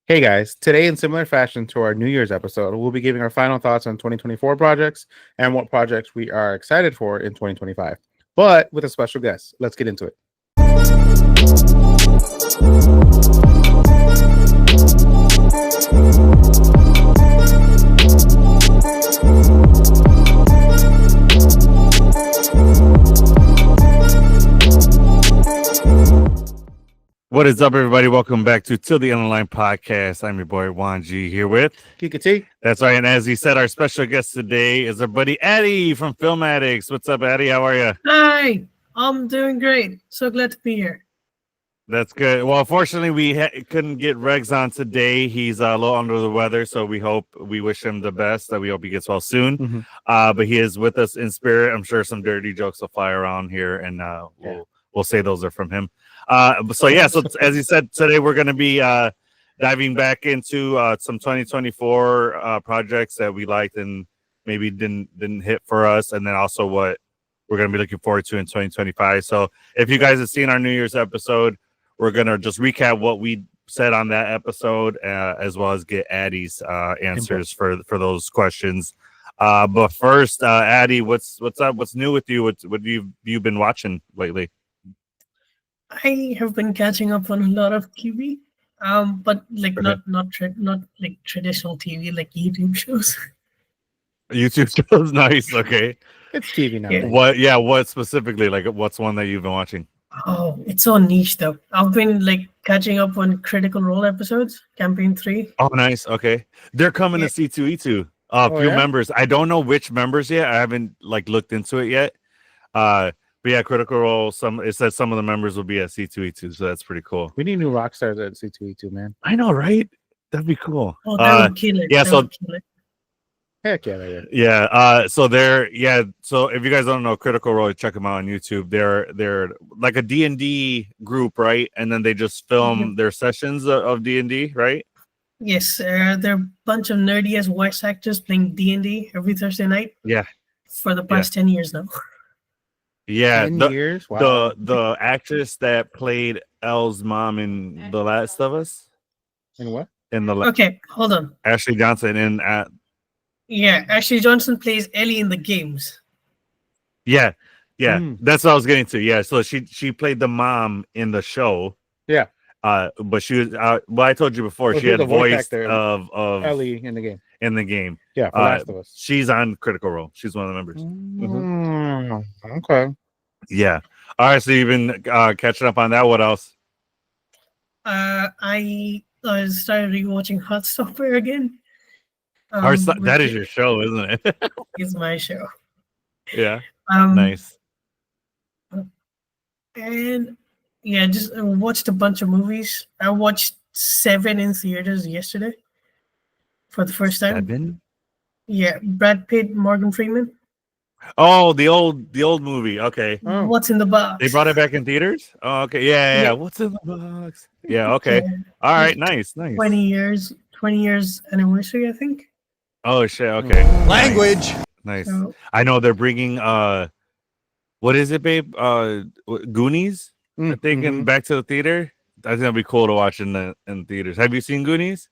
Hey guys, today in similar fashion to our New Year's episode, we'll be giving our final thoughts on 2024 projects and what projects we are excited for in 2025, but with a special guest. Let's get into it. What is up, everybody? Welcome back to Till the End of the Line podcast. I'm your boy Juan G here with Kika T. That's right. And as he said, our special guest today is our buddy Aady from Film Addicts. What's up, Aady? How are you? Hi, I'm doing great. So glad to be here. That's good. Well, unfortunately, we couldn't get Regs on today. He's a little under the weather, so we wish him the best. We hope he gets well soon. Mm-hmm. But he is with us in spirit. I'm sure some dirty jokes will fly around here, and we'll say those are from him. So as he said, today we're going to be diving back into some 2024 projects that we liked and maybe didn't hit for us, and then also what we're going to be looking forward to in 2025. So if you guys have seen our New Year's episode, we're going to just recap what we said on that episode, as well as get Addie's answers for those questions. But first, Addie, what's up? What's new with you? What have you been watching lately? I have been catching up on a lot of TV, but like not like traditional TV, like YouTube shows. YouTube shows, nice. Okay, It's TV now. Yeah. What specifically? Like, what's one that you've been watching? Oh, it's so niche though. I've been like catching up on Critical Role episodes, Campaign 3. Oh, nice. Okay, they're coming to C2E2. Few members. I don't know which members yet. I haven't looked into it yet. But yeah, Critical Role. It says some of the members will be at C2E2, so that's pretty cool. We need new rock stars at C2E2, man. I know, right? That'd be cool. Oh, that would kill it. Yeah, That would kill it. Heck yeah, they Yeah. So if you guys don't know Critical Role, check them out on YouTube. They're like a D&D group, right? And then they just film their sessions of D&D, right? Yes, they're a bunch of nerdy ass voice actors playing D&D every Thursday night. Yeah. For the past 10 years now. Yeah. 10 years? Wow. The actress that played Elle's mom in The Last of Us. In what? Okay, hold on. Ashley Johnson in Ashley Johnson plays Ellie in the games. Yeah. That's what I was getting to. Yeah, so she played the mom in the show. Yeah. But she was I told you before, she had the voice of Ellie in the game. Yeah, for Last of Us. She's on Critical Role. She's one of the members. Okay. Yeah. All right, so you've been catching up on that. What else? I started rewatching Heartstopper again. That is your show, isn't it? It's my show. Yeah. Nice. And yeah, just watched a bunch of movies. I watched 7 in theaters yesterday for the first time. 7? Yeah, Brad Pitt, Morgan Freeman. Oh, the old movie. Okay. Oh. What's in the box? They brought it back in theaters? Oh, okay. Yeah. What's in the box? Yeah, okay. Yeah. All right, nice. 20 years anniversary, I think. Oh shit, okay. Language. Nice. So, I know they're bringing what is it, babe? Goonies? I think back to the theater. I think that'd be cool to watch in theaters. Have you seen Goonies?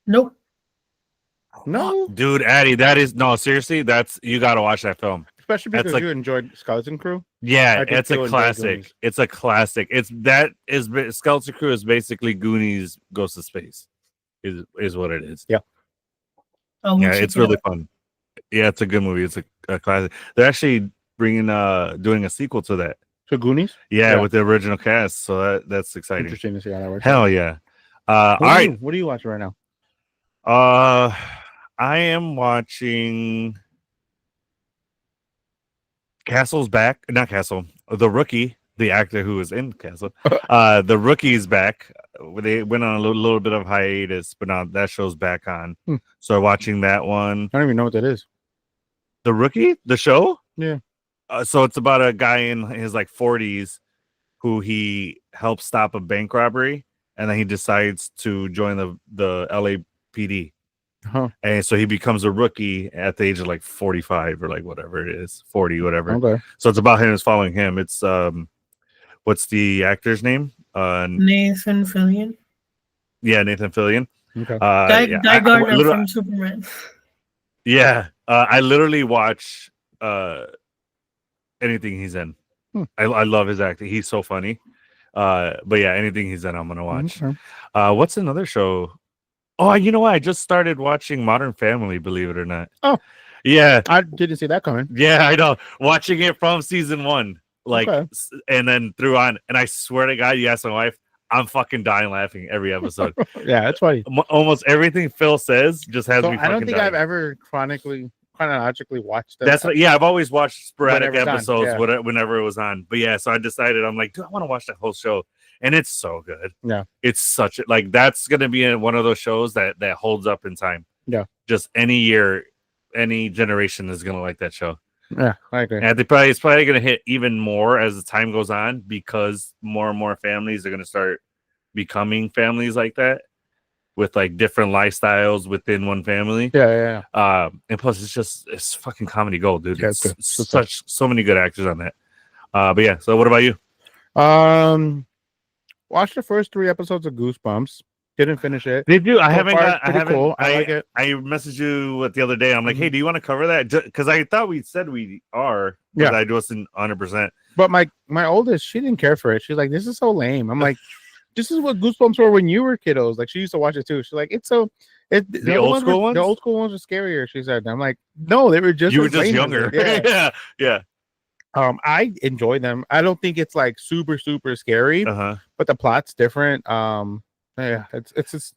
nope. No, Dude, Addie, seriously, you gotta watch that film. especially because you enjoyed Skeleton Crew. Yeah, I think it's a you'll enjoy classic. Goonies. It's a classic. Skeleton Crew is basically Goonies Goes to Space. Is what it is. Yeah. Yeah, it's really fun. Yeah, it's a good movie. It's a classic. They're actually doing a sequel to that. So Goonies? Yeah, with the original cast. So that's exciting. Interesting to see how that works. Hell yeah. All right. What are you watching right now? I am watching Castle's back. Not Castle. The Rookie, the actor who was in Castle. The Rookie's back. They went on a little bit of hiatus, but now that show's back on. So watching that one. I don't even know what that is. The Rookie, the show? Yeah. So it's about a guy in his 40s who he helps stop a bank robbery, and then he decides to join the LAPD. And so he becomes a rookie at the age of 45 or whatever it is, 40, whatever. Okay. So it's about him, it's following him. It's what's the actor's name? Nathan Fillion. Yeah, Nathan Fillion. Okay. Guy Gardner from Superman. Yeah, I literally watch anything he's in. I love his acting. He's so funny. But yeah, anything he's in, I'm gonna watch. Okay. What's another show? Oh, you know what? I just started watching Modern Family. Believe it or not. Oh, yeah, I didn't see that coming. yeah, I know. Watching it from season 1, like, Okay. and then through on. And I swear to God, you ask my wife, I'm fucking dying laughing every episode. Yeah, that's funny. Almost everything Phil says just has So me. I don't fucking think dying. I've ever chronologically watched them. That's what, yeah. I've always watched sporadic Whenever it's on, episodes yeah. whenever it was on. But yeah, so I decided I'm like, dude, I want to watch that whole show, and it's so good. Yeah, it's such a, like that's gonna be one of those shows that holds up in time. Yeah, just any year, any generation is gonna like that show. yeah, I agree. And it's probably gonna hit even more as the time goes on because more and more families are gonna start becoming families like that, with like different lifestyles within one family. Yeah. And plus it's fucking comedy gold, dude. Yeah, it's so many good actors on that. But yeah, so what about you? Watched the first 3 episodes of Goosebumps. Didn't finish it. Did you? I So haven't far, got. it's I pretty haven't. cool. I like it. I messaged you the other day. I'm like, hey, do you want to cover that? Because I thought we said we are. But Yeah. I wasn't 100%. But my oldest, she didn't care for it. She's like, this is so lame. I'm like, this is what Goosebumps were when you were kiddos. Like, she used to watch it too. She's like, it's so. The old school ones? The old school ones are scarier. She said. I'm like, no, they were just. You were as just lame as younger. it. Yeah. yeah. I enjoy them. I don't think it's like super scary, but the plot's different. Yeah, it's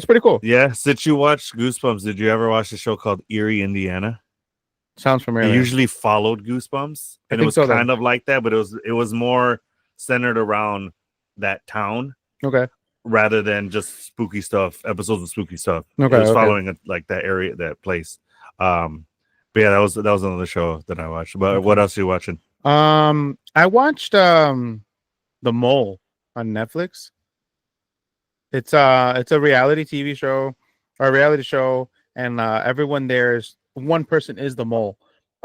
pretty cool. Yeah. Since you watched Goosebumps, did you ever watch a show called Erie, Indiana? Sounds familiar. It usually followed Goosebumps, and it was kind of like that, but it was more centered around that town. Okay. Rather than just spooky stuff, episodes of spooky stuff. Okay. It was following like that area, that place. But yeah, that was another show that I watched. But what else are you watching? I watched The Mole on Netflix. It's a reality TV show, or a reality show, and everyone there's one person is the mole,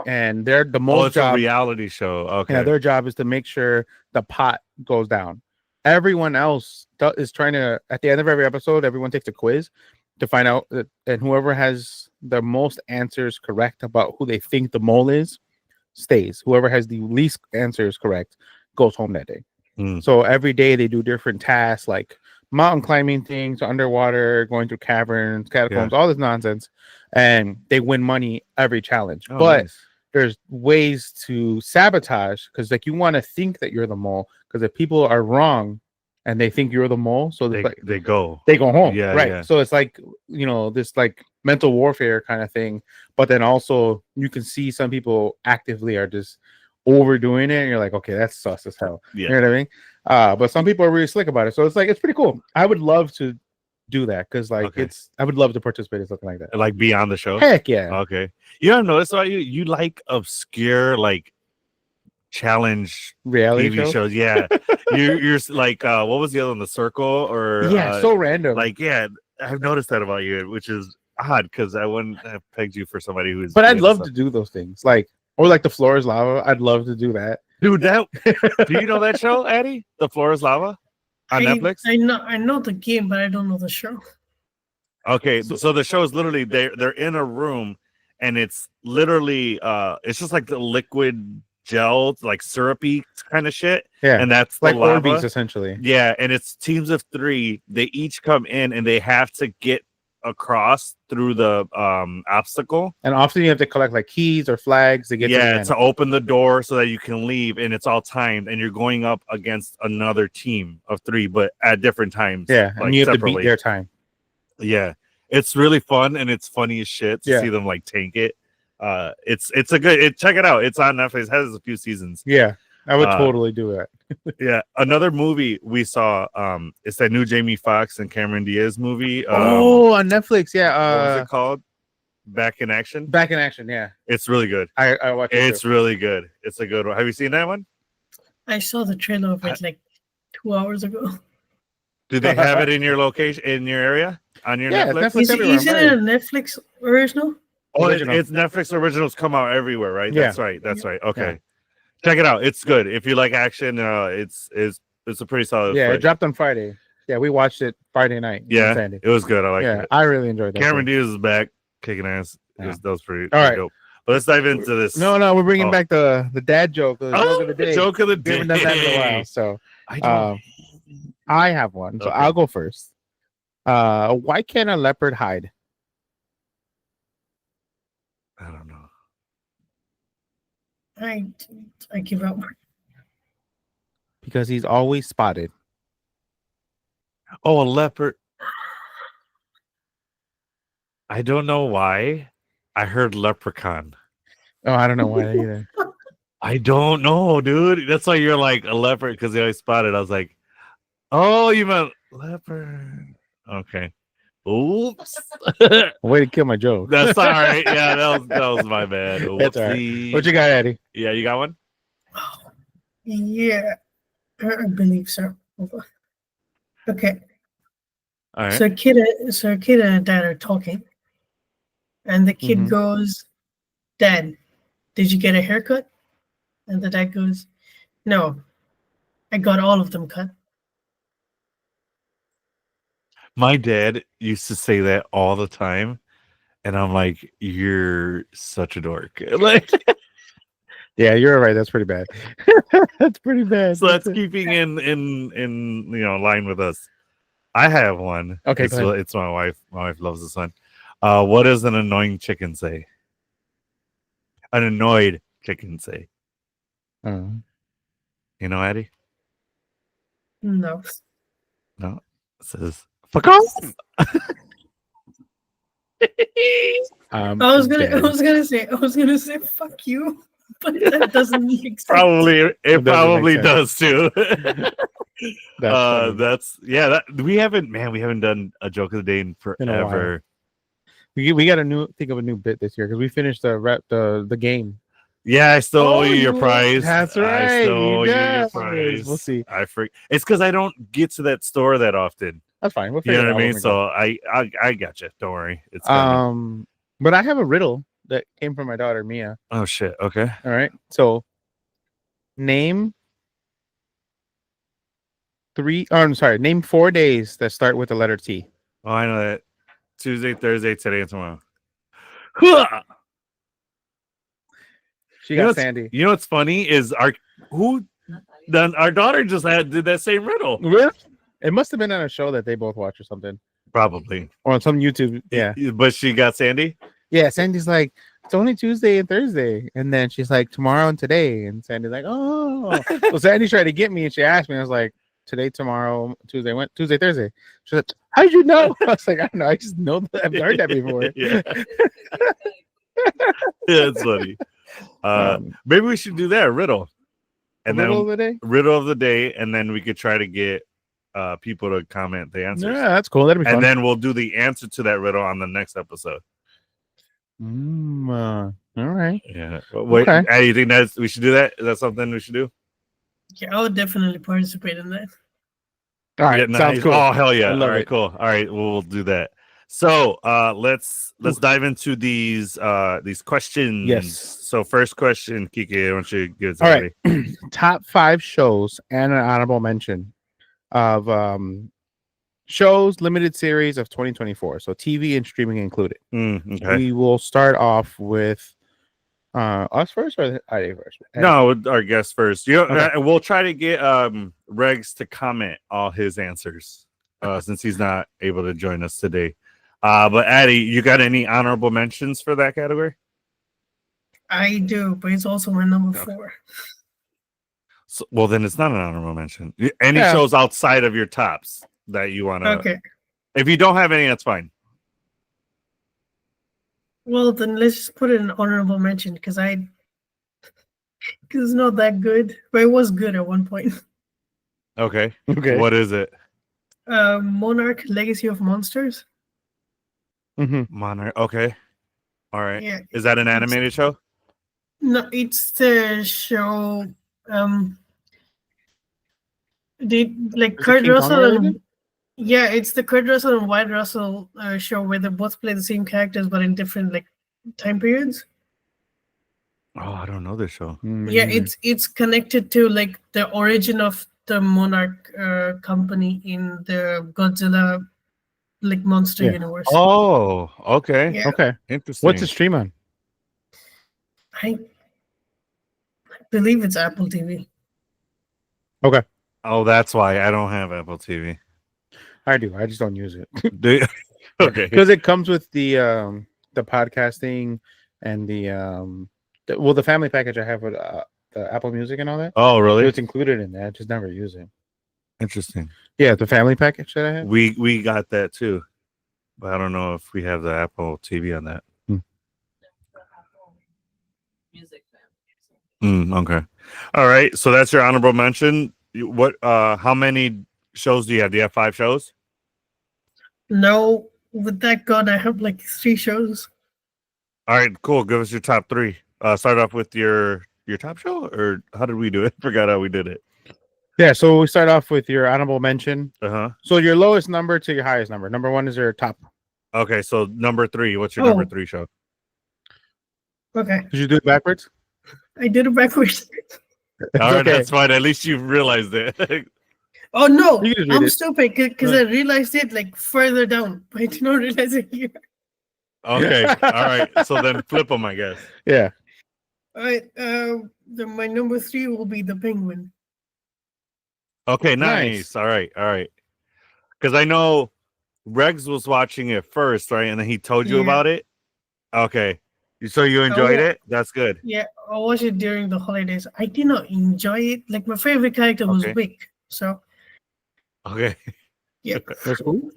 and they're the mole's job. A reality show. Okay. Yeah, their job is to make sure the pot goes down. Everyone else is trying to. At the end of every episode, everyone takes a quiz to find out that, and whoever has the most answers correct about who they think the mole is stays. Whoever has the least answers correct goes home that day. So every day they do different tasks, like mountain climbing things, underwater, going through caverns, catacombs, all this nonsense, and they win money every challenge. But there's ways to sabotage, because like you want to think that you're the mole, because if people are wrong and they think you're the mole, so they go home. Yeah, right. Yeah. So it's like, you know, this like mental warfare kind of thing. But then also you can see some people actively are just overdoing it, and you're like, okay, that's sus as hell. Yeah. You know what I mean? But some people are really slick about it. So it's like, it's pretty cool. I would love to do that, because like I would love to participate in something like that. Like be on the show. Heck yeah. Okay. You don't notice about you? You like obscure like challenge reality TV shows. Yeah. you're like what was the other one? The Circle or so random. Like I've noticed that about you, which is odd because I wouldn't have pegged you for somebody who's. But I'd love to do those things, like like The Floor Is Lava. I'd love to do that, dude. That do you know that show, Addie? The Floor Is Lava on Netflix. I know the game, but I don't know the show. Okay, so the show is literally they're in a room, and it's literally it's just like the liquid gel, like syrupy kind of shit. Yeah, and that's like lava. Orbeez essentially. Yeah, and it's teams of 3. They each come in and they have to get across through the obstacle. And often you have to collect like keys or flags to get to open the door so that you can leave, and it's all timed, and you're going up against another team of 3, but at different times. Yeah, like, and you have separately. to beat their time. Yeah, it's really fun, and it's funny as shit to see them like tank it. It's a good check it out. It's on Netflix. It has a few seasons. Yeah, I would totally do that. Yeah, another movie we saw. It's that new Jamie Foxx and Cameron Diaz movie. On Netflix. Yeah. What was it called? Back in Action. Back in Action. Yeah, it's really good. I watched it. It's really good. It's a good one. Have you seen that one? I saw the trailer of it like 2 hours ago. Do they have it in your location, in your area, on your Netflix? Is it a Netflix original? Oh, it's Netflix originals come out everywhere, right? Yeah. That's right. That's right. Okay, check it out. It's good. If you like action, it's a pretty solid. Yeah, flick. it dropped on Friday. Yeah, we watched it Friday night. Yeah, Sandy. it was good. I like Yeah, it. I really enjoyed that. Cameron show. Diaz is back, kicking ass. Yeah. That was pretty, All right. dope. But let's dive into this. No, we're bringing back the dad joke, the joke of the day. Joke of the We day. haven't done that in a while, so I don't. I have one. So Okay. I'll go first. Why can't a leopard hide? I don't know. I give up. Because he's always spotted. Oh, a leopard. I don't know why. I heard leprechaun. Oh, I don't know why either. I don't know, dude. That's why you're like a leopard because they always spotted. I was like, oh, you meant leopard. Okay. Oops. Way to kill my joke. That's all right. Yeah, that was my bad. That's all right. What you got, Addie? Yeah, you got one? Yeah, I believe so. Okay. All right. So a kid and a dad are talking, and the kid Mhm. goes, "Dad, did you get a haircut?" And the dad goes, "No, I got all of them cut." My dad used to say that all the time, and I'm like, "You're such a dork." Like, Yeah, you're right. That's pretty bad. That's pretty bad. so that's keeping in line with us. I have one. Okay, it's, go ahead. it's my wife. My wife loves this one. What does an annoying chicken say? An annoyed chicken say. Uh, You know, Addie? No. No, it says fuck off. I was gonna say fuck you, but that doesn't make sense. Probably it doesn't probably make does too. That's funny. We haven't done a joke of the day in forever. We got think of a new bit this year because we finished the game. Yeah, I still owe you your you- prize. that's right, I still owe you your yes. prize. We'll see. It's because I don't get to that store that often. That's fine. We'll You figure know it what I out mean? when we So I got you. Don't worry. It's go. coming. But I have a riddle that came from my daughter Mia. Oh shit. Okay. All right. So name name 4 days that start with the letter T. Oh, I know that. Tuesday, Thursday, today, and tomorrow. She You know got what's- Sandy. You know what's funny is our daughter just did that same riddle. Really? It must have been on a show that they both watch or something. Probably. Or on some YouTube. Yeah. But she got Sandy. Yeah. Sandy's like, it's only Tuesday and Thursday. And then she's like, tomorrow and today. And Sandy's like, oh. So Sandy tried to get me and she asked me. I was like, today, tomorrow, Tuesday, Thursday. She's like, how did you know? I was like, I don't know. I just know that I've heard that before. Yeah. Yeah, it's funny. Maybe we should do that, a riddle. And Riddle then of the day? riddle of the day, and then we could try to get people to comment the answers. Yeah, that's cool. That'd be fun. And then we'll do the answer to that riddle on the next episode. All right. Yeah. Wait, Okay. Addie, you think we should do that? Is that something we should do? Yeah, I would definitely participate in that. All right. Yeah, nice. Sounds cool. Oh hell yeah! I All love right, it. cool. All right, we'll do that. So let's dive into these questions. Yes. So first question, Kiki, I want you to give it to All Addie. right. Top 5 shows and an honorable mention of shows limited series of 2024. So TV and streaming included. Okay. We will start off with us first or Addie first? No, our guest first. Okay. We'll try to get Regs to comment all his answers since he's not able to join us today. But Addie, you got any honorable mentions for that category? I do, but it's also my number Okay. 4. So, well, then it's not an honorable mention. Any Yeah. shows outside of your tops that you want to? Okay. If you don't have any, that's fine. Well, then let's just put it in honorable mention because it's not that good, but it was good at one point. Okay. Okay. What is it? Monarch: Legacy of Monsters. Monarch. Okay. All right. Yeah. Is that an animated show? No, it's the show. They like Is it Kurt King Kong Russell and related? yeah, it's the Kurt Russell and Wyatt Russell show where they both play the same characters but in different like time periods. Oh, I don't know this show. Yeah, it's connected to like the origin of the Monarch company in the Godzilla like monster Yeah. universe. Oh, okay. Yeah, Okay. Interesting. What's the stream on? I believe it's Apple TV. Okay. Oh, that's why I don't have Apple TV. I do. I just don't use it. Do you? Okay. Because it comes with the podcasting and the family package I have with the Apple Music and all that. Oh, So really? it's included in that. I just never use it. Interesting. Yeah, the family package that I have. We got that too, but I don't know if we have the Apple TV on that. Music Okay. All right. So that's your honorable mention. What? How many shows do you have? Do you have 5 shows? No, with that gone, I have like 3 shows. All right. Cool. Give us your top 3. Start off with your top show, or how did we do it? Forgot how we did it. Yeah, so we start off with your honorable mention. Uh-huh. So your lowest number to your highest number. Number 1 is your top. Okay. So number 3. What's your number 3 show? Okay, Did you do it backwards? I did it backwards. All right. okay. That's fine. At least you realized it. Oh no, You can just read I'm it. stupid because I realized it like further down, but I did not realize it here. Okay. All right. So then flip them, I guess. Yeah. All right, my number 3 will be the Penguin. Okay, Nice. nice. All right, all right. Because I know Regs was watching it first, right? And then he told you Yeah. about it. Okay. So you enjoyed it? That's good. Yeah, I watched it during the holidays. I did not enjoy it. Like my favorite character was Okay. Vic. So Okay. yeah, That's cool.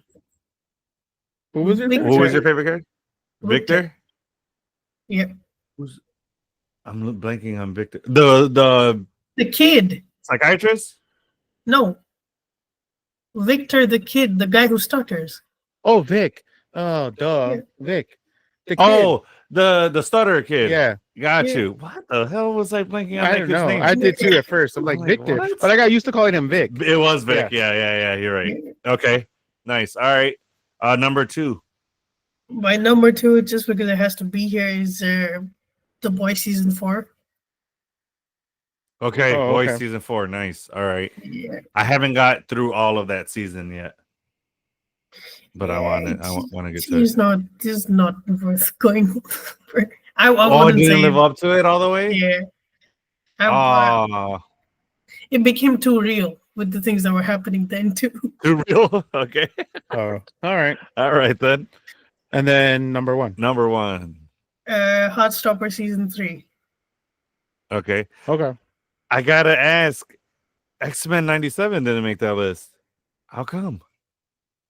Who was your Victor. favorite? Who was your favorite character? Victor? Yeah, I'm blanking on Victor. The the kid. psychiatrist? No, Victor, the kid, the guy who stutters. Oh, Vic. Oh, duh. Yeah. Vic. The kid. Oh, the stutter kid. yeah. Got Yeah. you. What the hell was I blanking on I that don't kid's know. name? I did too at first. I'm I'm like like, Victor, what? but I got used to calling him Vic. It was Vic. Yeah. You're right. Okay. Nice. All right. Number 2. My number 2, just because it has to be here, is The Boys season 4. Okay, Oh, Boys okay. season 4. Nice. All right. Yeah, I haven't got through all of that season yet, but I want to get to it. It's not worth going for. I Oh, it wouldn't didn't say live up to it all the way. Yeah, Oh, it became too real with the things that were happening then too. too real. Okay. Oh, all right. All right then. And then number 1. Number 1. Heartstopper season 3. Okay. Okay. I gotta ask. X-Men 97 didn't make that list. How come?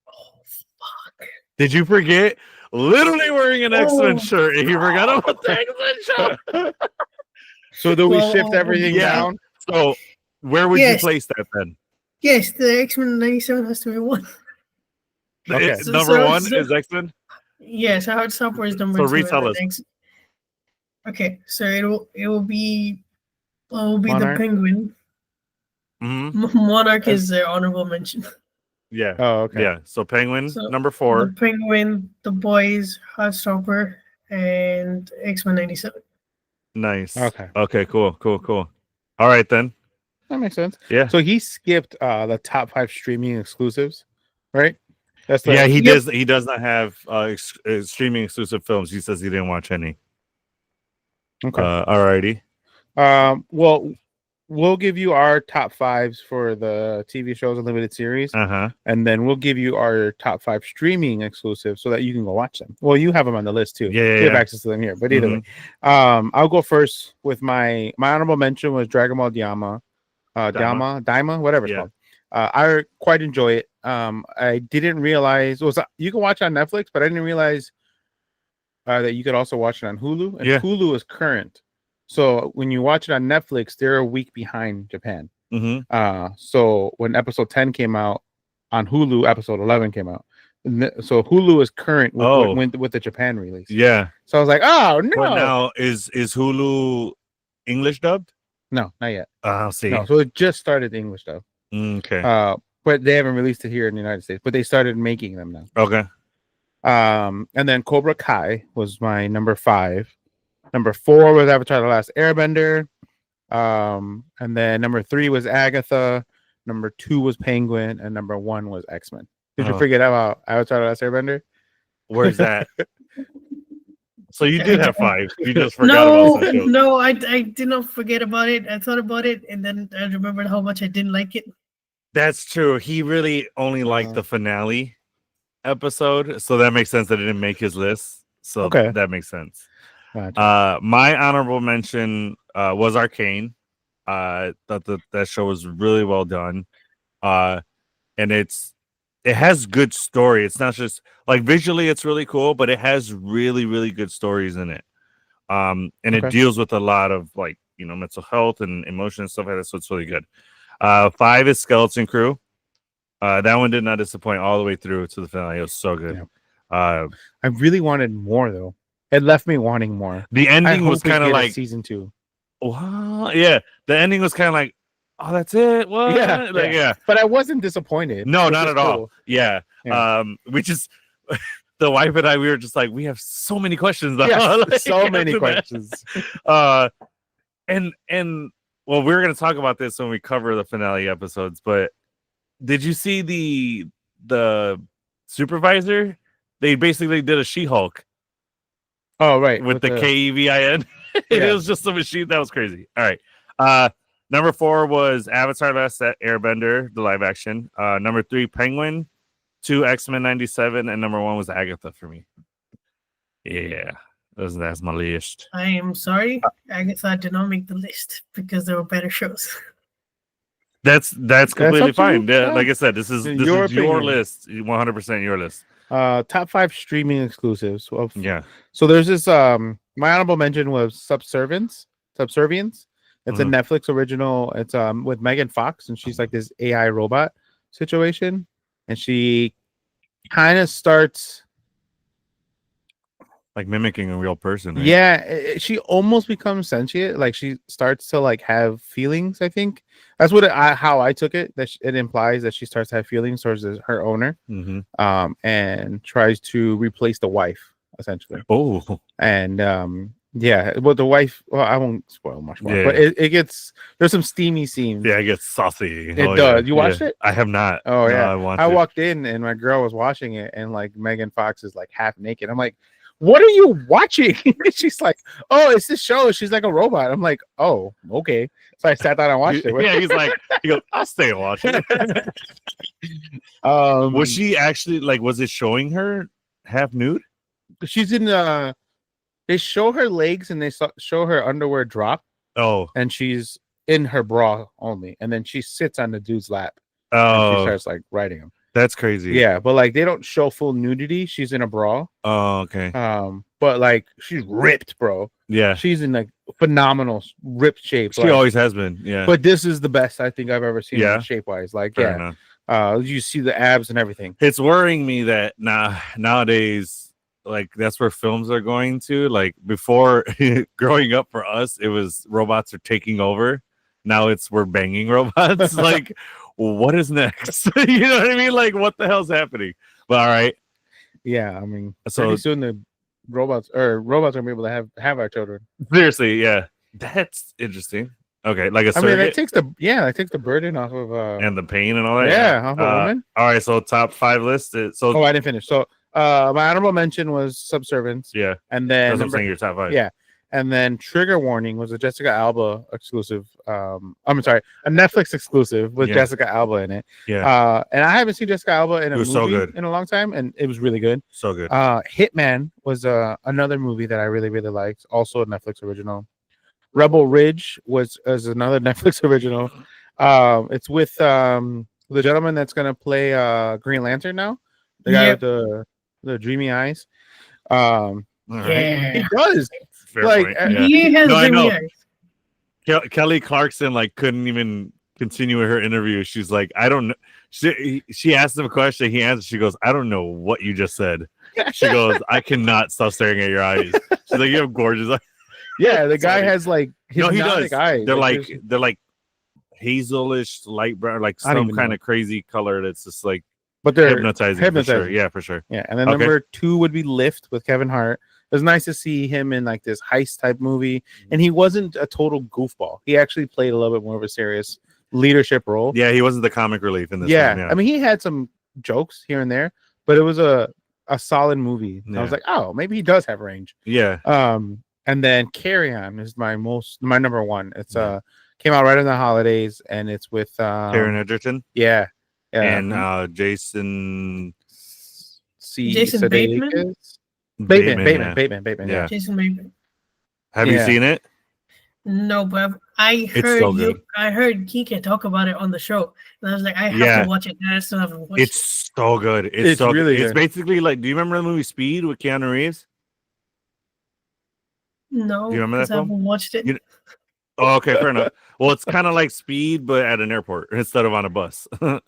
Oh fuck! Did you forget? Literally wearing an X-Men Oh, shirt, and you forgot about the X-Men shirt. So do we Well, shift everything yeah. down? So, where would you Yes. place that then? Yes, the X-Men 97 has to be 1. Okay. So- Number so- 1 so- is X-Men. Yes, Heartstopper is number So 2. retell and then us. Okay, so it will be the Monarch? Penguin. Mm-hmm. Monarch is the honorable mention. Yeah. Oh, okay. Yeah. So Penguin, So, number 4. The Penguin, The Boys, Heartstopper, and X-Men 97. Nice. Okay. Okay, cool. All right then. That makes sense. Yeah. So he skipped the top 5 streaming exclusives, right? That's the, Yeah, he Yep. does. He does not have streaming exclusive films. He says he didn't watch any. Okay. Alrighty. Well, we'll give you our top 5s for the TV shows and limited series, Uh-huh. and then we'll give you our top 5 streaming exclusives so that you can go watch them. Well, you have them on the list too. Yeah, You have yeah. access to them here. But either Mhm. way, I'll go first with my honorable mention was Dragon Ball Daima, Daima, whatever it's Yeah. called. I quite enjoy it. I didn't realize you can watch it on Netflix, but I didn't realize that you could also watch it on Hulu. And Yeah. Hulu is current, so when you watch it on Netflix, they're a week behind Japan. Mhm. So when episode 10 came out on Hulu, episode 11 came out. So Hulu is current with the Japan release. Yeah. So I was like, oh no, But now is Hulu English dubbed? no, not yet. I'll see. No, so it just started the English dub. Okay. But they haven't released it here in the United States. But they started making them now. Okay. And then Cobra Kai was my number 5. Number 4 was Avatar: The Last Airbender. And then number 3 was Agatha. number 2 was Penguin, and number 1 was X-Men. Did you Oh. forget about Avatar: The Last Airbender? Where's that? So you did have 5. You just forgot about some shows. No, I did not forget about it. I thought about it, and then I remembered how much I didn't like it. That's true. He really only liked the finale episode, so that makes sense that it didn't make his list. So that makes sense. Gotcha. My honorable mention was Arcane. Thought that show was really well done, and it has good story. It's not just like visually, it's really cool, but it has really, really good stories in it. And it deals with a lot of like mental health and emotion and stuff like that. So it's really good. 5 is Skeleton Crew. That one did not disappoint all the way through to the finale. It was so good. Yeah. I really wanted more though. It left me wanting more. The ending was kind of like season 2. Wow, yeah. The ending was kind of like, oh, that's it. What? Yeah. But I wasn't disappointed. No, not at all. Yeah. Which is the wife and I. We were just like, we have so many questions. Though. Yeah, like, so many questions. And well, we're gonna talk about this when we cover the finale episodes. But did you see the supervisor? They basically did a She-Hulk. Oh, right. With the KEVIN. It was just a machine. That was crazy. All right. Number 4 was Avatar: Last Airbender, the live action. Number 3, Penguin. 2, X-Men 97. And number 1 was Agatha for me. Yeah. That's my list. I am sorry. Agatha did not make the list because there were better shows. That's completely fine. Yeah, Yeah. like I said, this is your list. 100% your list. Top 5 streaming exclusives. Yeah. So there's this my honorable mention was Subservience. It's a Netflix original. It's with Megan Fox, and she's like this AI robot situation, and she kind of starts like mimicking a real person, right? Yeah, she almost becomes sentient. Like she starts to like have feelings. I think that's what how I took it. That it implies that she starts to have feelings towards her owner, and tries to replace the wife essentially. Oh, and yeah, well, the wife. Well, I won't spoil much more, but it gets there's some steamy scenes. Yeah, it gets saucy. It does. Yeah. You watched it? I have not. Oh no, yeah, I walked in and my girl was watching it, and like Megan Fox is like half naked. I'm like, what are you watching? She's like, oh, it's this show. She's like a robot. I'm like, oh, okay. So I sat down and watched it. Yeah, he goes, I'll stay and watch it. Was she actually like? Was it showing her half nude? She's in they show her legs and they show her underwear drop. Oh, and she's in her bra only, and then she sits on the dude's lap. Oh, and she starts like riding him. That's crazy. Yeah, but like they don't show full nudity. She's in a bra. Oh, okay. But like she's ripped, bro. Yeah, she's in like phenomenal ripped shape. She always has been. Yeah, but this is the best I think I've ever seen. Yeah, shape wise. Like fair enough. You see the abs and everything. It's worrying me that nowadays, like that's where films are going to. Like before, growing up for us, it was robots are taking over. Now it's we're banging robots. Like, what is next? You know what I mean? Like, what the hell's happening? But all right. Yeah, I mean, so pretty soon the robots are gonna be able to have our children. Seriously, yeah, that's interesting. Okay, like a surrogate. I mean, it takes the burden off of and the pain and all that. Yeah, off of women. All right, so top 5 list. So I didn't finish. So my honorable mention was Subservience. Yeah, and then that's what I'm saying. Your top 5. Yeah, and then Trigger Warning was a Jessica Alba exclusive. I'm sorry, a Netflix exclusive with Jessica Alba in it. Yeah, and I haven't seen Jessica Alba in a movie so good. in a long time, and it was really good. So good. Hitman was another movie that I really liked, also a Netflix original. Rebel Ridge was another Netflix original. It's with the gentleman that's gonna play Green Lantern now, the guy with the dreamy eyes. He does. Fair like he has dreamy eyes. Kelly Clarkson like couldn't even continue her interview. She's like, I don't know. She asked him a question. He answered. She goes, I don't know what you just said. She goes, I cannot stop staring at your eyes. She's like, you have gorgeous eyes. Yeah, the guy has like hypnotic eyes. They're like hazelish, light brown, like some kind of crazy color that's just like, but they're hypnotizing. For sure. Yeah, for sure. Yeah, and then number 2 would be Lift with Kevin Hart. It was nice to see him in like this heist type movie, and he wasn't a total goofball. He actually played a little bit more of a serious leadership role. Yeah, he wasn't the comic relief in this Yeah. one. Yeah. I mean, he had some jokes here and there, but it was a solid movie. I was Yeah. like, oh, maybe he does have range. Yeah. And then Carry On is my number one. It's Yeah. came out right in the holidays, and it's with Taron Egerton yeah, and Jason Jason Bateman? Bateman. Yeah. Jason Bateman. Have you Yeah. seen it? No, but I It's heard so good. I heard Kike talk about it on the show, and I was like, I have Yeah. to watch it. And I still haven't watched it. It's so good. It's so really It's good. basically like, do you remember the movie Speed with Keanu Reeves? No, Do you remember that because I film? haven't watched it. Oh, okay, fair enough. Well, it's kind of like Speed, but at an airport instead of on a bus. But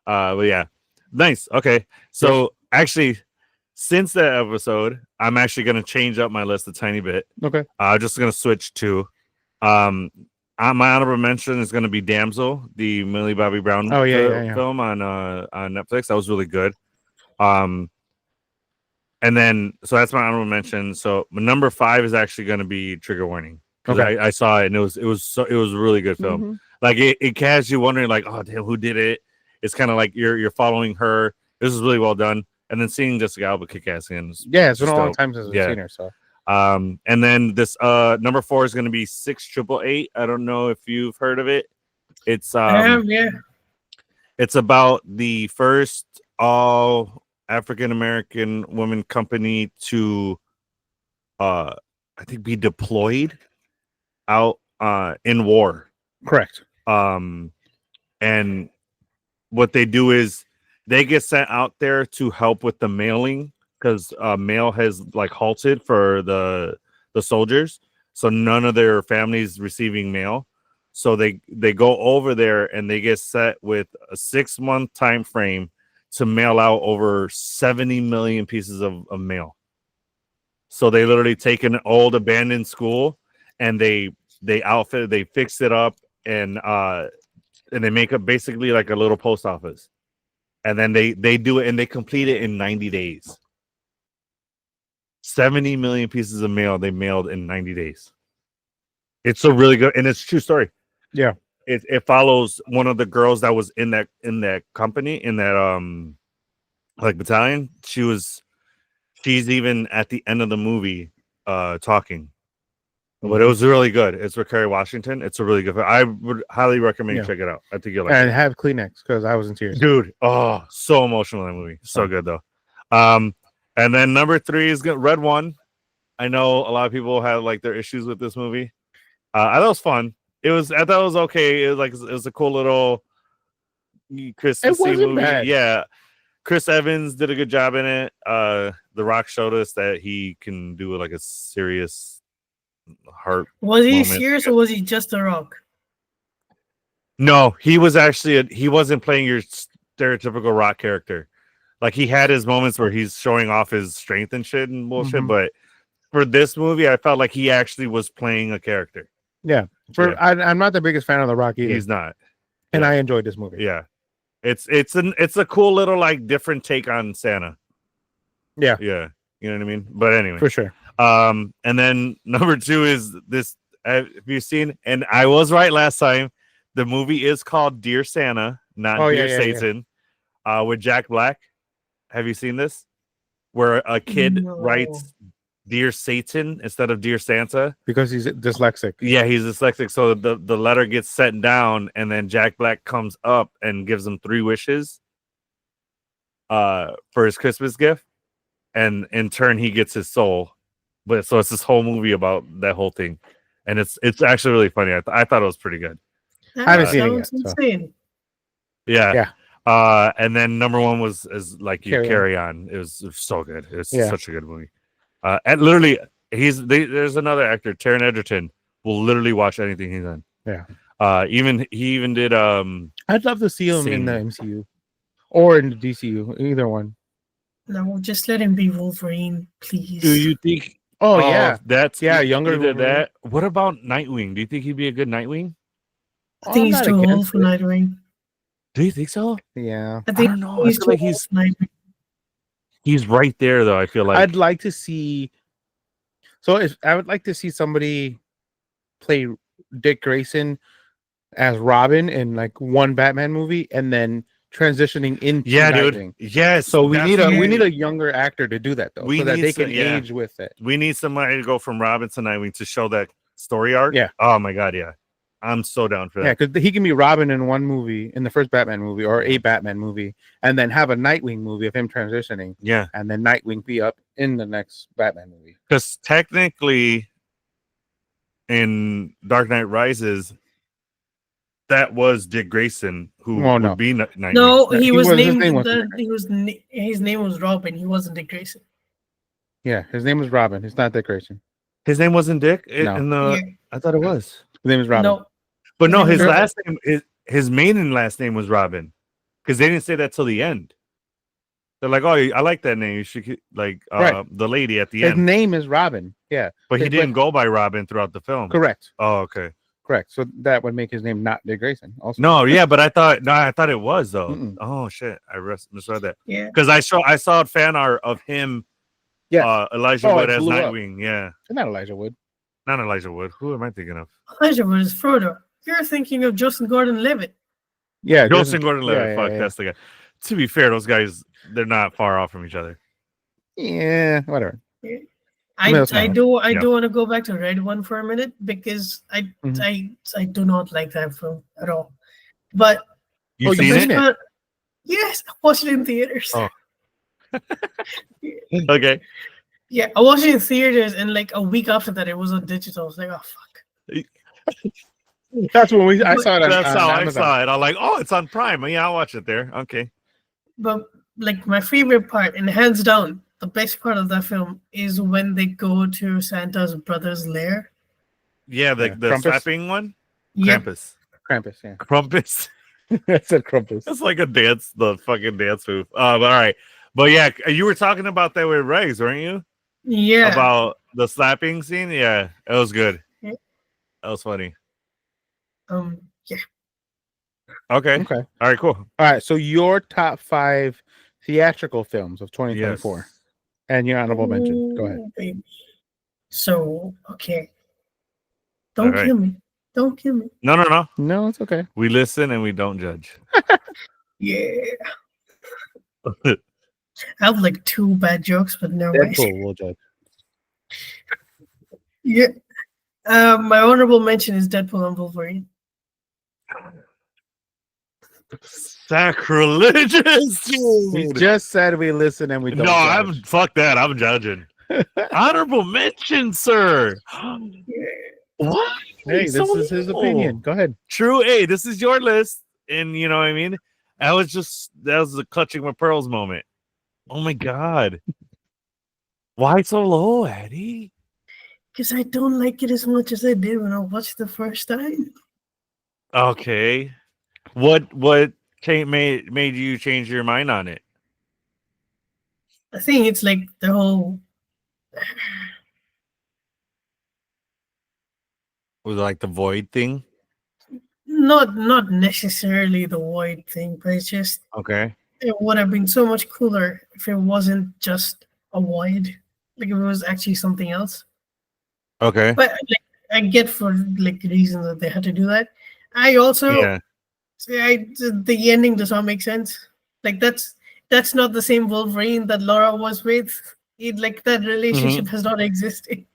yeah, nice. Okay, so actually, since that episode, I'm actually going to change up my list a tiny bit. Okay. I'm just going to switch to, my honorable mention is going to be Damsel, the Millie Bobby Brown film on Netflix. That was really good. And then, so that's my honorable mention. So number 5 is actually going to be Trigger Warning. Okay. I saw it, and it was a really good film. Mhm. Like it has you wondering, like, oh damn, who did it? It's kind of like you're following her. This is really well done. And then seeing Jessica Alba kick ass in. Yeah, it's been a long time since I've seen her. So and then this number 4 is going to be 688. I don't know if you've heard of it. It's yeah. It's about the first all African American woman company to I think be deployed out in war. correct. And what they do is they get sent out there to help with the mailing, because mail has like halted for the soldiers, so none of their families receiving mail. So they go over there and they get set with a 6-month time frame to mail out over 70 million pieces of mail. So they literally take an old abandoned school and they outfit it, they fix it up, and they make it basically like a little post office. And then they do it and they complete it in 90 days. 70 million pieces of mail they mailed in 90 days. It's a really good, and it's a true story. Yeah. It follows one of the girls that was in that company, in that like battalion. She's even at the end of the movie talking. But it was really good. It's with Kerry Washington. It's a really good film. I would highly recommend you check it out. I think you'll like And it. have Kleenex, because I was in tears. Dude, oh, so emotional in that movie. So good though. And then number 3 is Red One. I know a lot of people have like their issues with this movie. I thought it was fun. I thought it was okay. It was a cool little Christmassy movie. Bad. Yeah. Chris Evans did a good job in it. The Rock showed us that he can do like a serious heart. Was he moment. serious or was he just a rock? No, he was actually he wasn't playing your stereotypical Rock character. Like he had his moments where he's showing off his strength and shit and bullshit, but for this movie, I felt like he actually was playing a character. Yeah. I'm not the biggest fan of The Rock either. He's not. And I enjoyed this movie. Yeah. It's a cool little like different take on Santa. Yeah. Yeah. You know what I mean? But anyway. For sure. And then number 2 is this. Have you seen? And I was right last time. The movie is called Dear Santa, not Dear Satan, with Jack Black. Have you seen this? Where a kid writes Dear Satan instead of Dear Santa because he's dyslexic. Yeah, he's dyslexic. So the letter gets sent down, and then Jack Black comes up and gives him 3 wishes for his Christmas gift, and in turn he gets his soul. But so it's this whole movie about that whole thing, and it's actually really funny. I thought it was pretty good. I haven't seen it yet. Insane. Yeah. And then number 1 was like you Carry On. It was so good. It's such a good movie. And literally, there's another actor, Taron Egerton, will literally watch anything he's in. Yeah. He even did. I'd love to see him in the MCU or in the DCU, either one. No, just let him be Wolverine, please. Do you think? Oh yeah, that's younger than that. What about Nightwing? Do you think he'd be a good Nightwing? I think he's too old for Nightwing. Do you think so? Yeah. I don't know. I feel like he's right there though. I feel like I'd like to see. So I would like to see somebody play Dick Grayson as Robin in like one Batman movie, and then transitioning into Yeah, dude. Nightwing. Yes. So we need what- a younger actor to do that though, We so that need they some- can yeah. age with it. We need somebody to go from Robin to Nightwing to show that story arc. Yeah. Oh my god, yeah. I'm so down for Yeah, that. because he can be Robin in one movie, in the first Batman movie or a Batman movie, and then have a Nightwing movie of him transitioning, Yeah. and then Nightwing be up in the next Batman movie. Because technically in Dark Knight Rises, that was Dick Grayson who Oh, would no. be Nightwing. No, Yeah, he he was was- his named. name wasn't His name was Robin. He wasn't Dick Grayson. Yeah, his name was Robin. It's not Dick Grayson. His name wasn't Dick No. in the. Yeah. I thought it was. His name is Robin. No, But no, his Sure. last name, his maiden last name was Robin, because they didn't say that till the end. They're like, "Oh, I like that name. You should get, like Right. the lady at the His end." name is Robin. Yeah, But he but- didn't go by Robin throughout the film. correct. Oh, okay. Correct. So that would make his name not Dick Grayson. Also, No, yeah, but I thought it was though. Mm-mm. Oh shit, I misread that yeah. because I saw a fan art of him, Yes. Elijah Oh, Wood it as blew up. Nightwing. Yeah, not Elijah Wood. not Elijah Wood. Who am I thinking of? Elijah was Frodo. You're thinking of Justin Gordon-Levitt. Yeah, Joseph Gordon-Levitt. yeah, Fuck, yeah. that's the guy. To be fair, those guys they're not far off from each other. Yeah, whatever. I That's fine. do Yeah. want to go back to Red One for a minute because I do not like that film at all. But You Oh, seen you best seen it? part- yes, I watched it in theaters. Oh. Okay. Yeah, I watched it in theaters, and like a week after that, it was on digital. I was like, oh fuck. That's when I saw it. That's on how I Amazon. saw it. I'm like, oh, it's on Prime. Yeah, I'll watch it there. Okay. But like my favorite part, and hands down, the best part of that film is when they go to Santa's brother's lair. Yeah, the Yeah. Krampus? slapping one. Yep. Krampus. Krampus. Yeah, Krampus. I said Krampus. That's like the fucking dance move. But all right. But yeah, you were talking about that with Regs, weren't you? Yeah. About the slapping scene. Yeah, it was good. Yeah. That was funny. Yeah. Okay. Okay. All right. Cool. All right. So your top 5 theatrical films of 2024, Yes. and your honorable mention. Go ahead. Ooh, baby. So okay. Don't All right. kill me. Don't kill me. No. No, it's okay. We listen and we don't judge. Yeah. I have like 2 bad jokes, but no way. Deadpool will judge. Yeah. My honorable mention is Deadpool and Wolverine. Sacrilegious. We dude. just said we listen and we don't. No, judge. I'm fuck that. I'm judging. Honorable mention, sir. What? Hey, this So is his low. opinion. Go ahead. True. Hey, this is your list, and you know what I mean. That was the clutching my pearls moment. Oh my god. Why so low, Addie? Because I don't like it as much as I did when I watched the first time. Okay. What made you change your mind on it? I think it's like the whole Was it like the void thing? not necessarily the void thing, but it's just Okay. it would have been so much cooler if it wasn't just a void. Like if it was actually something else. Okay. But like I get for like reasons that they had to do that. I also Yeah. the ending does not make sense. Like that's not the same Wolverine that Laura was with. Like that relationship has not existed.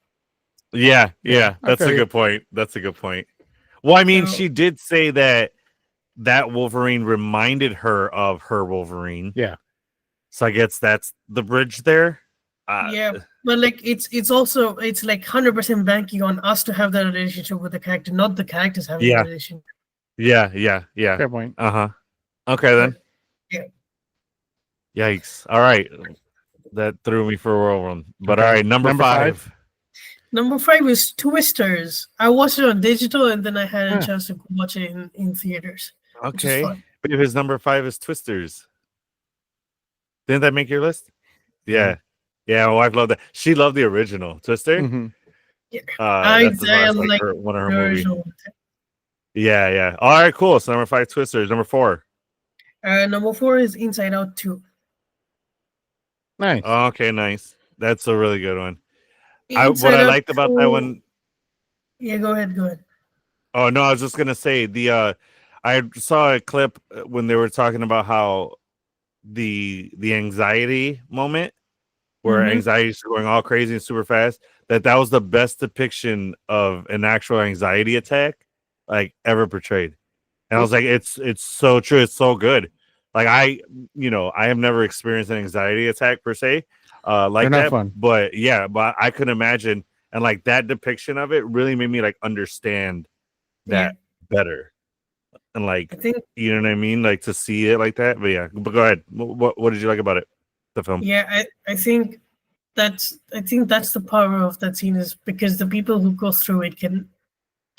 Yeah. That's Okay. a good point. That's a good point. Well, I mean, So- she did say that Wolverine reminded her of her Wolverine. Yeah. So I guess that's the bridge there. Yeah, but like it's also it's like 100% banking on us to have that relationship with the character, not the characters having Yeah. a relationship. Yeah. Fair point. Uh-huh. Okay then. Yeah. Yikes. All right. That threw me for a whirlwind. But Okay. all right, number Number 5. Number 5 is Twisters. I watched it on digital and then I had a Huh. chance to watch it in theaters. Which is Okay. fun. But his number 5 is Twisters. Didn't that make your list? Yeah. Yeah, my wife loved that. She loved the original Twister. Mhm. That's the last, like one of her The movies. original. Yeah. All right, cool. So number 5, Twisters. Number 4. Number 4 is Inside Out 2. Nice. Okay, nice. That's a really good one. Inside What I Out liked about that 2 one. Yeah, go ahead. Oh no, I was just gonna say I saw a clip when they were talking about how the anxiety moment where Mhm. anxiety is going all crazy and super fast, that was the best depiction of an actual anxiety attack like ever portrayed. And I was like, it's so true, it's so good. Like I have never experienced an anxiety attack per se, They're like not that. fun. But yeah, but I could imagine, and like that depiction of it really made me like understand Yeah, that better. And like, I think. you know what I mean? Like to see it like that. But yeah, but go ahead. What did you like about it? The film? Yeah, I think that's the power of that scene, is because the people who go through it can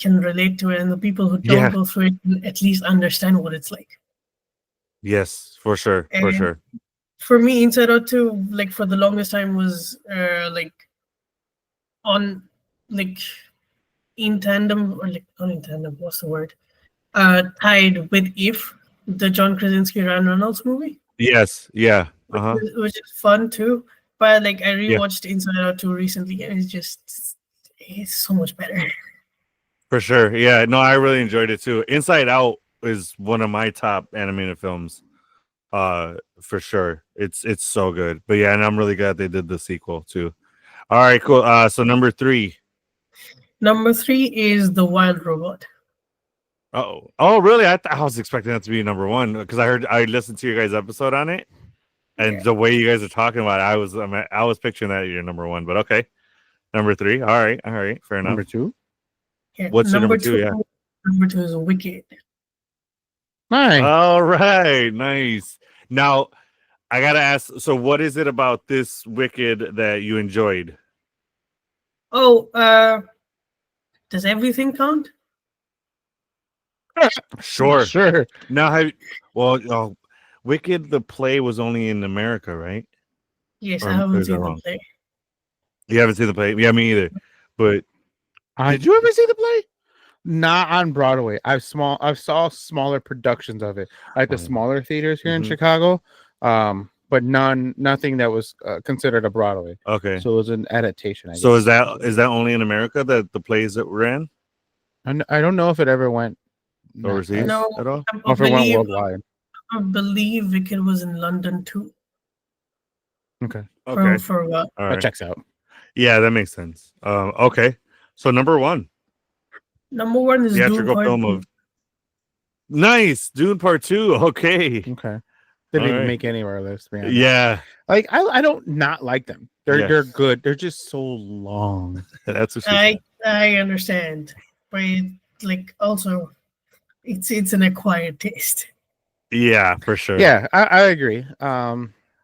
relate to it, and the people who don't Yeah. go through it can at least understand what it's like. Yes, for sure. For And sure. for me, Inside Out 2, like for the longest time, was like on like in tandem, or like not in tandem. What's the word? Tied with If, the John Krasinski Ryan Reynolds movie, Yes. Yeah. Uh-huh. which is fun too. But like I Yeah. rewatched Inside Out 2 recently, and it's so much better. For sure. Yeah. No, I really enjoyed it too. Inside Out is one of my top animated films. For sure. It's so good. But yeah, and I'm really glad they did the sequel too. All right, cool. So number 3. Number 3 is The Wild Robot. Oh, really? I was expecting that to be number 1 because I listened to your guys' episode on it, and the way you guys are talking about it, I was picturing that you're number 1. But okay, number 3. All right, fair enough. Number 2. Yeah, What's your number 2? Yeah. Number 2 is Wicked. Nice. All right, nice. Now I gotta ask. So, what is it about this Wicked that you enjoyed? Oh, does everything count? Sure. Sure. Now, Wicked the play was only in America, right? Yes, Or I haven't is that seen the wrong? play. You haven't seen the play? Yeah, me either. But I did you ever see the play? not on Broadway. I've saw smaller productions of it, like the Oh. smaller theaters here in Mhm. Chicago. But nothing that was considered a Broadway. Okay. So it was an adaptation. I So guess. is that only in America that the plays that ran I don't know if it ever went overseas No, at all? I or if it went believe worldwide. I believe Wicked was in London too. Okay, Okay. For a while. All that right. checks out. Yeah, that makes sense. Okay. So number 1, Number 1 is Dune theatrical Part film 2. of nice Dune Part 2. Okay. Okay, didn't All even right. make any of our lists, man. Yeah, Like I don't not like them. Yeah. They're good. They're just so long. that's what she said. I understand, but like also, it's an acquired taste. Yeah, for sure. Yeah, I agree.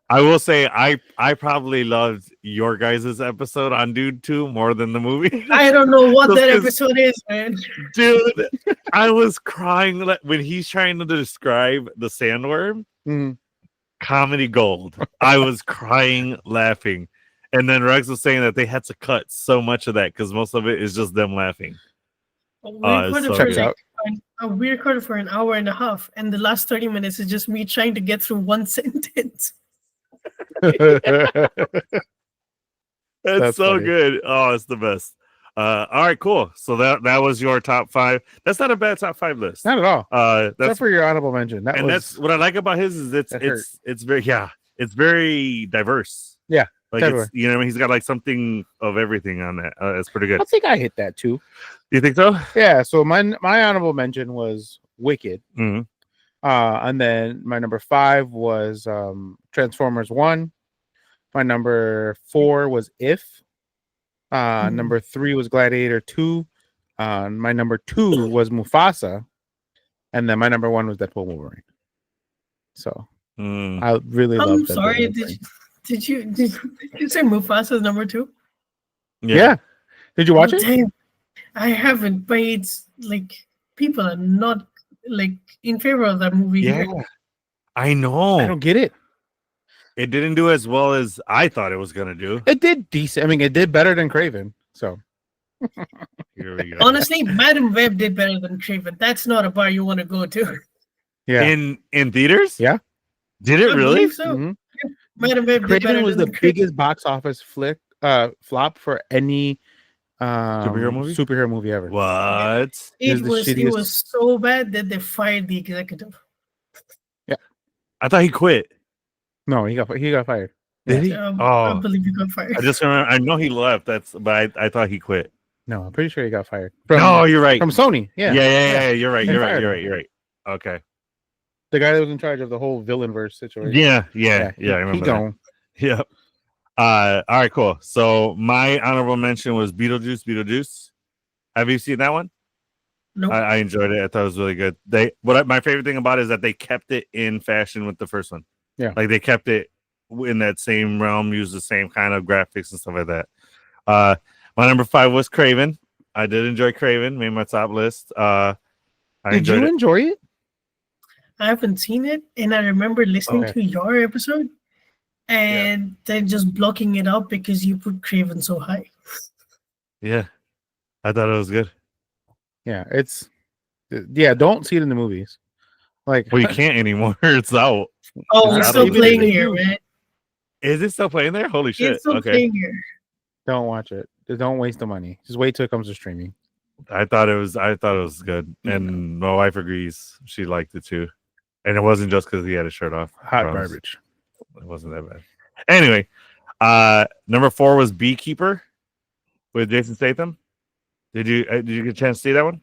I will say I probably loved your guys' episode on Dude 2 more than the movie. I don't know what Just that 'cause- episode is, man. Dude, I was crying when he's trying to describe the sandworm. mhm. Comedy gold. I was crying laughing. And then Rex was saying that they had to cut so much of that because most of it is just them laughing. We it's recorded so for Checks good. out. we recorded for an hour and a half, and the last 30 minutes is just me trying to get through one sentence. It's That's so funny. good. Oh, it's the best. All right, cool. So that was your top 5. That's not a bad top 5 list. Not at all. That's Except for your honorable mention. and that's what I like about his is that hurt. it's very diverse. Yeah, Like everywhere. it's, you know, he's got like something of everything on that. It's pretty good. I think I hit that too. You think so? Yeah. So my honorable mention was Wicked. Mhm. And then my number 5 was Transformers 1. My number 4 was If. Number 3 was Gladiator 2. My number 2 was Mufasa. And then my number 1 was Deadpool Wolverine. So I really love I'm Deadpool sorry, Wolverine. did you say Mufasa's number 2? Yeah. Did you watch it? Damn. I haven't, but it's like people are not like in favor of that movie. Yeah. I know. I don't get it. It didn't do as well as I thought it was gonna do. It did decent. I mean, it did better than Craven. So Here we go. Honestly, Madam Web did better than Craven. That's not a bar you want to go to. yeah. In theaters? Yeah. Did it I really? believe so. Mhm. Madam Web did better Craven was the than Craven. biggest box office flop for any movie? superhero movie ever. What? This is It the was shittiest. so bad that they fired the executive. I thought he quit. No, he got fired. Did he? I Oh, believe he got fired. I just remember. I know he left. But I thought he quit. No, I'm pretty sure he got fired. No, you're right. From Sony. Yeah. Yeah. You're right. They You're right. fired You're him. right. You're right. Okay. The guy that was in charge of the whole villain verse situation. Yeah. I He remember that. gone. Yep. All right, cool. So my honorable mention was Beetlejuice. Have you seen that one? Nope. I enjoyed it. I thought it was really good. My favorite thing about it is that they kept it in fashion with the first one. Yeah. Like they kept it in that same realm, used the same kind of graphics and stuff like that. My number 5 was Craven. I did enjoy Craven, made my top list. Did you enjoy it? I haven't seen it, and I remember listening Okay. to your episode and then just blocking it out because you put Craven so high. Yeah. I thought it was good. Yeah, don't see it in the movies. Like, Well, you can't anymore. It's out. Oh, It's it's still out. playing Even if here, you- man. Is it still playing there? Holy shit. It's still Okay. playing here. don't watch it. Just don't waste the money. Just wait till it comes to streaming. I thought it was good. And my wife agrees. She liked it too. And it wasn't just because he had his shirt off. Hot Promise. garbage. It wasn't that bad. Anyway, number 4 was Beekeeper with Jason Statham. Did you get a chance to see that one?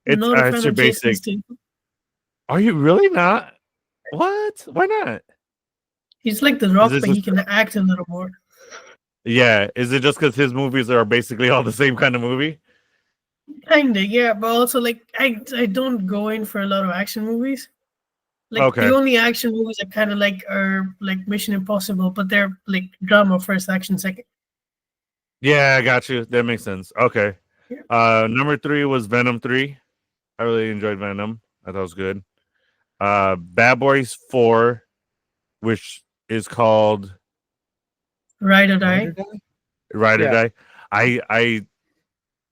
Not a fan it's your of Jason basic. Statham. Are you really not? What? Why not? He's like The Rock, Is it but he just- can act a little more. Yeah. Is it just because his movies are basically all the same kind of movie? Kinda, yeah, but also like I don't go in for a lot of action movies. Like Okay. the only action movies I kind of like are like Mission Impossible, but they're like drama first, action second. Yeah, I got you. That makes sense. Okay. Yeah. Number 3 was Venom 3. I really enjoyed Venom. I thought it was good. Bad Boys 4, which is called Ride or Die. Ride or Yeah. Die.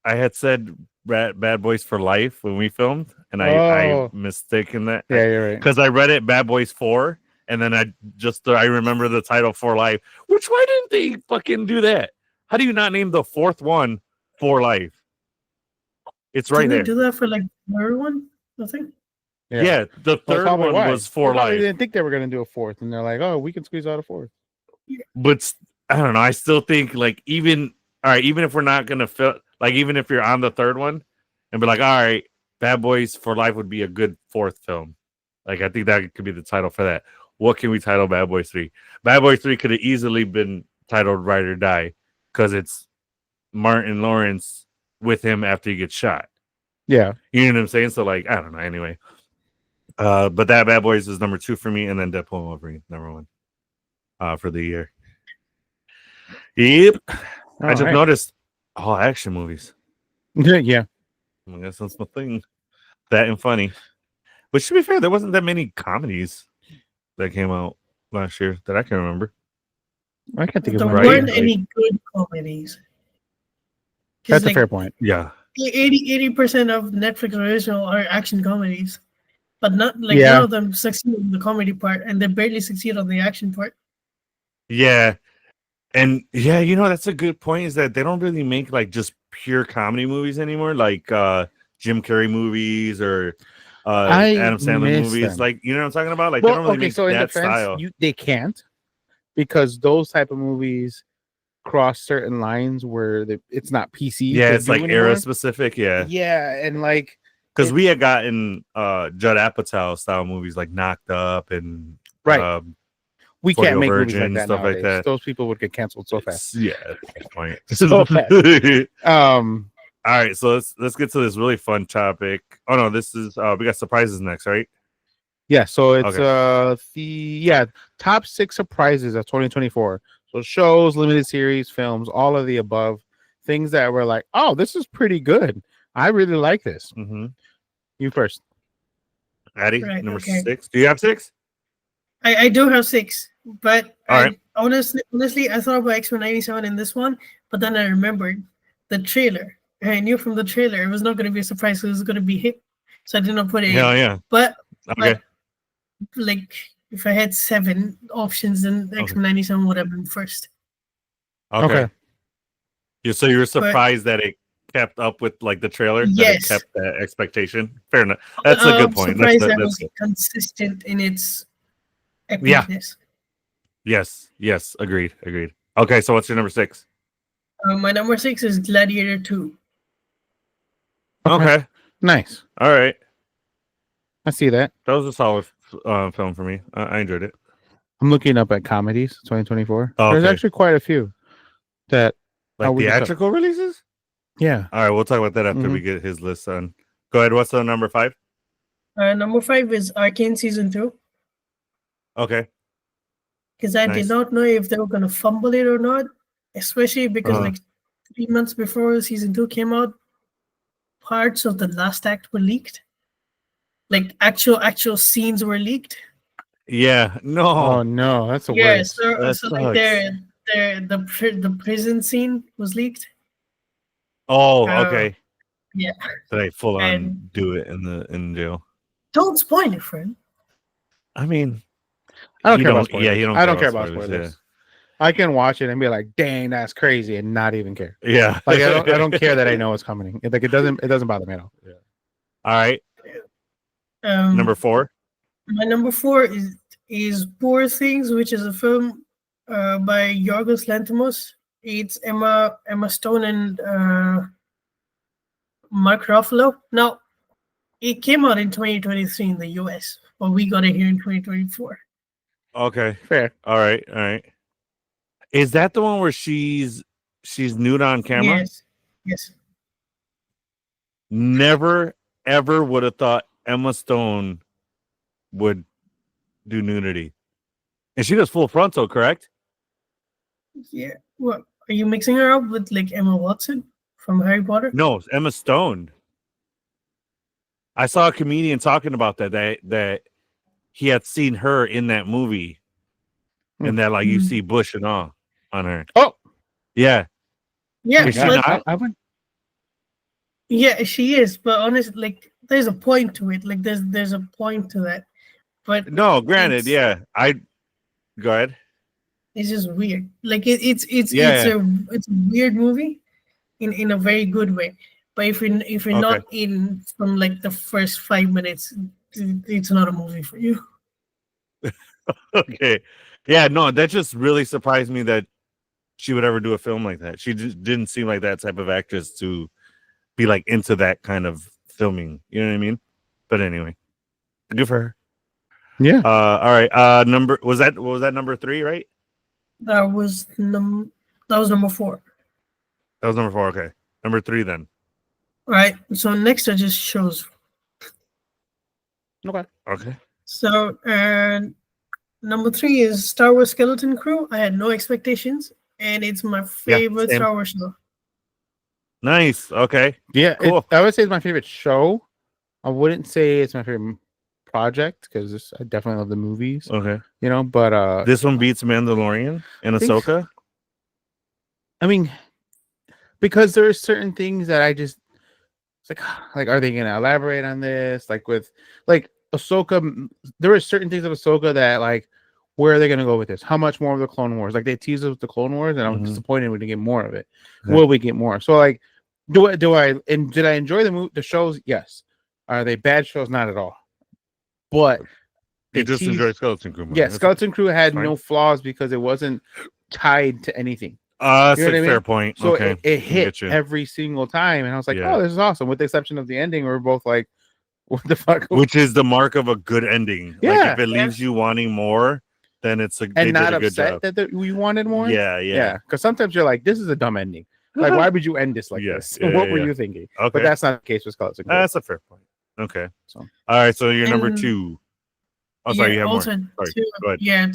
I had said Bad Boys for Life when we filmed, and I mistaken that. Yeah, you're right. Because I read it Bad Boys 4, and then I remember the title For Life. Why didn't they fucking do that? How do you not name the 4th one For Life? It's right Didn't there. they do that for like the third one? I think. Yeah, the That's third probably one why. was For They probably Life. didn't think they were going to do a 4th, and they're like, "Oh, we can squeeze out a 4th." But I don't know. I still think like even if we're not gonna even if you're on the 3rd one and be like, all right, Bad Boys for Life would be a good 4th film. Like I think that could be the title for that. What can we title Bad Boys 3? Bad Boys 3 could have easily been titled Ride or Die because it's Martin Lawrence with him after he gets shot. Yeah. You know what I'm saying? So like I don't know. Anyway, but that Bad Boys is number 2 for me, and then Deadpool and Wolverine number 1 for the year. Yep. I just noticed all action movies. Yeah. I guess that's my thing. That and funny. But to be fair, there wasn't that many comedies that came out last year that I can remember. I can't think of There one. Right. weren't Like- any good comedies. 'Cause, That's a like, fair point. Yeah. 80% of Netflix original are action comedies, but not like Yeah. none of them succeed in the comedy part, and they barely succeed on the action part. Yeah. And yeah, that's a good point, is that they don't really make like just pure comedy movies anymore, like Jim Carrey movies or Adam Sandler miss movies. them. Like, you know what I'm talking about? Like, they don't really make so in that defense, style. they can't, because those type of movies cross certain lines where it's not PC. Yeah, to it's do like anymore. era specific. Yeah. Yeah, and like Because we had gotten Judd Apatow style movies like Knocked Up and Right. we 40 can't make movies Virgin, like that stuff like nowadays. that. Those people would get canceled so fast. Yeah, that's a good point. So fast. All right, so let's get to this really fun topic. Oh no, this is we got surprises next, right? Yeah, so it's top 6 surprises of 2024. So shows, limited series, films, all of the above, things that were like, oh, this is pretty good. I really like this. Mm-hmm. You first. Addie, Right, number okay. 6. Do you have 6? I do have 6, but All right. honestly, I thought about X-Men 97 in this one, but then I remembered the trailer. And I knew from the trailer it was not going to be a surprise, it was going to be hit. So I did not put it Hell in. yeah. But Okay. like if I had 7 options, then X-Men 97 would have been first. Okay. So you were surprised that it kept up with like the trailer, that it Yes. kept that expectation. Fair enough. That's a good point. Surprised that That's was consistent in its Yeah. epicness. Yes. Agreed. Okay, so what's your number 6? My number 6 is Gladiator 2. Okay. Nice. All right. I see that. That was a solid film for me. I enjoyed it. I'm looking up at comedies 2024. Oh, There's okay. actually quite a few that Like we just- theatrical releases? Yeah. All right, we'll talk about that after we get his list on. Go ahead. What's the number 5? Number 5 is Arcane Season 2. Okay. Because I Nice. did not know if they were going to fumble it or not, especially because like 3 months before Season 2 came out, parts of the last act were leaked. Like actual scenes were leaked. Yeah. No. Oh no, that's the Yeah, worst. so like the prison scene was leaked. Oh, okay. Yeah. So they full on And- do it in jail. Don't spoil it, friend. I mean, I don't you care about don't- spoilers. yeah, you don't I care don't care about about spoilers, spoilers. I can watch it and be like, "Dang, that's crazy," and not even care. Yeah. Like I don't care that I know it's coming. Like it doesn't bother me at all. All right. Number 4. My number 4 is Poor Things, which is a film by Yorgos Lanthimos. It's Emma Stone and Mark Ruffalo. Now, it came out in 2023 in the US, but we got it here in 2024. Okay. Fair. All right. Is that the one where she's nude on camera? Yes. Never ever would have thought Emma Stone would do nudity. And she does full frontal, correct? Yeah. What, are you mixing her up with like Emma Watson from Harry Potter? No, Emma Stone. I saw a comedian talking about that he had seen her in that movie, and that like you see bush and all on her. Oh, yeah. Yeah, Is she but- not? I went. yeah, she is. But honestly, like, there's a point to it. Like, there's a point to that. But No, granted, yeah. Go ahead. it's just weird. Like it's Yeah. it's a weird movie in a very good way. But if you're not in from like the first 5 minutes, it's not a movie for you. Okay. Yeah, no, that just really surprised me that she would ever do a film like that. She just didn't seem like that type of actress to be like into that kind of filming. You know what I mean? But anyway, good for her. Yeah. All right. Was that number 3, right? That was number 4. That was number 4. Okay. Number 3 then. All right. So next I just shows. Okay. So number 3 is Star Wars Skeleton Crew. I had no expectations, and it's my favorite same. Star Wars show. Nice. Okay. Yeah, Cool. I would say it's my favorite show. I wouldn't say it's my favorite project because I definitely love the movies. Okay. You know, but This one beats Mandalorian and think- Ahsoka. I mean, because there are certain things that I just it's like are they gonna elaborate on this? Like with like Ahsoka, there are certain things of Ahsoka that like where are they gonna go with this? How much more of the Clone Wars? Like they teased us with the Clone Wars, and I'm disappointed we didn't get more of it. Okay. Will we get more? So like, did I enjoy the shows? Yes. Are they bad shows? Not at all. But You just enjoy Skeleton Crew. yeah, Skeleton Crew had fine. no flaws because it wasn't tied to anything. That's You know a what I mean? fair point. So Okay. it hit get you. every single time, and I was like, Yeah. "Oh, this is awesome!" With the exception of the ending, we we're both like, "What the fuck?" Which is the mark of a good ending. Yeah. Like if it leaves you wanting more, then they and did not a good upset job. that we wanted more. Yeah. Because sometimes you're like, "This is a dumb ending. Like, why would you end this like Yes. this? Yeah, what were yeah. you thinking?" Okay. But that's not the case with Skeleton Crew. That's a fair point. Okay. So- All right. So you're number And- 2. Oh, sorry. You have more. also Sorry. to, Go ahead. yeah,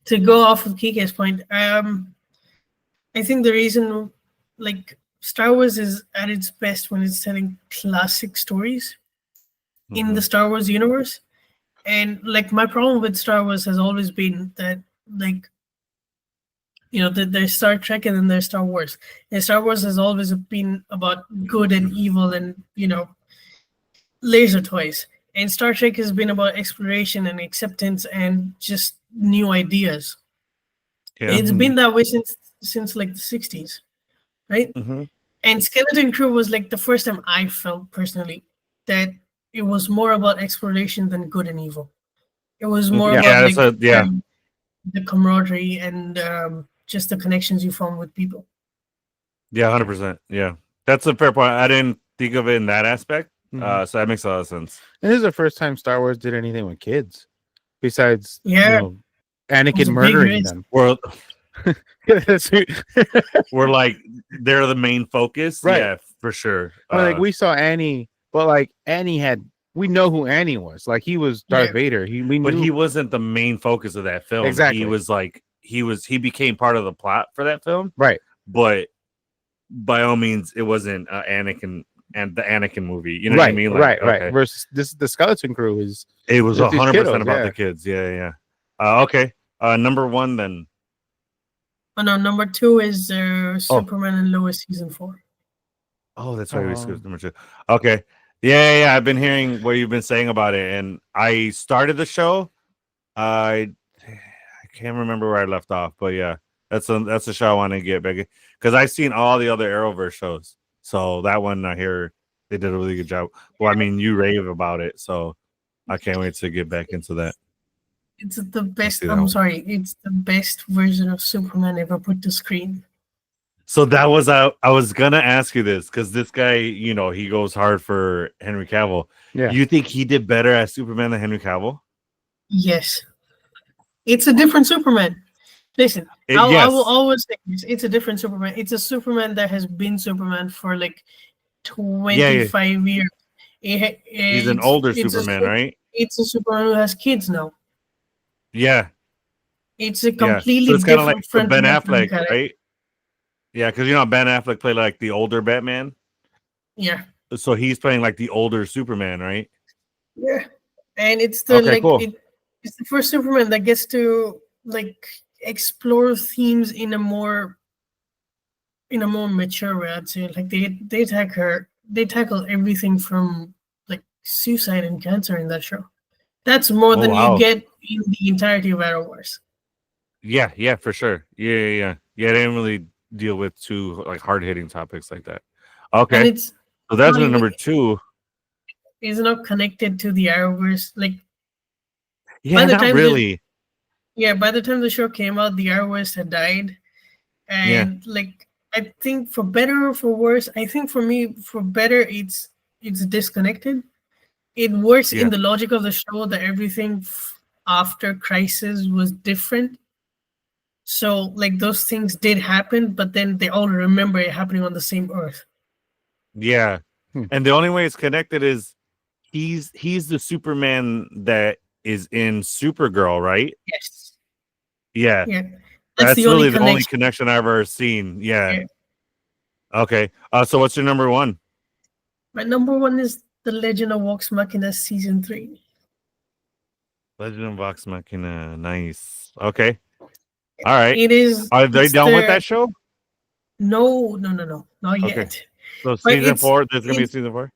to go off of Kike's point, I think the reason like Star Wars is at its best when it's telling classic stories in the Star Wars universe. And like my problem with Star Wars has always been that like there's Star Trek and then there's Star Wars. And Star Wars has always been about good and evil and laser toys. And Star Trek has been about exploration and acceptance and just new ideas. Yeah. It's been that way since like the 60s. right? Mm-hmm. And Skeleton Crew was like the first time I felt personally that it was more about exploration than good and evil. It was more Yeah. about That's a yeah. the camaraderie and just the connections you form with people. Yeah, 100%. Yeah, that's a fair point. I didn't think of it in that aspect. So that makes a lot of sense. And this is the first time Star Wars did anything with kids, besides Yeah, it Anakin was a big murdering risk. them. We're like they're the main focus. Right. Yeah, for sure. I mean, like we saw Annie, but like Annie we know who Annie was. Like he was Darth Vader. But he wasn't the main focus of that film. Exactly. He was like he became part of the plot for that film. Right. But by all means, it wasn't Anakin and the Anakin movie. You know what I mean? Like, right. Versus the Skeleton Crew is. It was 100% about yeah. the kids. Yeah. Okay. Number one then. Oh no, number 2 is Superman and Lois season 4. Oh, that's right. We skipped number 2. Okay. Yeah. I've been hearing what you've been saying about it, and I started the show. I can't remember where I left off, but yeah, that's a show I want to get back because I've seen all the other Arrowverse shows. So that one I hear they did a really good job. Well, I mean, you rave about it, so I can't wait to get back into that. It's the best. I'm sorry, it's the best version of Superman ever put to screen. So that was I was gonna ask you this because this guy, he goes hard for Henry Cavill. Yeah. You think he did better as Superman than Henry Cavill? Yes. It's a different Superman. Listen, I will always say this. It's a different Superman. It's a Superman that has been Superman for like 25 years. He's an older Superman, right? It's a Superman who has kids now. Yeah. It's a completely so it's kind of like different Ben Affleck, right? Yeah, because Ben Affleck played like the older Batman. Yeah. So he's playing like the older Superman, right? Yeah. And it's the cool. It's the first Superman that gets to like explore themes in a more mature way, I'd say. Like they tackle everything from like suicide and cancer in that show. That's more than you get in the entirety of Arrowverse. Yeah, for sure. Yeah. They didn't really deal with too like hard hitting topics like that. Okay. So that's number 2. It's not connected to the Arrowverse. Like not really. By the time the show came out, the Arrowverse had died. And like I think for better or for worse, I think for me, for better, it's disconnected. It works in the logic of the show that everything after Crisis was different. So like those things did happen, but then they all remember it happening on the same Earth. Yeah. And the only way it's connected is he's the Superman that is in Supergirl, right? Yes. Yeah. That's really the only connection I've ever seen. Yeah. Okay. So what's your number 1? My number 1 is The Legend of Vox Machina season 3. Legend of Vox Machina. Nice. Okay. All right. It is. Are they done with that show? No. Not yet. So season 4, there's going to be a season 4?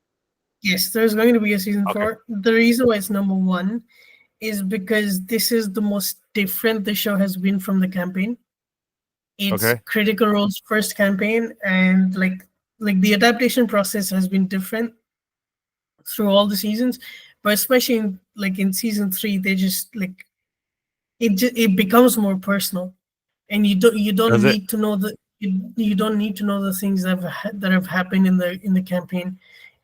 Yes, there's going to be a season 4. The reason why it's number 1 is because this is the most different the show has been from the campaign. It's Critical Role's first campaign, and like the adaptation process has been different through all the seasons, but especially in season 3, they just like it becomes more personal, and you don't need to know you don't need to know the things that have happened in the campaign.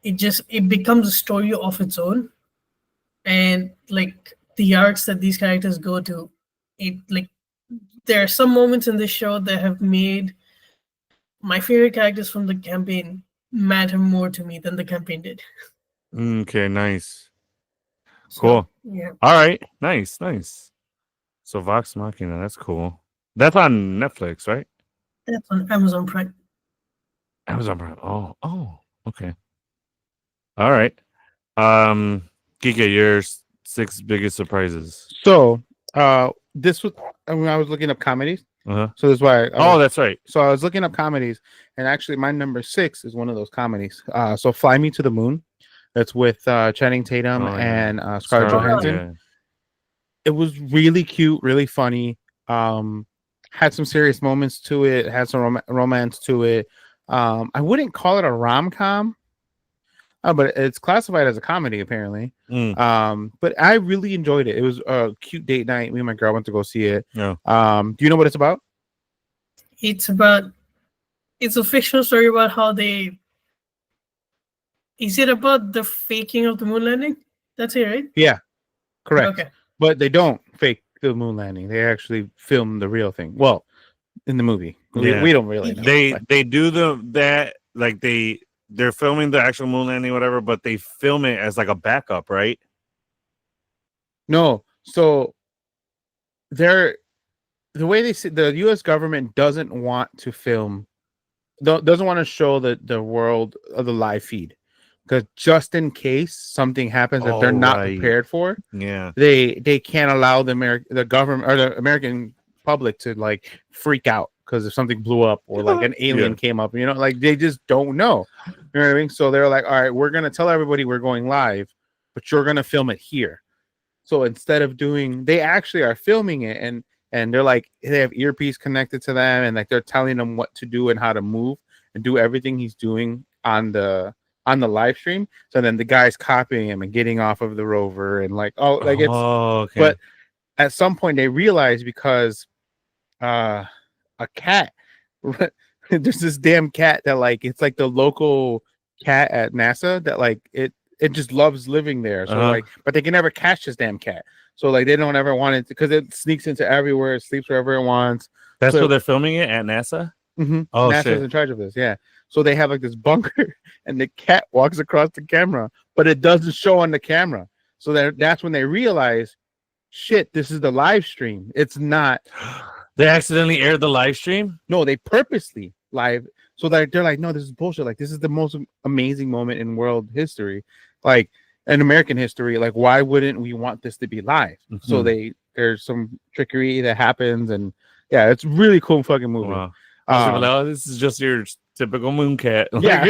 It becomes a story of its own, and like the arcs that these characters go to, there are some moments in this show that have made my favorite characters from the campaign matter more to me than the campaign did. Okay, nice. Cool. Yeah. All right. Nice. So Vox Machina, that's cool. That's on Netflix, right? That's on Amazon Prime. Oh, okay. All right. Kike, your 6 biggest surprises. So, this was when I was looking up comedies. Uh-huh. So that's why. That's right. So I was looking up comedies, and actually, my number 6 is one of those comedies. So Fly Me to the Moon. That's with Channing Tatum and Scarlett Johansson. Yeah. It was really cute, really funny. Had some serious moments to it. Had some romance to it. I wouldn't call it a rom-com, but it's classified as a comedy apparently. But I really enjoyed it. It was a cute date night. Me and my girl went to go see it. Yeah. Do you know what it's about? It's a fictional story about how they. Is it about the faking of the moon landing? That's it, right? Yeah, correct. Okay. But they don't fake the moon landing. They actually film the real thing. Well, in the movie, Yeah. we don't really know. They do that like they're filming the actual moon landing, whatever, but they film it as like a backup, right? No, so the way they see the U.S. government doesn't want to film, doesn't want to show the world of the live feed, because just in case something happens that they're not prepared for, they can't allow the government or the American public to like freak out because if something blew up or like an alien came up, like they just don't know. You know what I mean? So they're like, all right, we're gonna tell everybody we're going live, but you're gonna film it here. So instead of they actually are filming it and they're like, they have earpiece connected to them and like they're telling them what to do and how to move and do everything he's doing on the live stream. So then the guy's copying him and getting off of the rover and like, okay. But at some point they realize because a cat, there's this damn cat that like, it's like the local cat at NASA that like it just loves living there. So like, but they can never catch this damn cat. So like they don't ever want it because it sneaks into everywhere, it sleeps wherever it wants. That's where they're filming it at NASA. Mm-hmm. Oh, NASA's in charge of this. Yeah. So they have like this bunker, and the cat walks across the camera, but it doesn't show on the camera. So that's when they realize, shit, this is the live stream. It's not. They accidentally aired the live stream. No, they purposely live. So they're like, no, this is bullshit. Like this is the most amazing moment in world history, like in American history. Like why wouldn't we want this to be live? Mm-hmm. So there's some trickery that happens, and yeah, it's really cool fucking movie. Wow. This is just your typical moon cat. Yeah.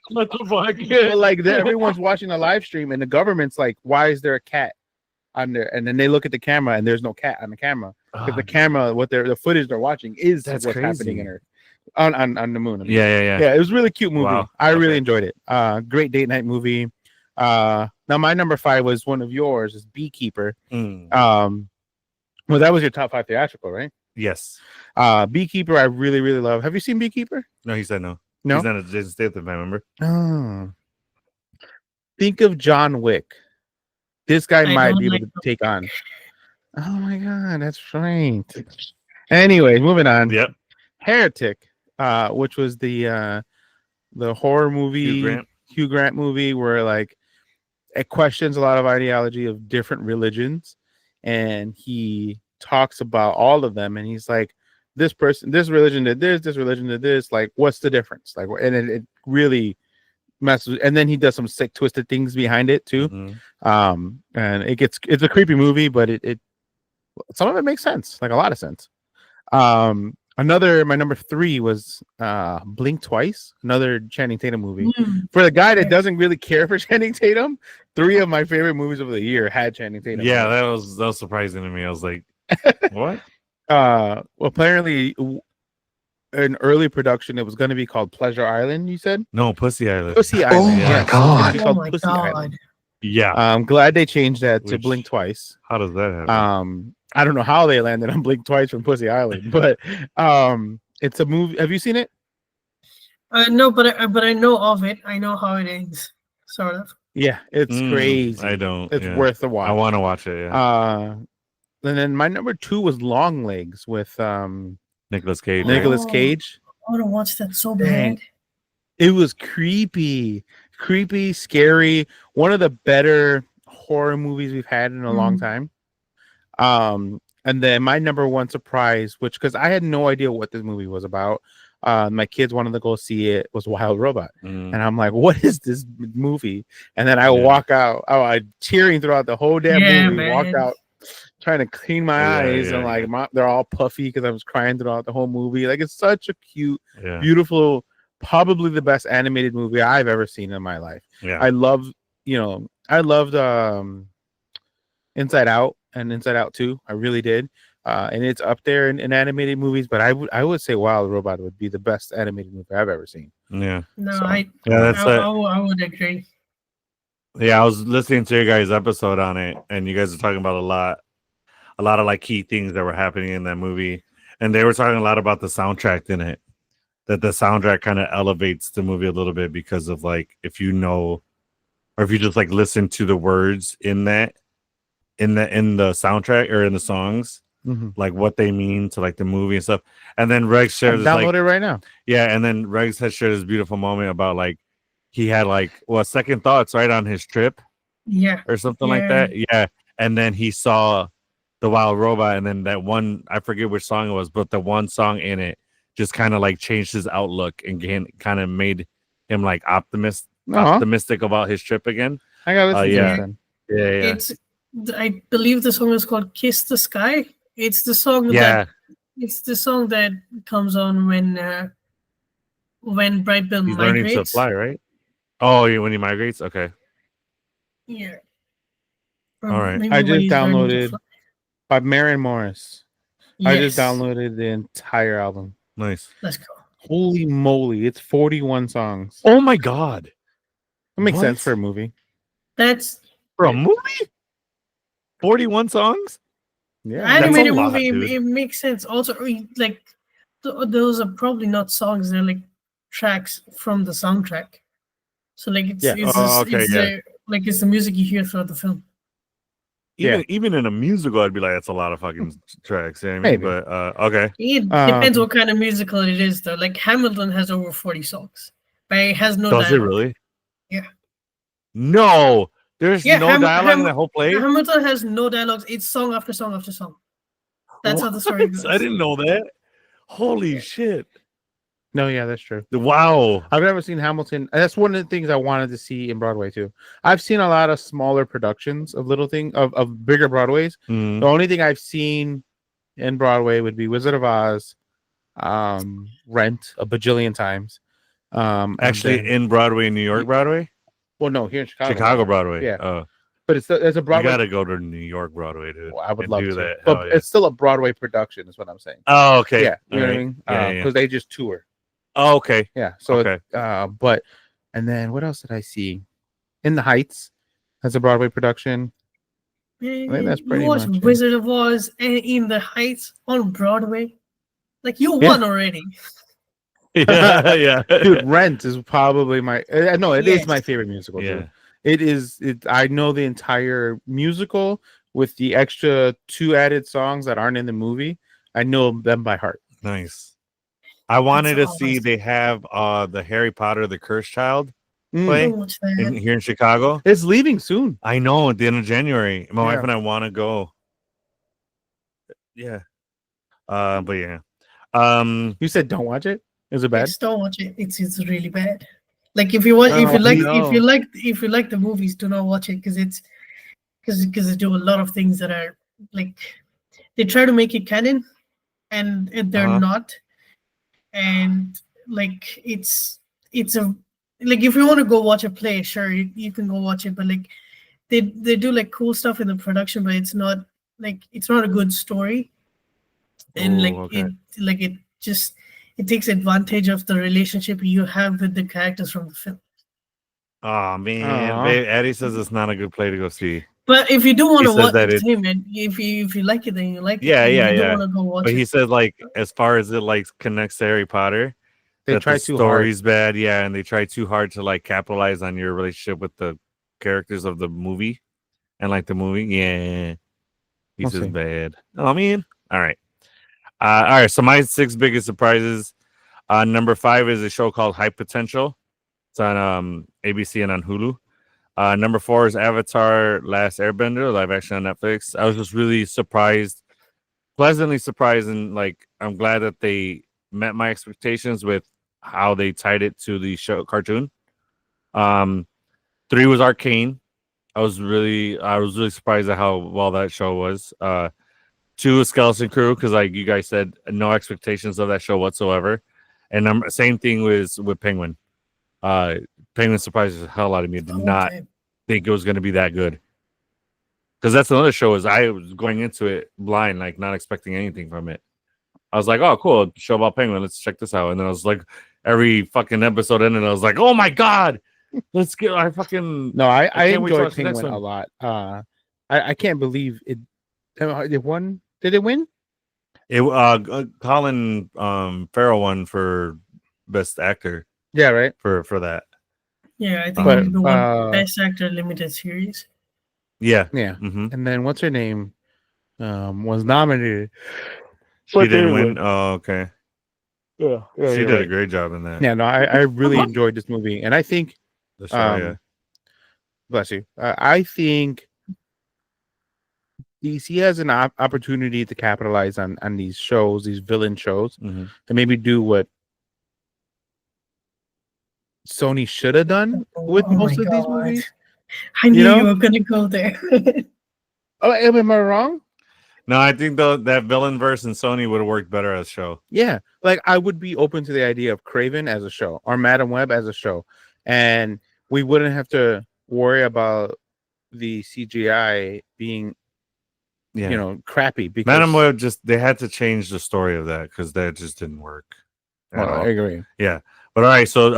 What the fuck? But like everyone's watching a live stream, and the government's like, why is there a cat on there? And then they look at the camera, and there's no cat on the camera because the camera, the footage they're watching is what's crazy. Happening in Earth. On the moon. Yeah. It was a really cute movie. Wow. I really enjoyed it. Great date night movie. Now my number 5 was one of yours, is Beekeeper. Well, that was your top 5 theatrical, right? Yes. Beekeeper, I really, really love. Have you seen Beekeeper? No, he said no. No, he's not a Jason Statham, I remember. Oh. Think of John Wick. This guy might be able to take on. Oh my god, that's right. Anyway, moving on. Yep. Heretic, which was the horror movie, Hugh Grant movie, where like it questions a lot of ideology of different religions, and he talks about all of them, and he's like, this religion did this religion did this, like what's the difference? Like, and it really messes, and then he does some sick twisted things behind it too. Mm-hmm. And it's a creepy movie, but it some of it makes sense, like a lot of sense. My number 3 was Blink Twice, another Channing Tatum movie. For the guy that doesn't really care for Channing Tatum, 3 of my favorite movies of the year had Channing Tatum. Yeah, that was surprising to me. I was like, what? Well, apparently in early production it was going to be called Pleasure Island, you said? No, Pussy Island. Pussy Island. Oh my god. Oh my god. Yeah. I'm glad they changed that to Blink Twice. How does that happen? I don't know how they landed on Blink Twice from Pussy Island, but it's a movie. Have you seen it? No, but I know of it. I know how it ends, sort of. Yeah, it's crazy. I don't. It's worth the watch. I want to watch it. Yeah. And then my number 2 was Long Legs with Nicolas Cage. Nicolas Cage. I want to watch that so bad. It was creepy, scary. One of the better horror movies we've had in a long time. And then my number 1 surprise, which because I had no idea what this movie was about. My kids wanted to go see it, was Wild Robot. And I'm like, what is this movie? And then I walk out, I'm tearing throughout the whole damn movie, man. Walk out trying to clean my eyes, and like they're all puffy because I was crying throughout the whole movie. Like it's such a cute, beautiful, probably the best animated movie I've ever seen in my life. I loved Inside Out and Inside Out 2. I really did. and it's up there in animated movies. But I would say Wild Robot would be the best animated movie I've ever seen. Yeah. No, So, that's I would agree. Yeah, I was listening to your guys' episode on it, and you guys are talking about a lot of like key things that were happening in that movie, and they were talking a lot about the soundtrack in it. That the soundtrack kind of elevates the movie a little bit because of like if you know, or if you just like listen to the words in that in the soundtrack or in the songs, like what they mean to like the movie and stuff. And then Rex shared this, download like, it right now. yeah, and then Rex had shared this beautiful moment about like he had like second thoughts right on his trip Yeah. or something like that. Yeah. And then he saw the Wild Robot, and then that one, I forget which song it was, but the one song in it just kind of like changed his outlook and kind of made him like optimistic about his trip again. I gotta listen to yeah. it then. Yeah. I believe the song is called "Kiss the Sky." It's the song that comes on when Bright Bill He's migrates. learning to fly, right? Oh, when he migrates? Okay. Yeah. All right. I just downloaded by Maren Morris. Yes. I just downloaded the entire album. Nice. Let's go. Holy moly, it's 41 songs. Oh my god. That makes What? sense for a movie. That's For a movie? 41 songs? Yeah. animated lot, movie. dude. It makes sense. Also, like those are probably not songs. They're like tracks from the soundtrack. So like it's it's the music you hear throughout the film. Even in a musical, I'd be like, that's a lot of fucking tracks. You know what I mean? Maybe. But okay. It depends what kind of musical it is, though. Like Hamilton has over 40 songs, but it has no Does dialogue. it really? Yeah. No, there's no dialogue in that whole play. Hamilton has no dialogues. It's song after song after song. That's how the story goes. I didn't know that. Holy shit. No, yeah, that's true. Wow. I've never seen Hamilton. That's one of the things I wanted to see in Broadway too. I've seen a lot of smaller productions of of bigger Broadways. Mm. The only thing I've seen in Broadway would be Wizard of Oz, Rent a bajillion times. Actually, in Broadway, in New York Broadway? Well, no, here in Chicago. Chicago Broadway. Yeah. But it's a Broadway. You gotta go to New York Broadway, dude. Well, I would love do to. that. But it's still a Broadway production, is what I'm saying. Oh, okay. Yeah, you know what I mean? Because they just tour. Oh, okay. Yeah. So, okay. But, and then what else did I see? In the Heights, that's a Broadway production. I think that's pretty much. much Wizard of Oz and In the Heights on Broadway. Like you won already. Yeah. Dude, Rent is probably my. No, it is my favorite musical. Yeah. Dude. It is. I know the entire musical with the extra 2 added songs that aren't in the movie. I know them by heart. Nice. I wanted to see they have the Harry Potter the Cursed Child play here in Chicago. It's leaving soon. I know at the end of January. My wife and I want to go. Yeah. But yeah. You said don't watch it? Is it bad? Yes, don't watch it. It's really bad. Like if you want, if you like the movies, do not watch it because they do a lot of things that are like they try to make it canon, and they're not. And like it's a like if you want to go watch a play, sure you can go watch it, but like they do like cool stuff in the production, but it's not a good story, and it takes advantage of the relationship you have with the characters from the film. Oh man, Aady says it's not a good play to go see. But if you do want to watch entertainment, if you like it, then you like it. Yeah. Want to go watch but it. he said like as far as it like connects to Harry Potter, they try too hard. Story's bad, yeah, and they try too hard to like capitalize on your relationship with the characters of the movie, and like the movie, yeah, he says bad. I mean, all right. So my 6 biggest surprises. Number 5 is a show called High Potential. It's on ABC and on Hulu. Number 4 is Avatar: Last Airbender, live action on Netflix. I was just really surprised, pleasantly surprised, and like I'm glad that they met my expectations with how they tied it to the show cartoon. 3 was Arcane. I was really surprised at how well that show was. 2 is Skeleton Crew because like you guys said, no expectations of that show whatsoever. And same thing with Penguin. Penguin surprised the hell out of me. I did not think it was going to be that good. because that's another show. Is I was going into it blind, like not expecting anything from it. I was like, oh, cool, show about Penguin. Let's check this out. And then I was like, every fucking episode ended, I was like, oh my god, let's get. I fucking No, I can't wait to enjoyed watch the next Penguin a one. lot. I can't believe it. It won. Did it win? It Colin Farrell won for best actor Yeah, right. for that. Yeah, I think But the one Best Actor limited series. Yeah, yeah. hmm And then what's her name? Was nominated. she but didn't anyway. win. Oh, okay. Yeah, She you're did a right. great job in that. Yeah, no, I really enjoyed this movie, and I think, The show, yeah. bless you. I think DC has an opportunity to capitalize on these shows, these villain shows, Mhm. and maybe do what Sony should have done with Oh most my of these God. movies. I knew know? you were gonna go there. Oh, am I wrong? No, I think though that villain verse and Sony would have worked better as a show. Yeah, like I would be open to the idea of Craven as a show or Madam Web as a show, and we wouldn't have to worry about the CGI being, Yeah, crappy. Because Madam Web they had to change the story of that because that just didn't work at Well, I all. agree. Yeah, but all right, so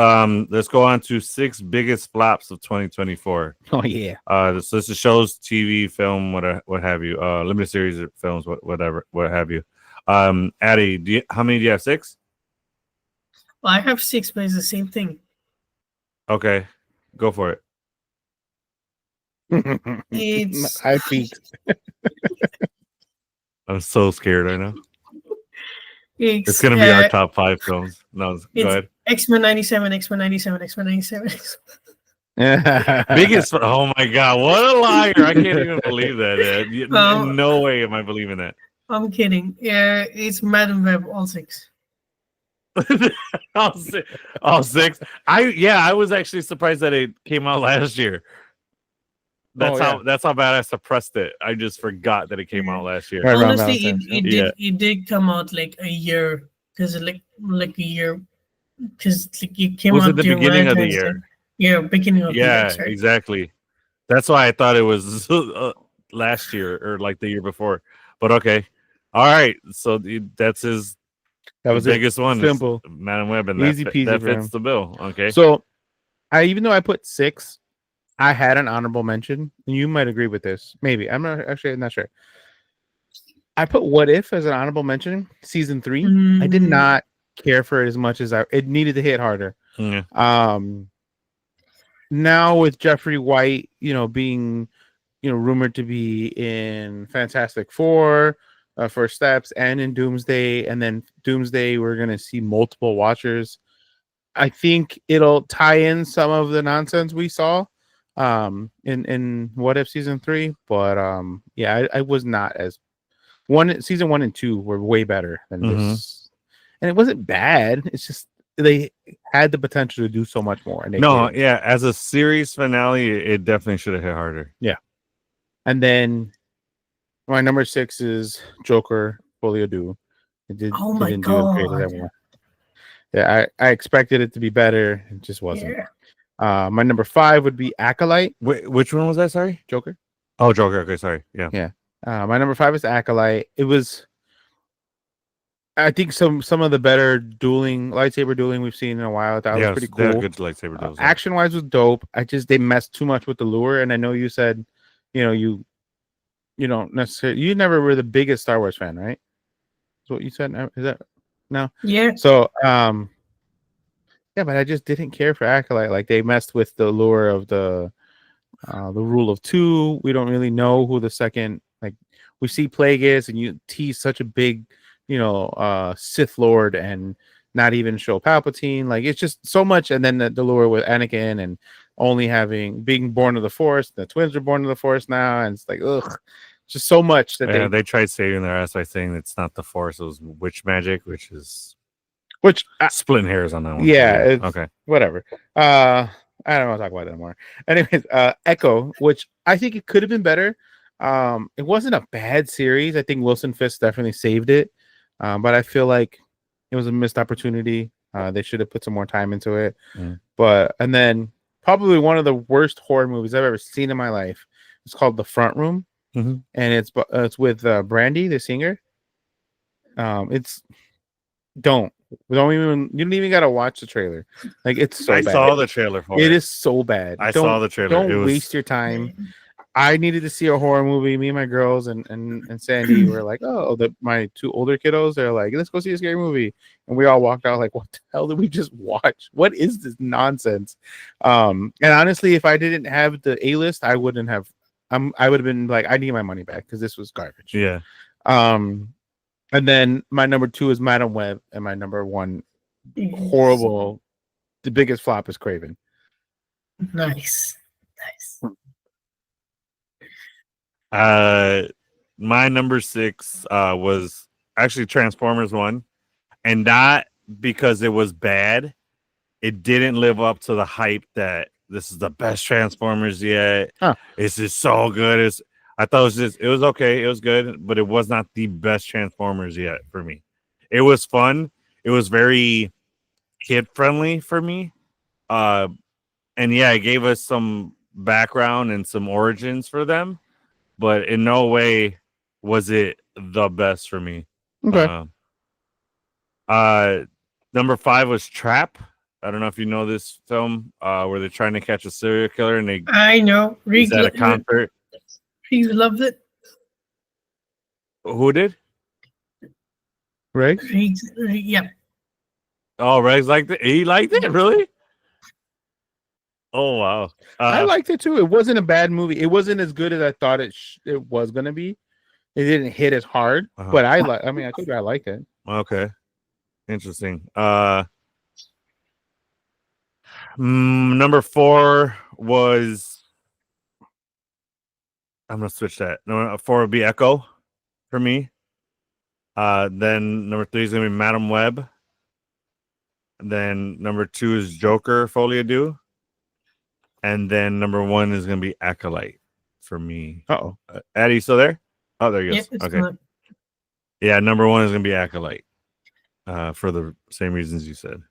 let's go on to 6 biggest flops of 2024. Oh yeah. So this is shows, TV, film, what have you, limited series of films, whatever, what have you. Addie, how many do you have? 6? Well, I have 6, but it's the same thing. Okay, go for it. It's I peaked. I'm so scared right now. It's it's gonna be our top 5 films. No, go it's ahead. X-Men 97, X-Men 97, X-Men 97. Biggest. Oh my god, what a liar! I can't even believe that. No. No way am I believing that. I'm kidding. Yeah, it's Madam Web, all 6. all 6. I was actually surprised that it came out last year. That's how bad I suppressed it. I just forgot that it came out last year. Right around Honestly, Valentine's. it did come out like a year, because like a year, because like it came Was out it the during beginning of the Valentine's year? Day. Yeah, beginning of the year. Yeah, Sorry. exactly. That's why I thought it was last year or like the year before. But okay, all right. So that's his. That was the it. biggest one. Simple. Madam Web, and Easy that peasy for fits him. the bill. Okay. So, even though I put 6, I had an honorable mention, and you might agree with this. Maybe I'm not sure. I put What If as an honorable mention. Season 3. I did not care for it as much as it needed to hit harder. Yeah. Now with Jeffrey White, being, rumored to be in Fantastic Four, First Steps, and in Doomsday, and then Doomsday, we're gonna see multiple watchers. I think it'll tie in some of the nonsense we saw in What If season 3, but I was not as season 1 and 2 were way better than this, and it wasn't bad. It's just they had the potential to do so much more. And as a series finale, it definitely should have hit harder. Yeah, and then my number 6 is Joker Folio Do. It didn't do as great as everyone. Yeah, I expected it to be better. It just wasn't. Yeah. My number 5 would be Acolyte. Which one was that? Sorry, Joker. Oh, Joker. Okay, sorry. Yeah. My number 5 is Acolyte. It was, I think, some of the better lightsaber dueling we've seen in a while. That was pretty cool. Good lightsaber duels. Action wise was dope. They messed too much with the lure, and I know you said, you don't necessarily, you never were the biggest Star Wars fan, right? That's what you said. Is that no? Yeah. So but I just didn't care for Acolyte. Like, they messed with the lure of the rule of 2. We don't really know who the second, like, we see Plagueis, and you tease such a big, Sith Lord, and not even show Palpatine. Like, it's just so much. And then the lure with Anakin, and only being born of the Force. The twins are born of the Force now, and it's like, ugh, just so much that they tried saving their ass by saying it's not the Force, it was witch magic, which splitting hairs on that one. Yeah. Okay. Whatever. I don't want to talk about that anymore. Anyways, Echo, which I think it could have been better. It wasn't a bad series. I think Wilson Fisk definitely saved it. But I feel like it was a missed opportunity. They should have put some more time into it. And then probably one of the worst horror movies I've ever seen in my life. It's called The Front Room. Mhm. and it's with Brandy, the singer. It's don't even you don't even gotta watch the trailer. Like it's so I bad. saw the trailer for It it. is so bad. I saw the trailer. It Don't was waste your time. I needed to see a horror movie. Me and my girls and Sandy were like, oh, my two older kiddos, they're like, let's go see a scary movie. And we all walked out like, what the hell did we just watch? What is this nonsense? And honestly, if I didn't have the A-list, I wouldn't have. I would have been like, I need my money back because this was garbage. yeah. And then my number 2 is Madam Web, and my number 1 horrible, the biggest flop is Craven. Nice. My number 6 was actually Transformers 1, and not because it was bad. It didn't live up to the hype that this is the best Transformers yet. Huh. It's just so good. I thought it was okay. It was good, but it was not the best Transformers yet for me. It was fun. It was very kid friendly for me. And yeah, it gave us some background and some origins for them, but in no way was it the best for me. Okay. Number 5 was Trap. I don't know if you know this film, where they're trying to catch a serial killer and I know. he's at a concert. He loved it. Who did? Right? Yeah. Oh, Rex liked it. He liked it, really? Oh wow! I liked it too. It wasn't a bad movie. It wasn't as good as I thought it was gonna be. It didn't hit as hard, but I told you I liked it. Okay, interesting. Number 4 was. I'm gonna switch that. Number 4 would be Echo for me. Then number 3 is gonna be Madam Web. And then number 2 is Joker Folie à Deux. And then number 1 is gonna be Acolyte for me. Uh-oh. Addie, still there? Oh, there he goes. Okay. Not. Yeah, number 1 is gonna be Acolyte. For the same reasons you said.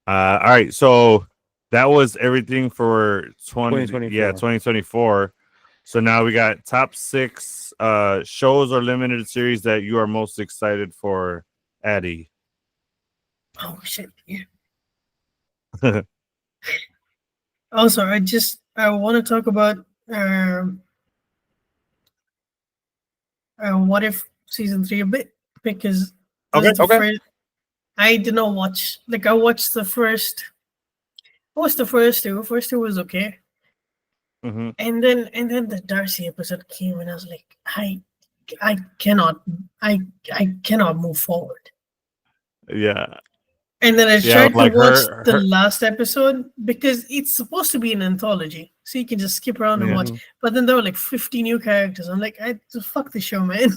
All right, so that was everything for 2024. So now we got top 6 shows or limited series that you are most excited for, Addie. Oh shit! Yeah. Also, I want to talk about What If season 3 a bit, because Okay. I did not watch. Like I watched the first. I watched the first 2. First 2 was okay. Mm-hmm. And then the Darcy episode came, and I was like, I cannot move forward. Yeah. And then I tried like to watch the last episode because it's supposed to be an anthology, so you can just skip around and watch. But then there were like 50 new characters. I'm like, fuck the show, man.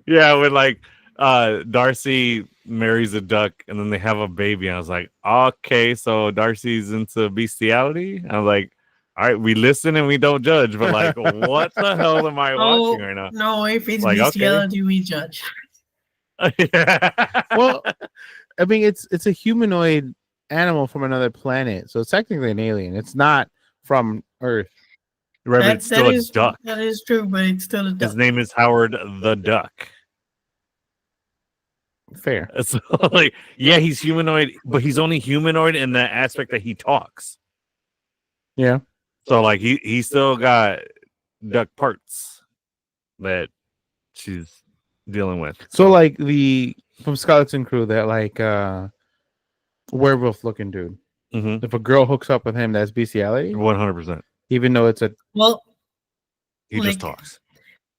Yeah, when like Darcy marries a duck and then they have a baby, and I was like, okay, so Darcy's into bestiality. I was like, all right, we listen and we don't judge, but like, what the hell am I watching right now? No, if it's like, bestiality, we judge. Well, I mean, it's a humanoid animal from another planet, so it's technically an alien. It's not from Earth. It's still a duck. That is true, but it's still a duck. His name is Howard the Duck. Fair. So, like, yeah, he's humanoid, but he's only humanoid in the aspect that he talks. Yeah. So, like, he still got duck parts that she's dealing with. So, like from Skeleton Crew, that like werewolf looking dude. Mm-hmm. If a girl hooks up with him, that's bestiality. 100%. Even though it's he just talks.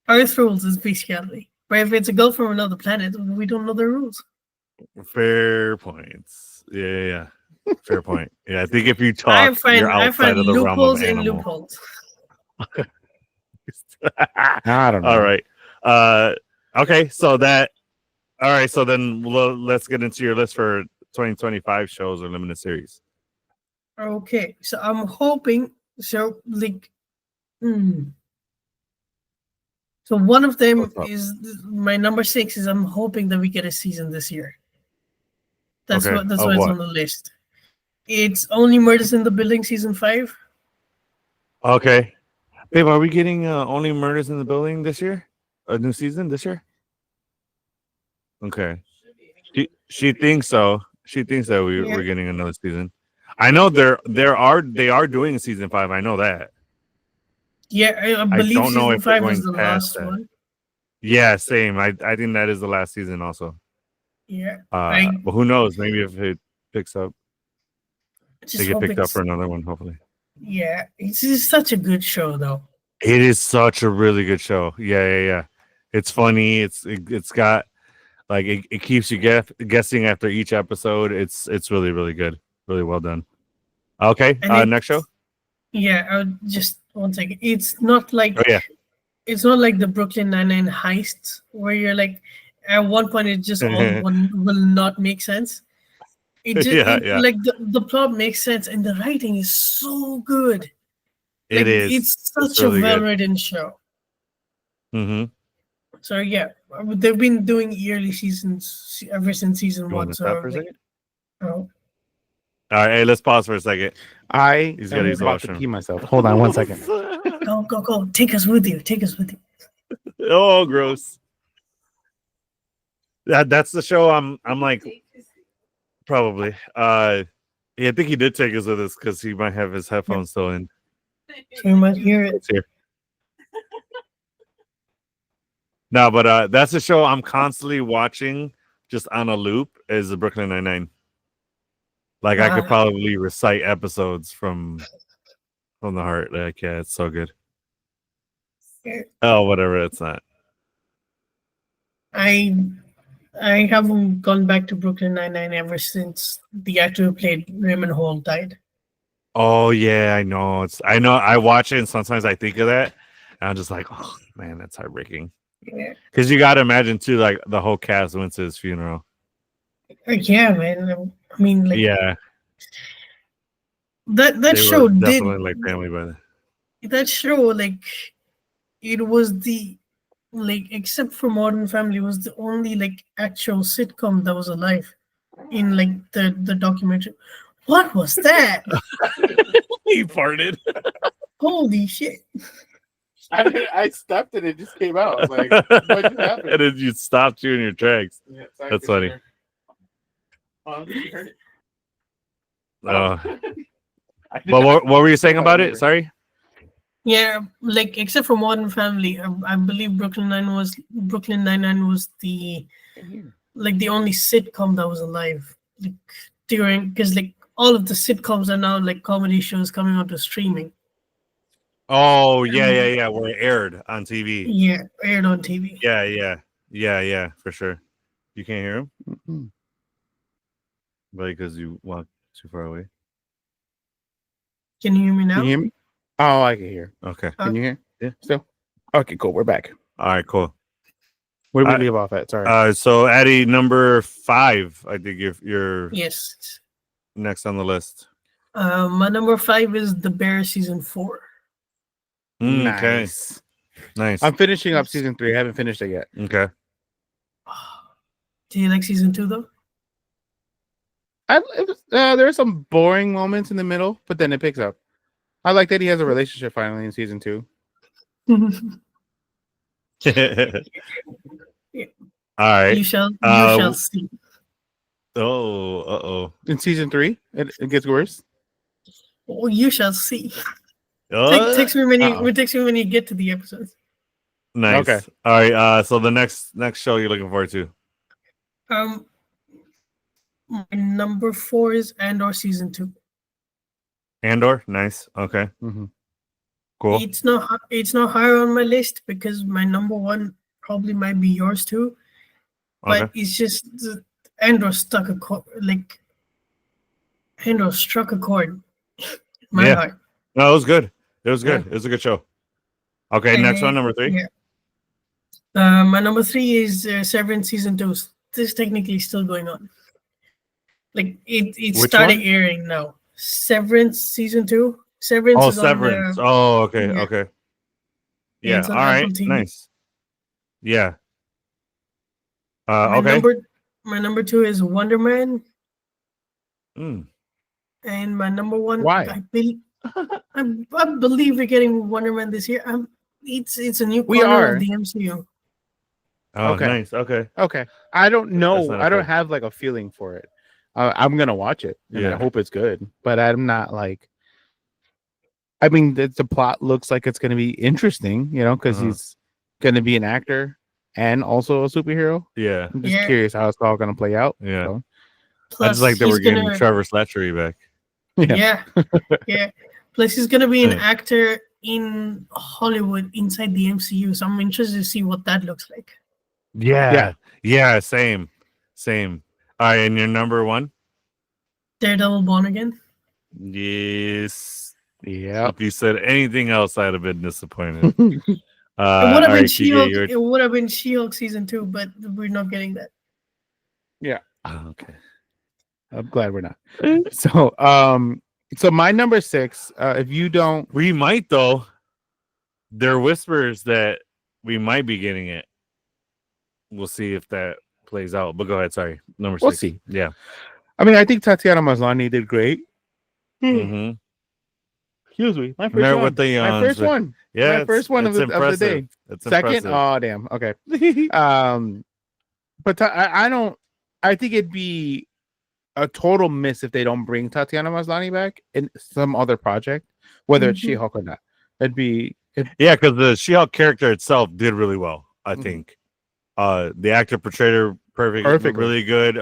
Earth rules is bestiality. But if it's a girl from another planet, we don't know the rules. Fair points. Yeah. Fair point. Yeah, I think if you talk, you're outside of the realm of animal. Loopholes. I don't know. All right. Okay. So then let's get into your list for 2025 shows or limited series. Okay. So I'm hoping. So like. So one of them is my number 6 is I'm hoping that we get a season this year. That's why it's on the list. It's Only Murders in the Building season 5. Okay. Babe, are we getting Only Murders in the Building this year? A new season this year? Okay. She thinks so. She thinks that we're getting another season. I know they are doing a season 5. I know that. Yeah, I I believe don't know season if they're 5 is going the past last that. one. Yeah, same. I think that is the last season also. Yeah, But who knows? Maybe if it picks up, just they get hope picked up it's. for another one. Hopefully, Yeah, it's just such a good show, though. it is such a really good show. Yeah. It's funny. It's got like it keeps you guessing after each episode. It's really really good. Really well done. Okay, And next show. Yeah, just 1 second. It's not like Oh yeah, it's not like the Brooklyn Nine-Nine heist where you're like at one point it just all will not make sense. It just yeah. like the plot makes sense and the writing is so good. It Like is. it's It's such a really good. well-written show. Mm-hmm. So yeah, they've been doing yearly seasons ever since season You want 1. to stop So for a like, second? oh, All right, hey, let's pause for a second. I He's gotta am use the about to washroom. pee myself. Hold on 1 second. go! Take us with you. Take us with you. Oh, gross. That's the show. I'm like probably. Yeah, I think he did take us with us because he might have his headphones still in. So you might hear it. It's here. No, but that's a show I'm constantly watching just on a loop is the Brooklyn Nine-Nine. Like I could probably recite episodes from the heart. Like, yeah, it's so good. Oh, whatever, it's not. I haven't gone back to Brooklyn Nine-Nine ever since the actor who played Raymond Hall died. Oh yeah, I know. I know I watch it and sometimes I think of that. And I'm just like, oh man, that's heartbreaking. Yeah, Because you gotta imagine too, like the whole cast went to his funeral. yeah, man. I mean, like Yeah. that They show were did definitely like family by then. that show like it was the like except for Modern Family was the only like actual sitcom that was alive in like the documentary. What was that? He farted. Holy shit! I stepped and it just came out. I was like, what just happened? And then you stopped you in your tracks. Yeah, That's funny. You heard it? But what were you saying about it? Sorry. Yeah, like except for Modern Family, I believe Brooklyn Nine-Nine was the like the only sitcom that was alive like during because like all of the sitcoms are now like comedy shows coming onto streaming. Oh yeah. Where it aired on TV. Yeah, aired on TV. Yeah, for sure. You can't hear him? Mm-mm. Because you walk too far away. Can you hear me now? Can you hear me? Oh, I can hear. Okay. Can you hear? Yeah. Still? Okay, cool. We're back. All right, cool. Where did we leave off at? Sorry. So Addie, number 5, I think you're Yes. next on the list. My number 5 is The Bear season 4. Okay. Nice. I'm finishing up season 3. I haven't finished it yet. Okay. Do you like season 2 though? There are some boring moments in the middle, but then it picks up. I like that he has a relationship finally in season 2. All right. You shall see. Oh, In season 3, it gets worse. Oh, you shall see. uh-oh. Text me when you get to the episodes. Nice. Okay. All right. So the next show you're looking forward to? My number 4 is Andor season 2. Andor. Nice. Okay. Mm-hmm. Cool. It's not higher on my list because my number 1 probably might be yours too. But Okay. it's just Andor struck a chord. Andor struck a chord. in My heart. No, it was good. It was good. Yeah. It was a good show. Okay, next one, number 3. Yeah. My number 3 is Severance season 2. This is technically still going on. Like it Which started one? airing now. Severance season 2. Severance. Oh, is Severance. On, okay. yeah. Okay. Yeah, Yeah. it's on All right. Apple TV. Nice. Yeah. My Okay. My number 2 is Wonder Man. Mm. And my number 1, Why? I believe we're getting Wonder Man this year. It's a new We corner are. of the MCU. Oh, Okay. nice. Okay. Okay. I don't know. not I don't afraid. have like a feeling for it. I'm gonna watch it and I Yeah. hope it's good, but I'm not like. I mean, the plot looks like it's gonna be interesting, because Uh-huh. he's gonna be an actor and also a superhero. Yeah. I'm just Yeah. curious how it's all gonna play out. Yeah. So, I Plus, just like that he's we're getting gonna Trevor Slattery back. yeah, yeah. Plus, he's gonna be an Yeah. actor in Hollywood inside the MCU. So I'm interested to see what that looks like. Yeah. Yeah. Same. All right. And your number one? Daredevil Born Again. Yes. Yeah. If you said anything else, I'd have been disappointed. It would have all been right, She-Hulk. Kike, It would have been She-Hulk season 2, but we're not getting that. Oh, okay. I'm glad we're not. So my number 6. If you don't, We might though. There are whispers that we might be getting it. We'll see if that plays out. But go ahead. Sorry, number 6. We'll see. Yeah. I mean, I think Tatiana Maslany did great. Mm-hmm. Excuse me, my first There one. with the My first one. Yeah, My first one of the day. It's Second, impressive. oh damn. Okay. But I don't. I think it'd be a total miss if they don't bring Tatiana Maslany back in some other project, whether it's Mhm. She-Hulk or not. It'd be. Yeah, because the She-Hulk character itself did really well. I Mhm. think. The actor portrayed her perfectly, really good.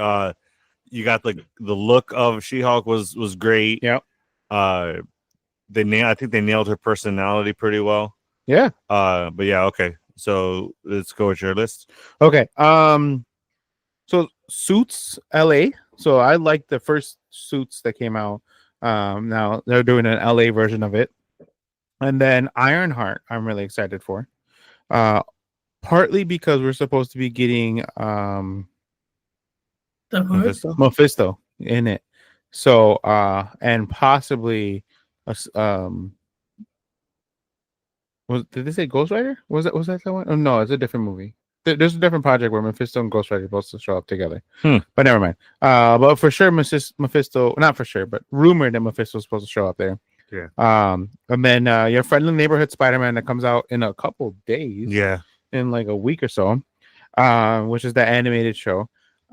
You got the look of She-Hulk was great. Yep. I think they nailed her personality pretty well. Yeah. But yeah, okay. So let's go with your list. Okay. So Suits LA. So I like the first Suits that came out. Now they're doing an LA version of it. And then Ironheart, I'm really excited for. Partly because we're supposed to be getting The Hood. Mephisto in it. So and possibly did they say Ghost Rider? Was that the one? Oh no, it's a different movie. There's a different project where Mephisto and Ghost Rider are supposed to show up together. But never mind. But for sure Mephisto, not for sure, but rumored that Mephisto is supposed to show up there. Yeah. And then your friendly neighborhood Spider-Man that comes out in a couple days. Yeah. In like a week or so. Which is the animated show.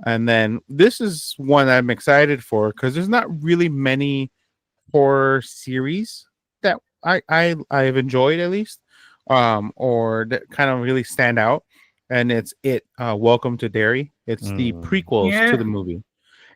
And then this is one I'm excited for because there's not really many horror series that I've enjoyed at least, or that kind of really stand out. And it's Welcome to Derry. It's the prequels to the movie,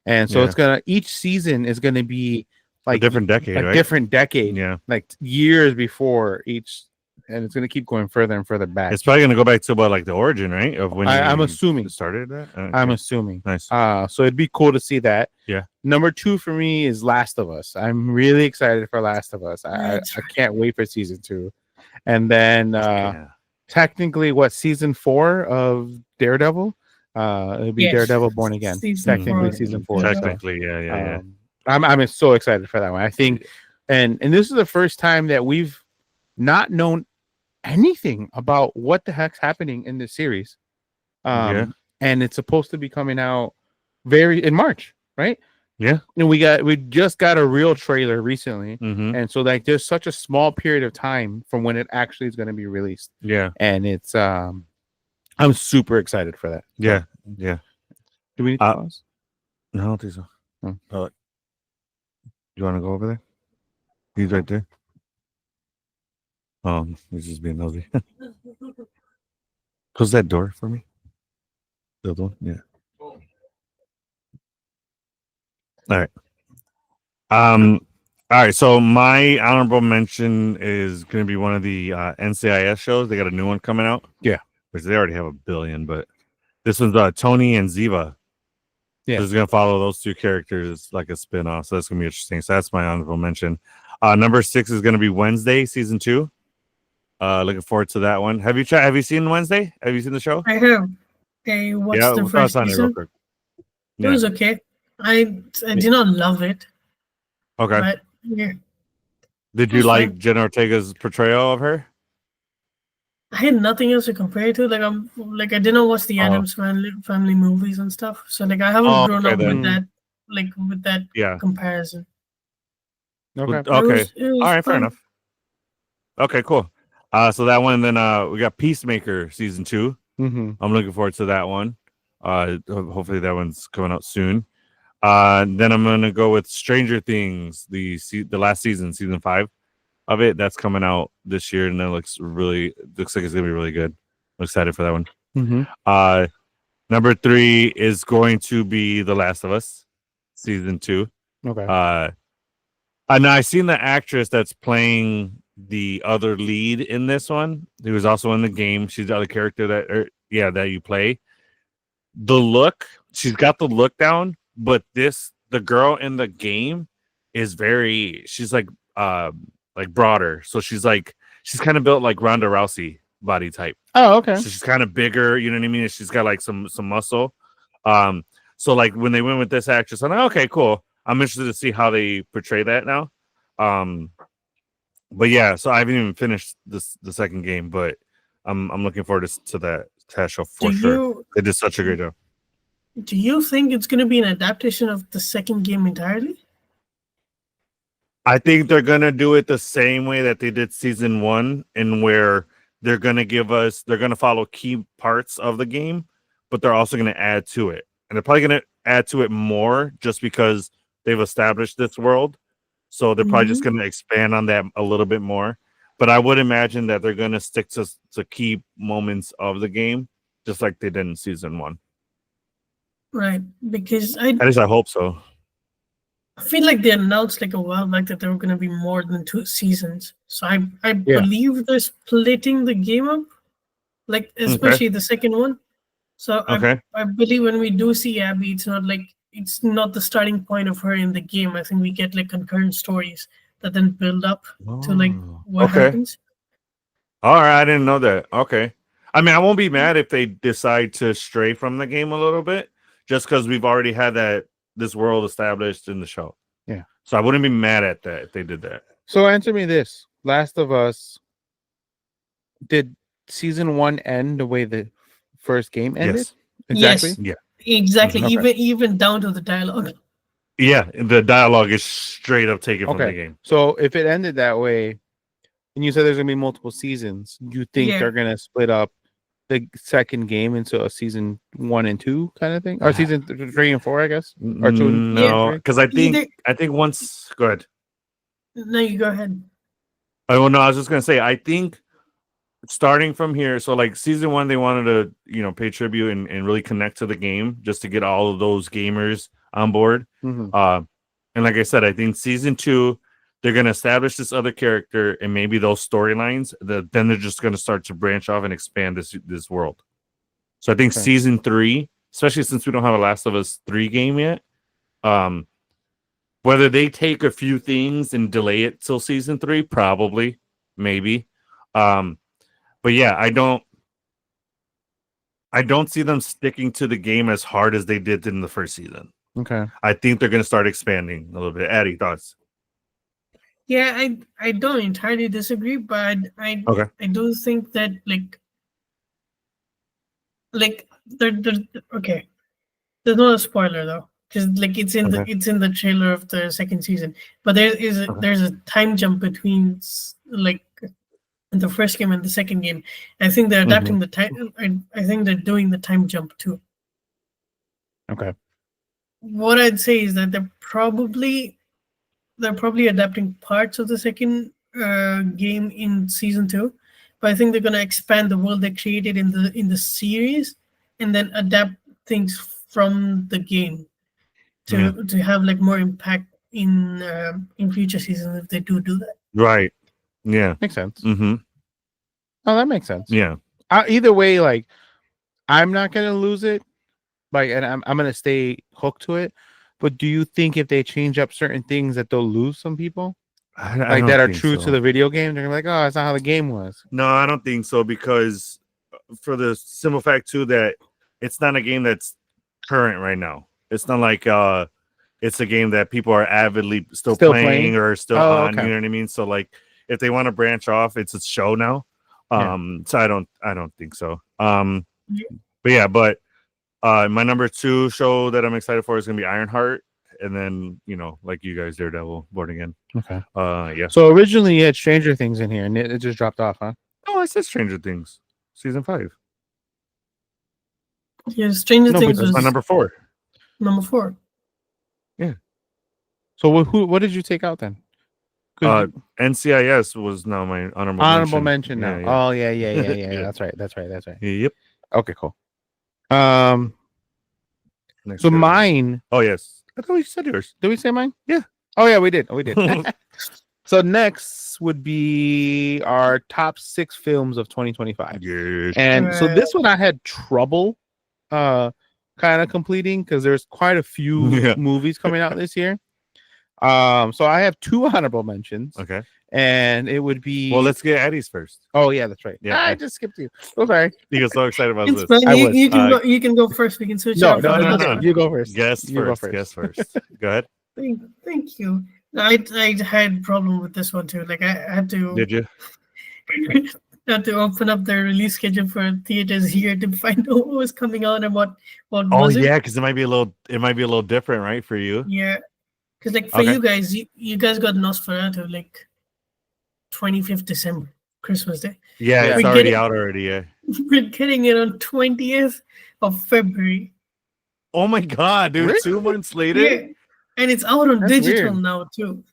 and so each season is gonna be like a different decade, right? Different decade, yeah, like years before each. And it's going to keep going further and further back. It's probably going to go back to about like the origin, right? Of when I'm assuming started that. Okay. I'm assuming. Nice. So it'd be cool to see that. Yeah. Number 2 for me is Last of Us. I'm really excited for Last of Us. I can't wait for season 2. And then technically, season 4 of Daredevil? It'd be Daredevil Born Again. Season 4. Technically, yeah. I'm so excited for that one. I think, and this is the first time that we've not known anything about what the heck's happening in this series. And it's supposed to be coming out in March, right? Yeah. And we just got a real trailer recently. Mm-hmm. And so like there's such a small period of time from when it actually is going to be released. Yeah. And it's I'm super excited for that. Yeah. Do we need to pause? No, I don't think so. You want to go over there? He's right there. He's just being nosy. Close that door for me. The other one, yeah. All right. All right. So my honorable mention is going to be one of the NCIS shows. They got a new one coming out. Yeah, which they already have 1 billion, but this one's Tony and Ziva. Yeah, so it's going to follow those two characters like a spin-off. So that's going to be interesting. So that's my honorable mention. Number 6 is going to be Wednesday, season 2. Looking forward to that one. Have you seen Wednesday? Have you seen the show? I have. I watched the first season. It was okay. I did not love it. Okay. But yeah. Did you like Jenna Ortega's portrayal of her? I had nothing else to compare it to. I didn't watch the Addams family movies and stuff. So I haven't grown up with that, with that comparison. Okay. Okay. All right, fair enough. Okay, cool. So that one, then we got Peacemaker season 2. Mm-hmm. I'm looking forward to that one. Hopefully that one's coming out soon. Then I'm gonna go with Stranger Things, the last season 5 of it. That's coming out this year, and it looks like it's gonna be really good. I'm excited for that one. Mm-hmm. Number 3 is going to be The Last of Us season 2. Okay. And I seen the actress that's playing the other lead in this one, who was also in the game. She's the other character that you play. The look, she's got the look down, but the girl in the game is she's like broader. So she's kind of built like Ronda Rousey body type. Oh, okay. So she's kind of bigger, you know what I mean? She's got like some muscle. So like when they went with this actress, I'm like, okay, cool. I'm interested to see how they portray that now. But yeah, so I haven't even finished the second game, but I'm looking forward to that show for sure. They did such a great job. Do you think it's going to be an adaptation of the second game entirely? I think they're gonna do it the same way that they did season 1, and where they're gonna follow key parts of the game, but they're also gonna add to it, and they're probably gonna add to it more just because they've established this world. So they're probably just going to expand on that a little bit more. But I would imagine that they're going to stick to key moments of the game, just like they did in season 1. Right, because at least I hope so. I feel like they announced like a while back that there were going to be more than 2 seasons. So I believe they're splitting the game up, like especially the second one. So I believe when we do see Abby, it's not the starting point of her in the game. I think we get like concurrent stories that then build up to like what happens. All right, I didn't know that. Okay. I mean, I won't be mad if they decide to stray from the game a little bit, just because we've already had this world established in the show. Yeah. So I wouldn't be mad at that if they did that. So answer me this. Last of Us, did season 1 end the way the first game ended? Yes. Exactly? Yes. Yeah. Exactly. Even down to the dialogue. Yeah, the dialogue is straight up taken from the game. So if it ended that way, and you said there's gonna be multiple seasons, you think they're gonna split up the second game into a season 1 and 2 kind of thing, or season 3 and 4, I guess, or 2? No, because I think once. Go ahead. No, you go ahead. Oh no, I was just gonna say I think starting from here, so like season 1, they wanted to pay tribute and really connect to the game just to get all of those gamers on board. And like I said, I think season 2 they're going to establish this other character and maybe those storylines that then they're just going to start to branch off and expand this world. So I think season 3, especially since we don't have a Last of Us 3 game yet, whether they take a few things and delay it till season 3, probably, maybe. But yeah, I don't see them sticking to the game as hard as they did in the first season. Okay. I think they're going to start expanding a little bit. Addie, thoughts? Yeah, I don't entirely disagree, but I do think that okay. There's not a spoiler though, because like it's in the trailer of the second season. But there's a time jump between like the first game and the second game. I think they're adapting the time. I think they're doing the time jump too. Okay. What I'd say is that they're probably adapting parts of the second game in season 2, but I think they're going to expand the world they created in the series and then adapt things from the game to have like more impact in future seasons if they do that. Right. Yeah. Makes sense. Mm-hmm. Oh, that makes sense. Yeah. Either way, like I'm not gonna lose it, like, and I'm gonna stay hooked to it. But do you think if they change up certain things that they'll lose some people? I that are true to the video game? They're gonna be like, oh, that's not how the game was. No, I don't think so, because for the simple fact too that it's not a game that's current right now. It's not like it's a game that people are avidly still playing or still on. You know what I mean? So like if they want to branch off, it's a show now. So I don't think so. But my number 2 show that I'm excited for is gonna be Ironheart. and then like you guys, Daredevil, Born Again. Okay. Yeah. So originally you had Stranger Things in here, and it just dropped off, huh? Oh, I said Stranger Things, season 5. Yeah, Stranger No, Things because That's my was number 4. number 4. So who? What did you take out then? 'Cause NCIS was now my honorable mention now. Yeah, Oh yeah. Yeah. That's right. That's right. Yep. Okay, cool. Um, Next so year. mine. Oh yes, I thought you said yours. Did we say mine? Yeah. Oh yeah, we did. So next would be our top 6 films of 2025. Yes. And so this one I had trouble kind of completing because there's quite a few movies coming out this year. So I have 2 honorable mentions. Okay. And it would be Well, let's get Addie's first. Oh yeah, that's right. Yeah, I just skipped you. Oh sorry. You get so excited about It's this. fine. I You, was, you can go. You can go first. We can switch No, out. no, for no, the no. last You go first. Guess You go first. Guess first. first. Go ahead. one. Thank you. I had problem with this one too. Like I had to. Did you? Had to open up the release schedule for theaters here to find out what was coming out and what Oh wasn't. yeah, because it might be a little different, right, for you? Yeah, because like for Okay. you guys, you guys got Nosferatu like 25th December, Christmas Day. Yeah, Yeah. it's We're already getting- out already. Yeah. We're getting it on 20th of February. Oh my god, dude! Really? 2 months later. Yeah, and it's out on That's digital weird. now too.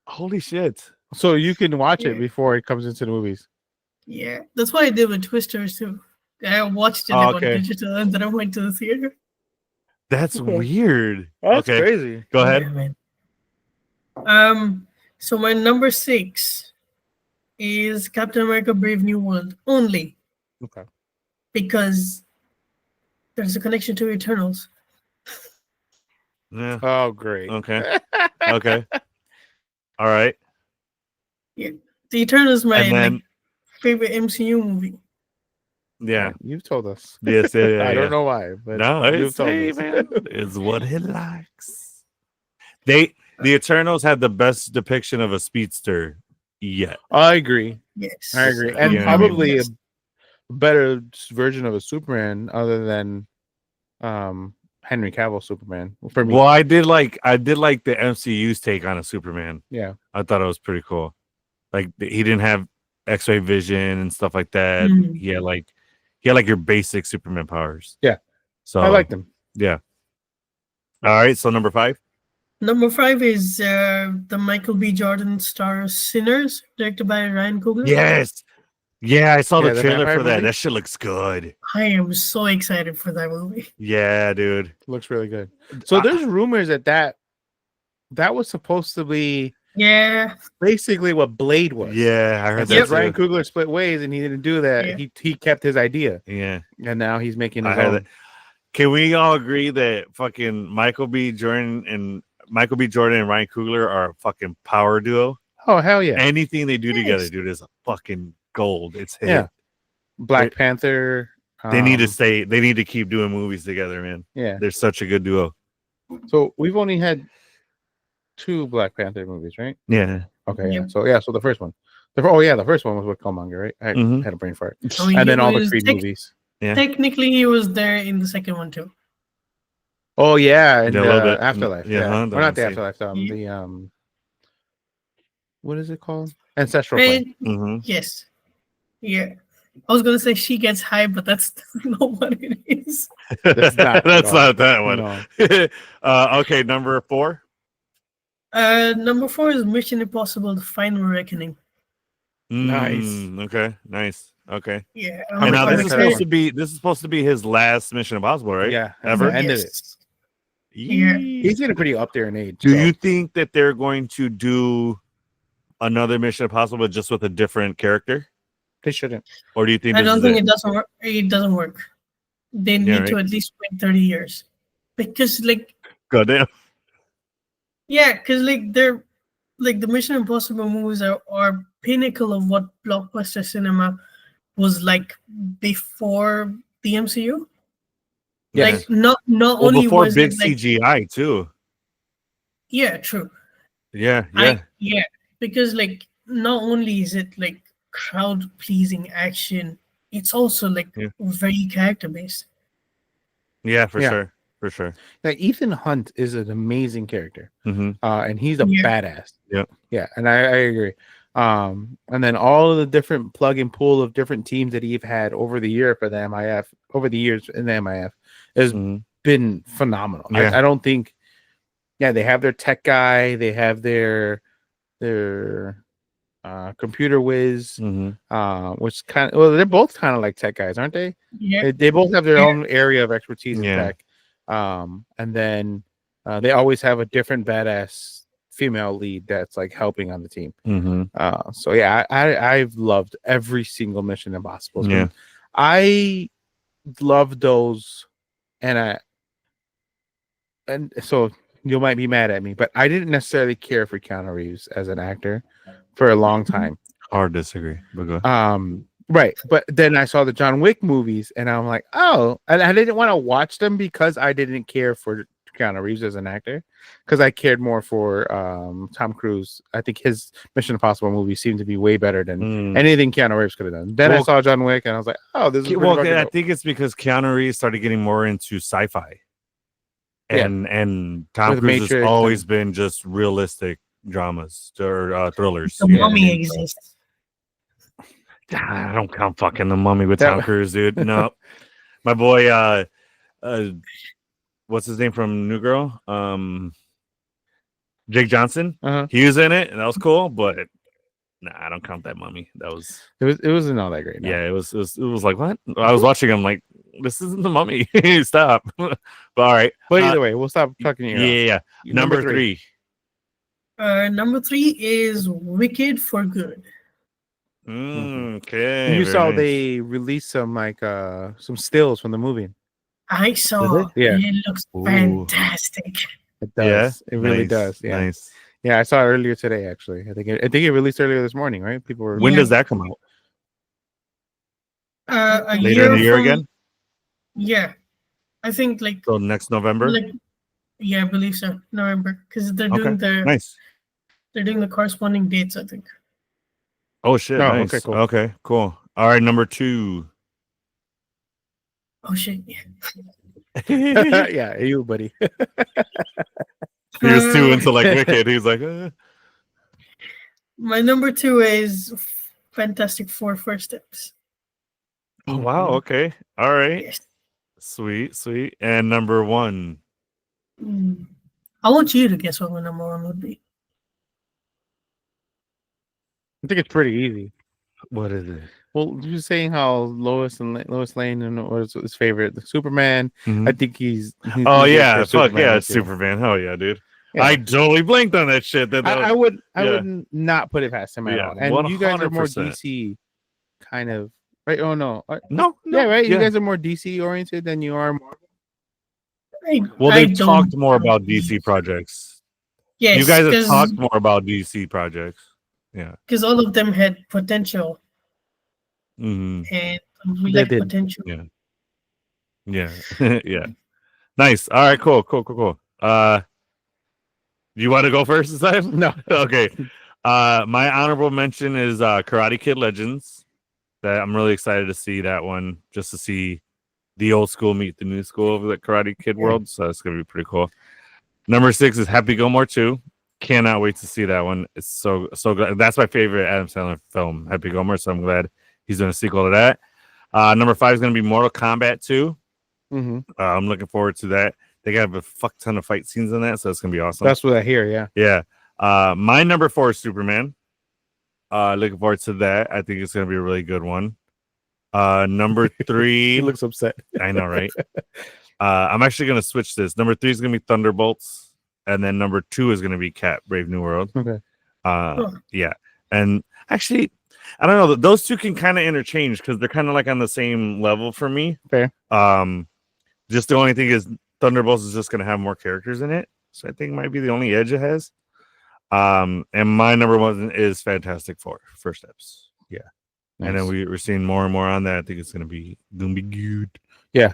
Holy shit! So you can watch it Yeah. before it comes into the movies. Yeah, that's what I did with Twisters too. I watched it Oh, like, okay. on digital and then I went to the theater. That's Okay. weird. That's okay, crazy. go ahead. Yeah, man. So my number 6 is Captain America: Brave New World only Okay. because there's a connection to Eternals. Yeah. Oh great. Okay. Okay. All right. The Eternals, my And then like, favorite MCU movie. yeah. You've told us. Yes. Yeah. I yeah. don't know why, but No, you've it's told hey, us. man. It's what he likes. The Eternals had the best depiction of a speedster yet. I agree. Yes, I agree. And Yeah. probably Yes. a better version of a Superman other than Henry Cavill Superman for me. Well, I did like the MCU's take on a Superman. Yeah. I thought it was pretty cool. Like he didn't have X-ray vision and stuff like that. Mm. He had like your basic Superman powers. Yeah. So I like them. Yeah. All right. So number 5. Number 5 is the Michael B. Jordan star Sinners, directed by Ryan Coogler. Yes. Yeah, I saw Yeah, the the trailer vampire for that. movie? That shit looks good. I am so excited for that movie. Yeah, dude. Looks really good. So there's rumors that was supposed to be Yeah, basically what Blade was. Yeah, I heard And that. since too. Ryan Coogler split ways and he didn't do that, Yeah. he kept his idea, Yeah. and now he's making I his heard own. that. Can we all agree that fucking Michael B. Jordan and Ryan Coogler are a fucking power duo? Oh hell yeah! Anything they do together, Yes. dude, is a fucking gold. It's hit. Yeah. Black Panther. They need to stay. They need to keep doing movies together, man. Yeah. They're such a good duo. So we've only had 2 Black Panther movies, right? Yeah. Okay. Yeah. Yep. So the first one. The first one was with Killmonger, right? I Mhm. had a brain fart. I mean, And then he all the was Creed movies. Yeah. Technically, he was there in the second one too. Oh yeah, and Yeah, a little bit. Afterlife. Yeah, Yeah, huh, or not the same. Afterlife. Yeah. The what is it called? Ancestral Plane. And Mm-hmm. yes, yeah. I was gonna say She Gets High, but that's not what it is. That's not That's at all. not that one. No. Okay, number 4. Number 4 is Mission Impossible: The Final Reckoning. Nice. Okay. Nice. Okay. Yeah, How And much now time this is is supposed that to be his last Mission Impossible, right? Yeah, Ever? that's the end of it. Yes. Yeah. He's getting pretty up there in age. Do so- you think that they're going to do another Mission Impossible, but just with a different character, They shouldn't. or do you think I this don't is think it? it doesn't work. It doesn't work. They need Yeah, to right. at least wait 30 years because, like, Goddamn. yeah, because like they're like the Mission Impossible movies are pinnacle of what blockbuster cinema was like before the MCU. Yes. Like not Well, only before was big it like CGI too. yeah, true. Yeah. Because like not only is it like crowd pleasing action, it's also like Yeah. very character based. Yeah, for Yeah. sure. for sure. Like Ethan Hunt is an amazing character, Mm-hmm. and he's a Yeah. badass. Yeah, and I agree. And then all of the different plug and pull of different teams that he's had over the year for the MIF, over the years in the MIF, has been phenomenal. Yeah. I don't think, they have their tech guy, they have their computer whiz, which kind of, well, they're both kind of like tech guys, aren't they? Yeah. They both have their own area of expertise in Yeah. tech. And then they always have a different badass female lead that's like helping on the team. So yeah, I've loved every single Mission Impossible. Yeah. I love those, and so you might be mad at me, but I didn't necessarily care for Keanu Reeves as an actor for a long time. Hard disagree, but go ahead. Right, but then I saw the John Wick movies, and I'm like, oh, and I didn't want to watch them because I didn't care for Keanu Reeves as an actor, because I cared more for Tom Cruise. I think his Mission Impossible movies seemed to be way better than anything Keanu Reeves could have done. Then I saw John Wick, and I was like, oh, this is I think it's because Keanu Reeves started getting more into sci-fi, and Tom Cruise has always been just realistic dramas or thrillers. The Mummy exists. I don't count fucking The Mummy with Tom Cruise, dude. No, my boy, what's his name from New Girl? Jake Johnson. He was in it, and that was cool. But nah, I don't count that Mummy. That was it wasn't all that great. No. Yeah, it was like what? I was watching. I'm like, this isn't The Mummy. Stop. But all right. But either way, we'll stop talking. Yeah. Number three. Number 3 is Wicked for Good. Okay. You saw they released some some stills from the movie. I saw. Yeah. It looks fantastic. It does. It really does. Yeah. Nice. Yeah, I saw it earlier today. Actually, I think it released earlier this morning. Right? People were. When does that come out? Later in the year again. Yeah, I think so next November. I believe so. November, because they're doing They're doing the corresponding dates, I think. Oh shit! Nice. Okay, cool. Okay, cool. All right, number 2. Oh shit! Yeah, yeah, you buddy. He was too into Wicked. He's like, My number 2 is Fantastic Four: First Steps. Oh wow! Okay, all right. Yes. Sweet. And number 1. I want you to guess what my number 1 would be. I think it's pretty easy. What is it? Well, you're saying how Lois Lane and was his favorite, the Superman. I think he's oh yeah, fuck yeah, it's Superman. Hell yeah, dude. Yeah. I totally blanked on that shit. I would not put it past him at all. And 100%. You guys are more DC kind of, right? Oh no, no, yeah, right. You guys are more DC oriented than you are Marvel. Well, they've talked more about DC projects. Yes, you guys have talked more about DC projects. Yeah, because all of them had potential, and we like potential. Yeah. Yeah. Nice. All right. Cool. You want to go first this time? No. Okay. My honorable mention is Karate Kid Legends. That I'm really excited to see that one, just to see the old school meet the new school of the Karate Kid world. So that's gonna be pretty cool. Number 6 is Happy Gilmore 2. Cannot wait to see that one. It's so good. That's my favorite Adam Sandler film, Happy Gilmore. So I'm glad he's doing a sequel to that. Number 5 is going to be Mortal Kombat 2. I'm looking forward to that. They got a fuck ton of fight scenes in that, so it's going to be awesome. That's what I hear, yeah. My number 4 is Superman. Looking forward to that. I think it's going to be a really good one. Number 3. He looks upset. I know, right? I'm actually going to switch this. Number 3 is going to be Thunderbolts. And then number 2 is going to be Cat, Brave New World. Okay. Yeah. And actually, I don't know. Those two can kind of interchange because they're kind of like on the same level for me. Fair. Just the only thing is Thunderbolts is just going to have more characters in it. So I think it might be the only edge it has. And my number 1 is Fantastic Four, First Steps. Yeah. Nice. And then we're seeing more and more on that. I think it's going to be good. Yeah.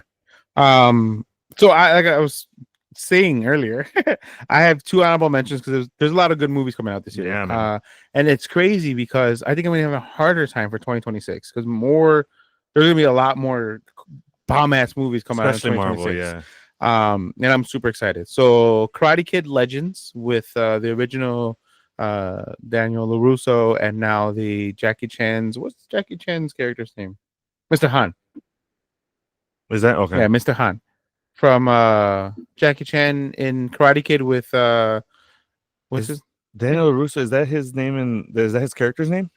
So I was saying earlier, I have 2 honorable mentions because there's a lot of good movies coming out this year. Yeah, man. And it's crazy because I think I'm gonna have a harder time for 2026 because there's gonna be a lot more bomb ass movies coming out in 2026. Marvel, yeah. And I'm super excited. So Karate Kid Legends with the original Daniel LaRusso and now the Jackie Chan's, what's Jackie Chan's character's name? Mr. Han. Is that okay? Yeah, Mr. Han from Jackie Chan in Karate Kid with what's his Daniel Russo? Is that his name? And is that his character's name?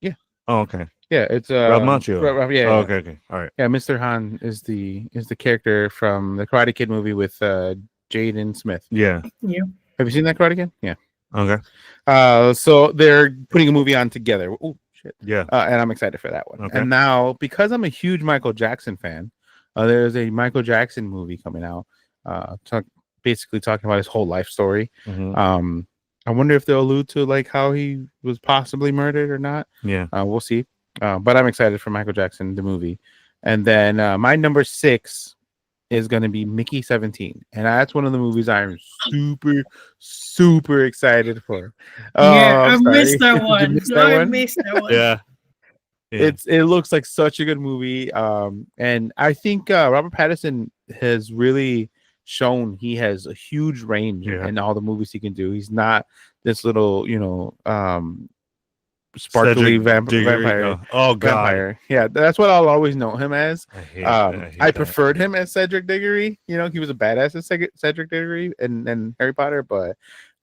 Yeah. Oh, okay. Yeah, it's Ralph Macchio. yeah, Oh, okay. All right. yeah. Mr. Han is the character from the Karate Kid movie with Jaden Smith. Yeah. Yeah. Have you seen that Karate Kid? Yeah. Okay. So they're putting a movie on together. Oh shit. Yeah. And I'm excited for that one. Okay. And now, because I'm a huge Michael Jackson fan, there's a Michael Jackson movie coming out. Basically talking about his whole life story. Mhm. I wonder if they'll allude to like how he was possibly murdered or not. Yeah. We'll see. But I'm excited for Michael Jackson, the movie. And then my number 6 is going to be Mickey 17. And that's one of the movies I'm super, super excited for. Yeah, I sorry. missed that Did you one. miss No, that I one? missed that one. Yeah. It looks like such a good movie. And I think Robert Pattinson has really shown he has a huge range in all the movies he can do. He's not this little, sparkly vampire. Oh god. Vampire. Yeah, that's what I'll always know him as. I hate I that. preferred him as Cedric Diggory. He was a badass as Cedric Diggory and Harry Potter, but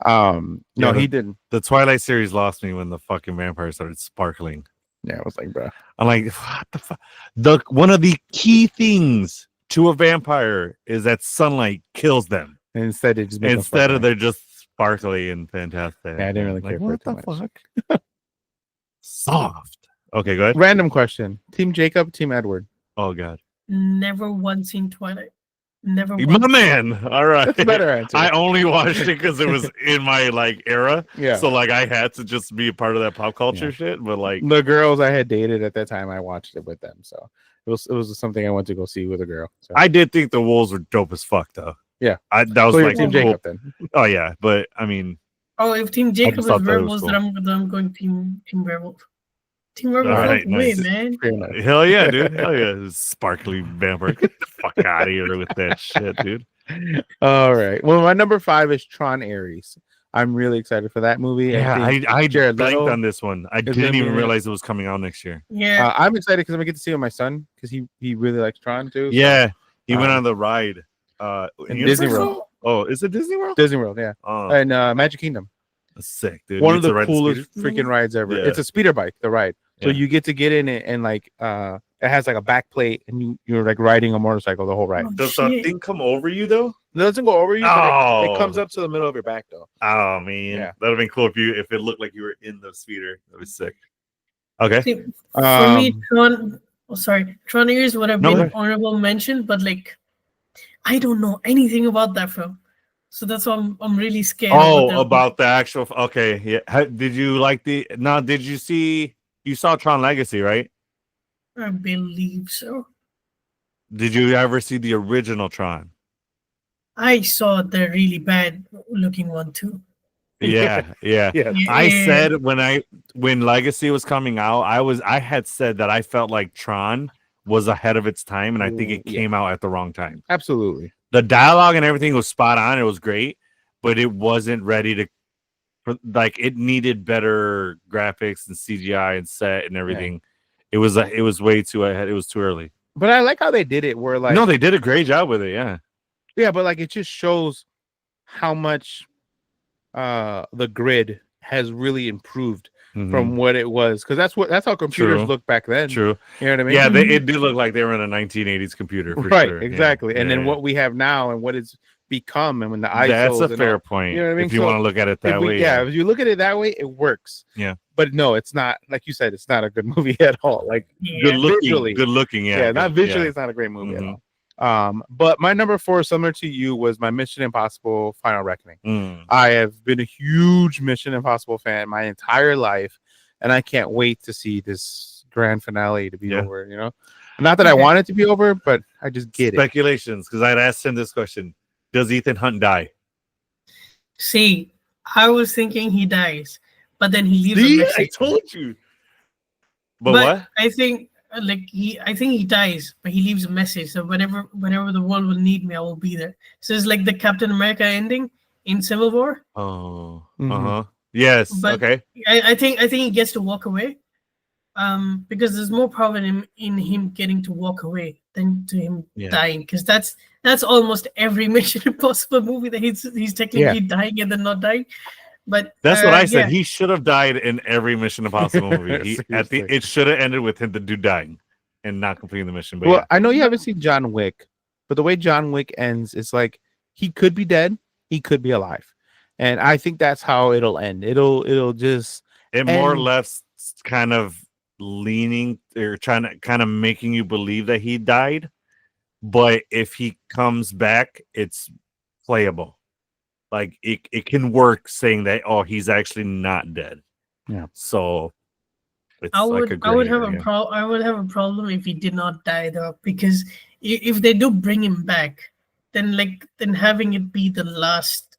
no, he didn't. The Twilight series lost me when the fucking vampire started sparkling. Yeah, I was like, bro. I'm like, what the fuck? One of the key things to a vampire is that sunlight kills them. And instead of they're just sparkly and fantastic. Yeah, I didn't really care for it too what the much. fuck? Soft. Okay, go ahead. Random question: Team Jacob, Team Edward? Oh god. Never once seen Twilight. Never My once. man. All right. That's a better answer. I only watched it because it was in my era. Yeah. So I had to just be a part of that pop culture shit. But the girls I had dated at that time, I watched it with them. So it was something I went to go see with a girl. So. I did think the wolves were dope as fuck though. Yeah. That was so like Team cool. Jacob then. Oh yeah, but I mean. Oh, if Team Jacob is thought that was werewolves, cool. then I'm going Team Werewolf. Team Werewolf, All right, win, nice. man. Fair enough. Hell yeah, dude. Hell yeah. Sparkly vampire. Get the fuck out of here with that shit, dude. All right. Well, my number 5 is Tron Ares. I'm really excited for that movie. Yeah, I Jared blanked Leto on this one. I is didn't gonna even be- realize it was coming out next year. Yeah. I'm excited because I'm gonna get to see it with my son because he really likes Tron too. so- Yeah, he went on the ride. in Disney Universal? World. Oh, is it Disney World? Disney World, yeah, Oh, and Magic Kingdom. that's sick, dude. One You of get to the ride coolest speeder? freaking rides ever. Yeah. It's a speeder bike, the ride. So Yeah. you get to get in it and it has like a back plate and you're like riding a motorcycle the whole ride. Oh, Does the shit. thing come over you though? It doesn't go over you. But Oh. it comes up to the middle of your back though. Oh man, Yeah. that'd have been cool if it looked like you were in the speeder. That'd be sick. Okay. See, for me, Um, Tron Ares would have No, been go ahead. honorable mention, but I don't know anything about that film, so that's why I'm really scared. Oh, about the actual. Okay, yeah. Did you like the? Now, did you see? You saw Tron Legacy, right? I believe so. Did you ever see the original Tron? I saw the really bad looking one too. Yeah. yeah. I Yeah. said when Legacy was coming out, I had said that I felt like Tron was ahead of its time, and I think it Yeah. came out at the wrong time. Absolutely. The dialogue and everything was spot on. It was great, but it wasn't ready to. It needed better graphics and CGI and set and everything. It was way too ahead. It was too early. But I like how they did it. Where No, they did a great job with it. Yeah. yeah, but it just shows how much the grid has really improved from what it was, because that's how computers True. looked back then. True. You know what I mean? Yeah, it did look like they were in a 1980s computer. For right, sure. exactly. Yeah. And then Yeah. what we have now and what it's become, and when the ISOs That's a and fair all- point. you know what I mean? If you So want to look at it that way. if you look at it that way, it works. Yeah. But no, it's not. Like you said, it's not a good movie at all. Good Yeah. looking. visually. Good looking. Yeah. Yeah, not good, visually, yeah. it's not a great movie Mhm. at all. But my number 4, similar to you, was my Mission Impossible Final Reckoning. Mm. I have been a huge Mission Impossible fan my entire life, and I can't wait to see this grand finale to be Yeah. over. Not that I Okay. want it to be over, but I just get it. Speculations, because I'd asked him this question: does Ethan Hunt die? See, I was thinking he dies, but then he leaves a See, I message. told you. But But what? I think I think he dies, but he leaves a message. So whenever the world will need me, I will be there. So it's like the Captain America ending in Civil War. Oh, Mhm. yes, But okay. I think he gets to walk away. Because there's more power in him getting to walk away than to him Yeah, dying. Because that's almost every Mission Impossible movie that he's Yeah. technically dying and then not dying. But that's what I said. yeah, He should have died in every Mission Impossible movie. Seriously. It should have ended with him the dude dying and not completing the mission. But Well, yeah, I know you haven't seen John Wick, but the way John Wick ends, it's like he could be dead, he could be alive, and I think that's how it'll end. It'll just it more or end. less kind of leaning or trying to kind of making you believe that he died. But if he comes back, it's playable. Like it can work saying that he's actually not dead. Yeah. So it's I like a would I gray would have area. I would have a problem if he did not die though, because if they do bring him back, then having it be the last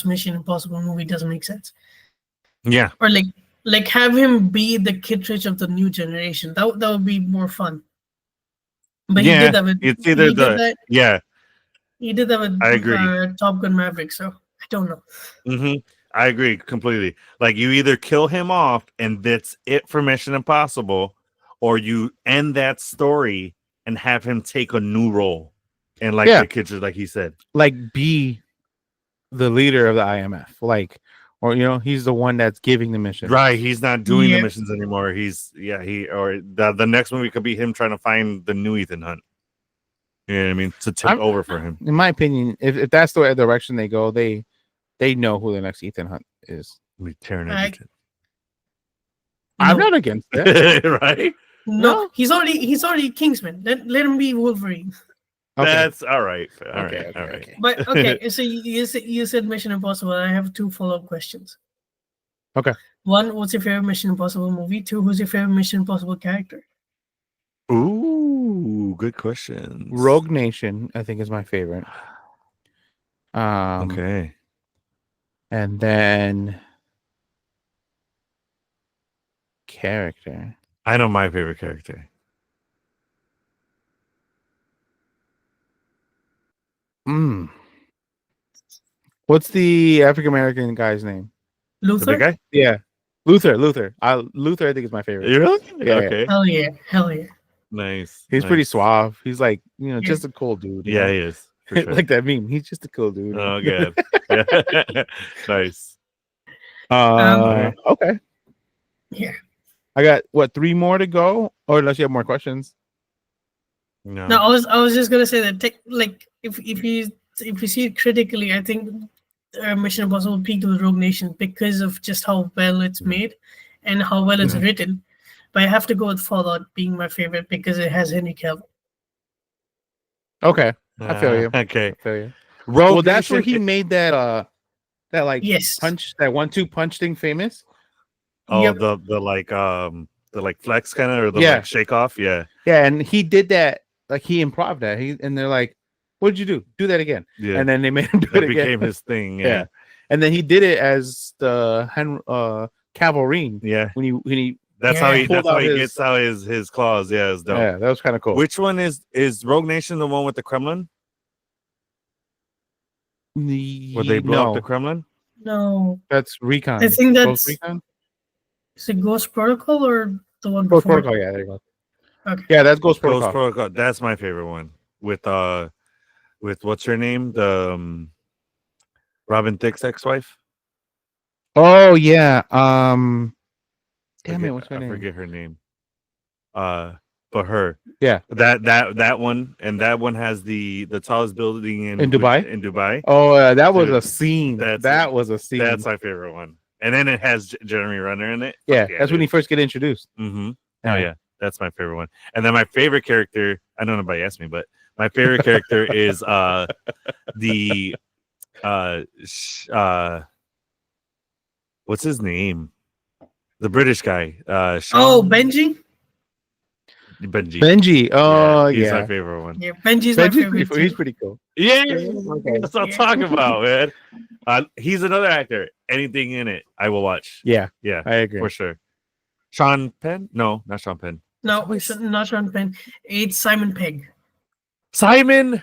Mission Impossible movie doesn't make sense. Yeah. Or like have him be the Kittredge of the new generation. That would be more fun. But he Yeah. did that with It's either yeah, he did that with I agree. Top Gun Maverick. So I don't know. I agree completely. Like you either kill him off and that's it for Mission Impossible, or you end that story and have him take a new role. And like Yeah. the kids, like he said. Like be the leader of the IMF, like, or he's the one that's giving the mission. Right, he's not doing the Yeah. missions anymore. The next movie could be him trying to find the new Ethan Hunt. You know what I mean? To take over for him. In my opinion, if that's the direction they go, they know who the next Ethan Hunt is. We tearing I- everything. I'm No. not against that. Right? No, he's already Kingsman. Let him be Wolverine. Okay. That's all right. All Okay, right. okay, All right. okay. But okay, so you said Mission Impossible. I have two follow-up questions. Okay. One, what's your favorite Mission Impossible movie? Two, who's your favorite Mission Impossible character? Ooh, good questions. Rogue Nation, I think, is my favorite. Okay. And then character. I know my favorite character. What's the African American guy's name? The big Luther? guy? Yeah, Luther. Luther, I think is my favorite. You really? Yeah, Okay. Hell yeah. Nice. He's nice. pretty suave. He's like, just a cool dude. Yeah, he is. For sure. Like that meme. He's just a cool dude. Oh, good. Yeah. Nice. Okay. Yeah. I got 3 more to go, or unless you have more questions. No. No, I was just gonna say that if you see it critically, I think Mission Impossible peaked with Rogue Nation because of just how well it's made and how well it's written. But I have to go with Fallout being my favorite because it has Henry Cavill. Okay, I feel you. Okay. I feel you. Rogue Well, that's where Nation- he made that like Yes. punch, that 1-2 punch thing famous. Oh, Yep. the like flex kind of, or the Yeah. like shake off. Yeah. Yeah, and he did that. Like he improv that. And they're like, "What'd you do? Do that again." Yeah. And then they made him do That it again. became his thing. Yeah. Yeah. And then he did it as the Cavalrine Yeah. when he That's Yeah. how he. Pulled That's how out he his- gets out his claws. Yeah, it's dope. yeah, that was kind of cool. Which one is Rogue Nation? The one with the Kremlin, where they blow up the Kremlin? No. That's Recon. I think Ghost that's Recon. is it Ghost Protocol or the one Ghost before? Protocol. Yeah, there you go. Okay. Yeah, that's Ghost Ghost Protocol. Protocol. That's my favorite one. With what's her name? The Robin Thicke's ex-wife. Oh yeah. Damn it, what's her I name? forget her name. But her. Yeah. That one, and that one has the tallest building in Dubai? In Dubai. Oh, that was Dude, a scene. that's That it. was a scene. That's my favorite one. And then it has Jeremy Renner in it. yeah, Fuck that's when he first get introduced. Mm-hmm. Oh yeah, that's my favorite one. And then my favorite character, I know nobody asked me, but my favorite character is the what's his name? The British guy. Oh, Benji? Benji. Benji. Oh he's yeah. my favorite one. Yeah, Benji's my Benji's favorite. pretty, he's too. pretty cool. Yeah, Okay. that's what I'm talking about, man. He's another actor. Anything in it, I will watch. Yeah, Yeah, I agree. for sure. Sean Penn? No, not Sean Penn. No, always- not Sean Penn. It's Simon Pegg. Simon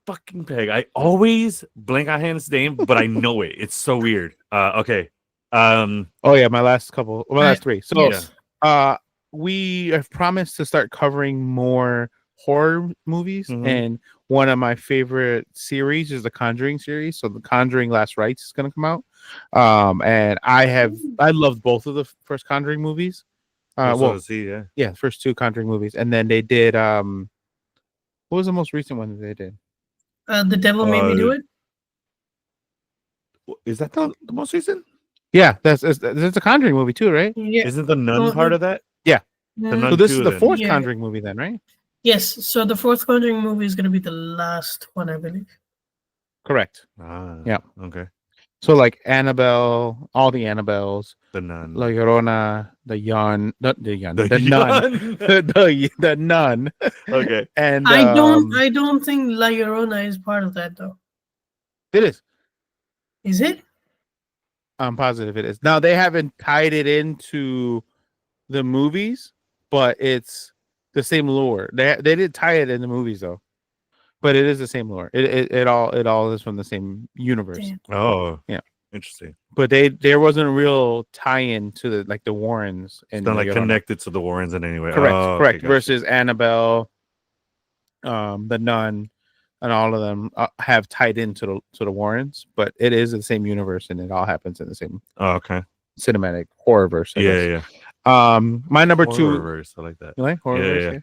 fucking Pegg. I always blank on his name, but I know it. It's so weird. Okay. Oh yeah, my last three. So Yes. we have promised to start covering more horror movies, Mhm. and one of my favorite series is the Conjuring series. So the Conjuring Last Rites is going to come out, and I loved both of the first Conjuring movies. So is he, yeah. Yeah, first two Conjuring movies, and then they did what was the most recent one that they did? The Devil Made Me Do It. Is that the most recent? Yeah, that's a Conjuring movie too, right? Yeah. Isn't the Nun part of that? Yeah. The Mm, Nun So this two, is the then. fourth Yeah. Conjuring movie, then, right? Yes. So the fourth Conjuring movie is going to be the last one, I believe. Correct. Yeah. Okay. So like Annabelle, all the Annabelles, The Nun. La Llorona, the Nun, The Nun, the Nun. Okay. And I don't think La Llorona is part of that though. it is. Is it? I'm positive it is. Now they haven't tied it into the movies, but it's the same lore. They did tie it in the movies though, but it is the same lore. It all is from the same universe. Damn. Oh. Yeah. Interesting. But there wasn't a real tie-in to the Warrens It's and not like Llorona. connected to the Warrens in any way. Correct, Oh, correct. okay, gotcha. Versus Annabelle, the Nun, and all of them have tied into the Warrens, but it is the same universe and it all happens in the same Oh, okay. cinematic horror verse. I Yeah, guess. yeah. My number two. Horror-verse, I like that. You like horror Yeah, verse? yeah. Yeah.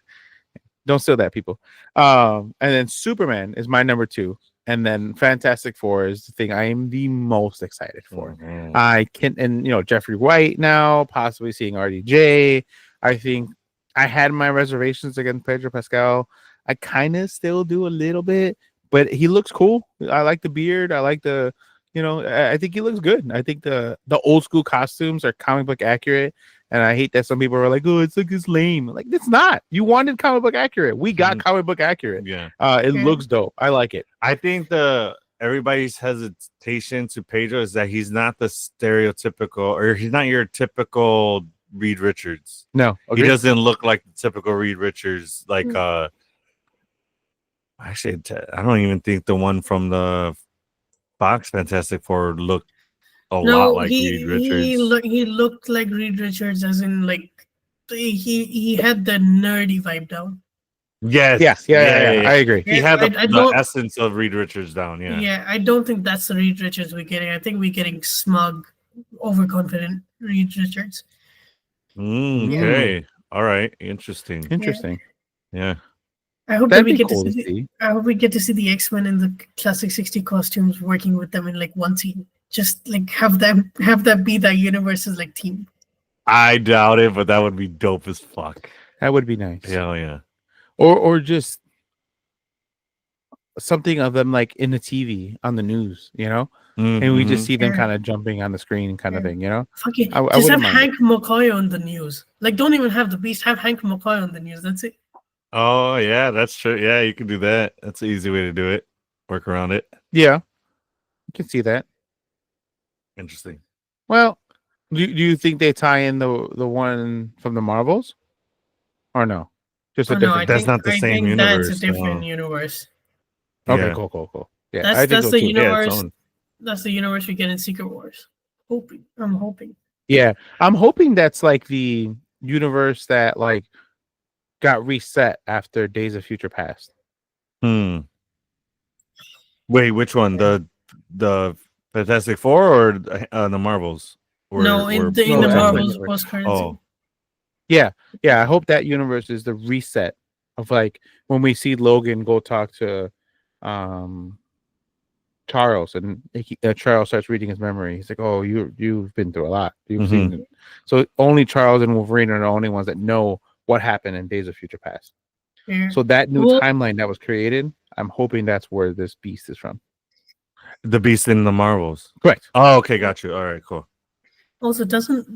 Don't steal that, people. And then Superman is my number two, and then Fantastic Four is the thing I am the most excited for. Mhm. I can, and Jeffrey White now, possibly seeing RDJ. I think I had my reservations against Pedro Pascal. I kind of still do a little bit, but he looks cool. I like the beard. I like the, I think he looks good. I think the old school costumes are comic book accurate. And I hate that some people are like, oh, it's lame. Like, it's not. You wanted comic book accurate. We got comic book accurate. Yeah. It looks dope. I like it. I think everybody's hesitation to Pedro is that he's not the stereotypical, or he's not your typical Reed Richards. No, He agreed. doesn't look like the typical Reed Richards. Like, actually, I don't even think the one from the Fox Fantastic Four looked a lot like Reed Richards. He looked like Reed Richards, as in like he had the nerdy vibe down. Yes. Yeah. I agree. He had I the don't- essence of Reed Richards down. Yeah. Yeah, I don't think that's the Reed Richards we're getting. I think we're getting smug, overconfident Reed Richards. Okay. All right. Interesting. Interesting. Yeah. I hope That'd that we be get cool to to see. see. I hope we get to see the X-Men in the classic 60 costumes working with them in like one scene. Just like have that be that universe's like team. I doubt it, but that would be dope as fuck. That would be nice. Hell yeah. Or just something of them like in the TV on the news, and we just see them Yeah. kind of jumping on the screen kind of thing, Fuck it. I Just have wouldn't mind Hank McCoy on the news. Like, don't even have the Beast. Have Hank McCoy on the news. That's it. Oh yeah, that's true. Yeah, you can do that. That's an easy way to do it. Work around it. Yeah, you can see that. Interesting. Well, do you think they tie in the one from the Marvels, or no? Just a Oh, no, different. That's not the I same think that's universe, a different no. universe. Okay, Yeah. cool. Yeah, That's I think so the too. universe. its own. That's the universe we get in Secret Wars. I'm hoping. Yeah, I'm hoping that's like the universe that like got reset after Days of Future Past. Wait, which one? The Fantastic Four or the Marvels? No, in the No, that's Marvels like- post credits. Oh, Yeah. I hope that universe is the reset of like when we see Logan go talk to Charles, and Charles starts reading his memory. He's like, "Oh, you've been through a lot. You've seen it." So only Charles and Wolverine are the only ones that know what happened in Days of Future Past. Yeah. So that new Well- timeline that was created, I'm hoping that's where this Beast is from. the Beast in the Marvels. Correct. Oh, okay, got you. All right, cool. Also, doesn't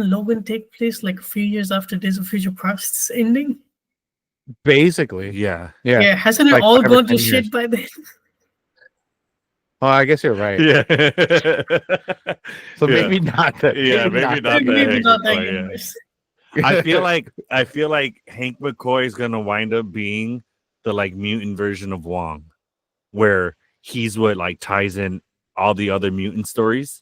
Logan take place like a few years after Days of Future Past's ending? Basically, Yeah. yeah. Hasn't it Like all 5 or gone to 10 shit years. by then? Oh, I guess you're right. Yeah. So Yeah. maybe not that. Yeah, maybe not that. Maybe Hank not that McCoy, yeah. universe. I feel like Hank McCoy is gonna wind up being the like mutant version of Wong, where he's what like ties in all the other mutant stories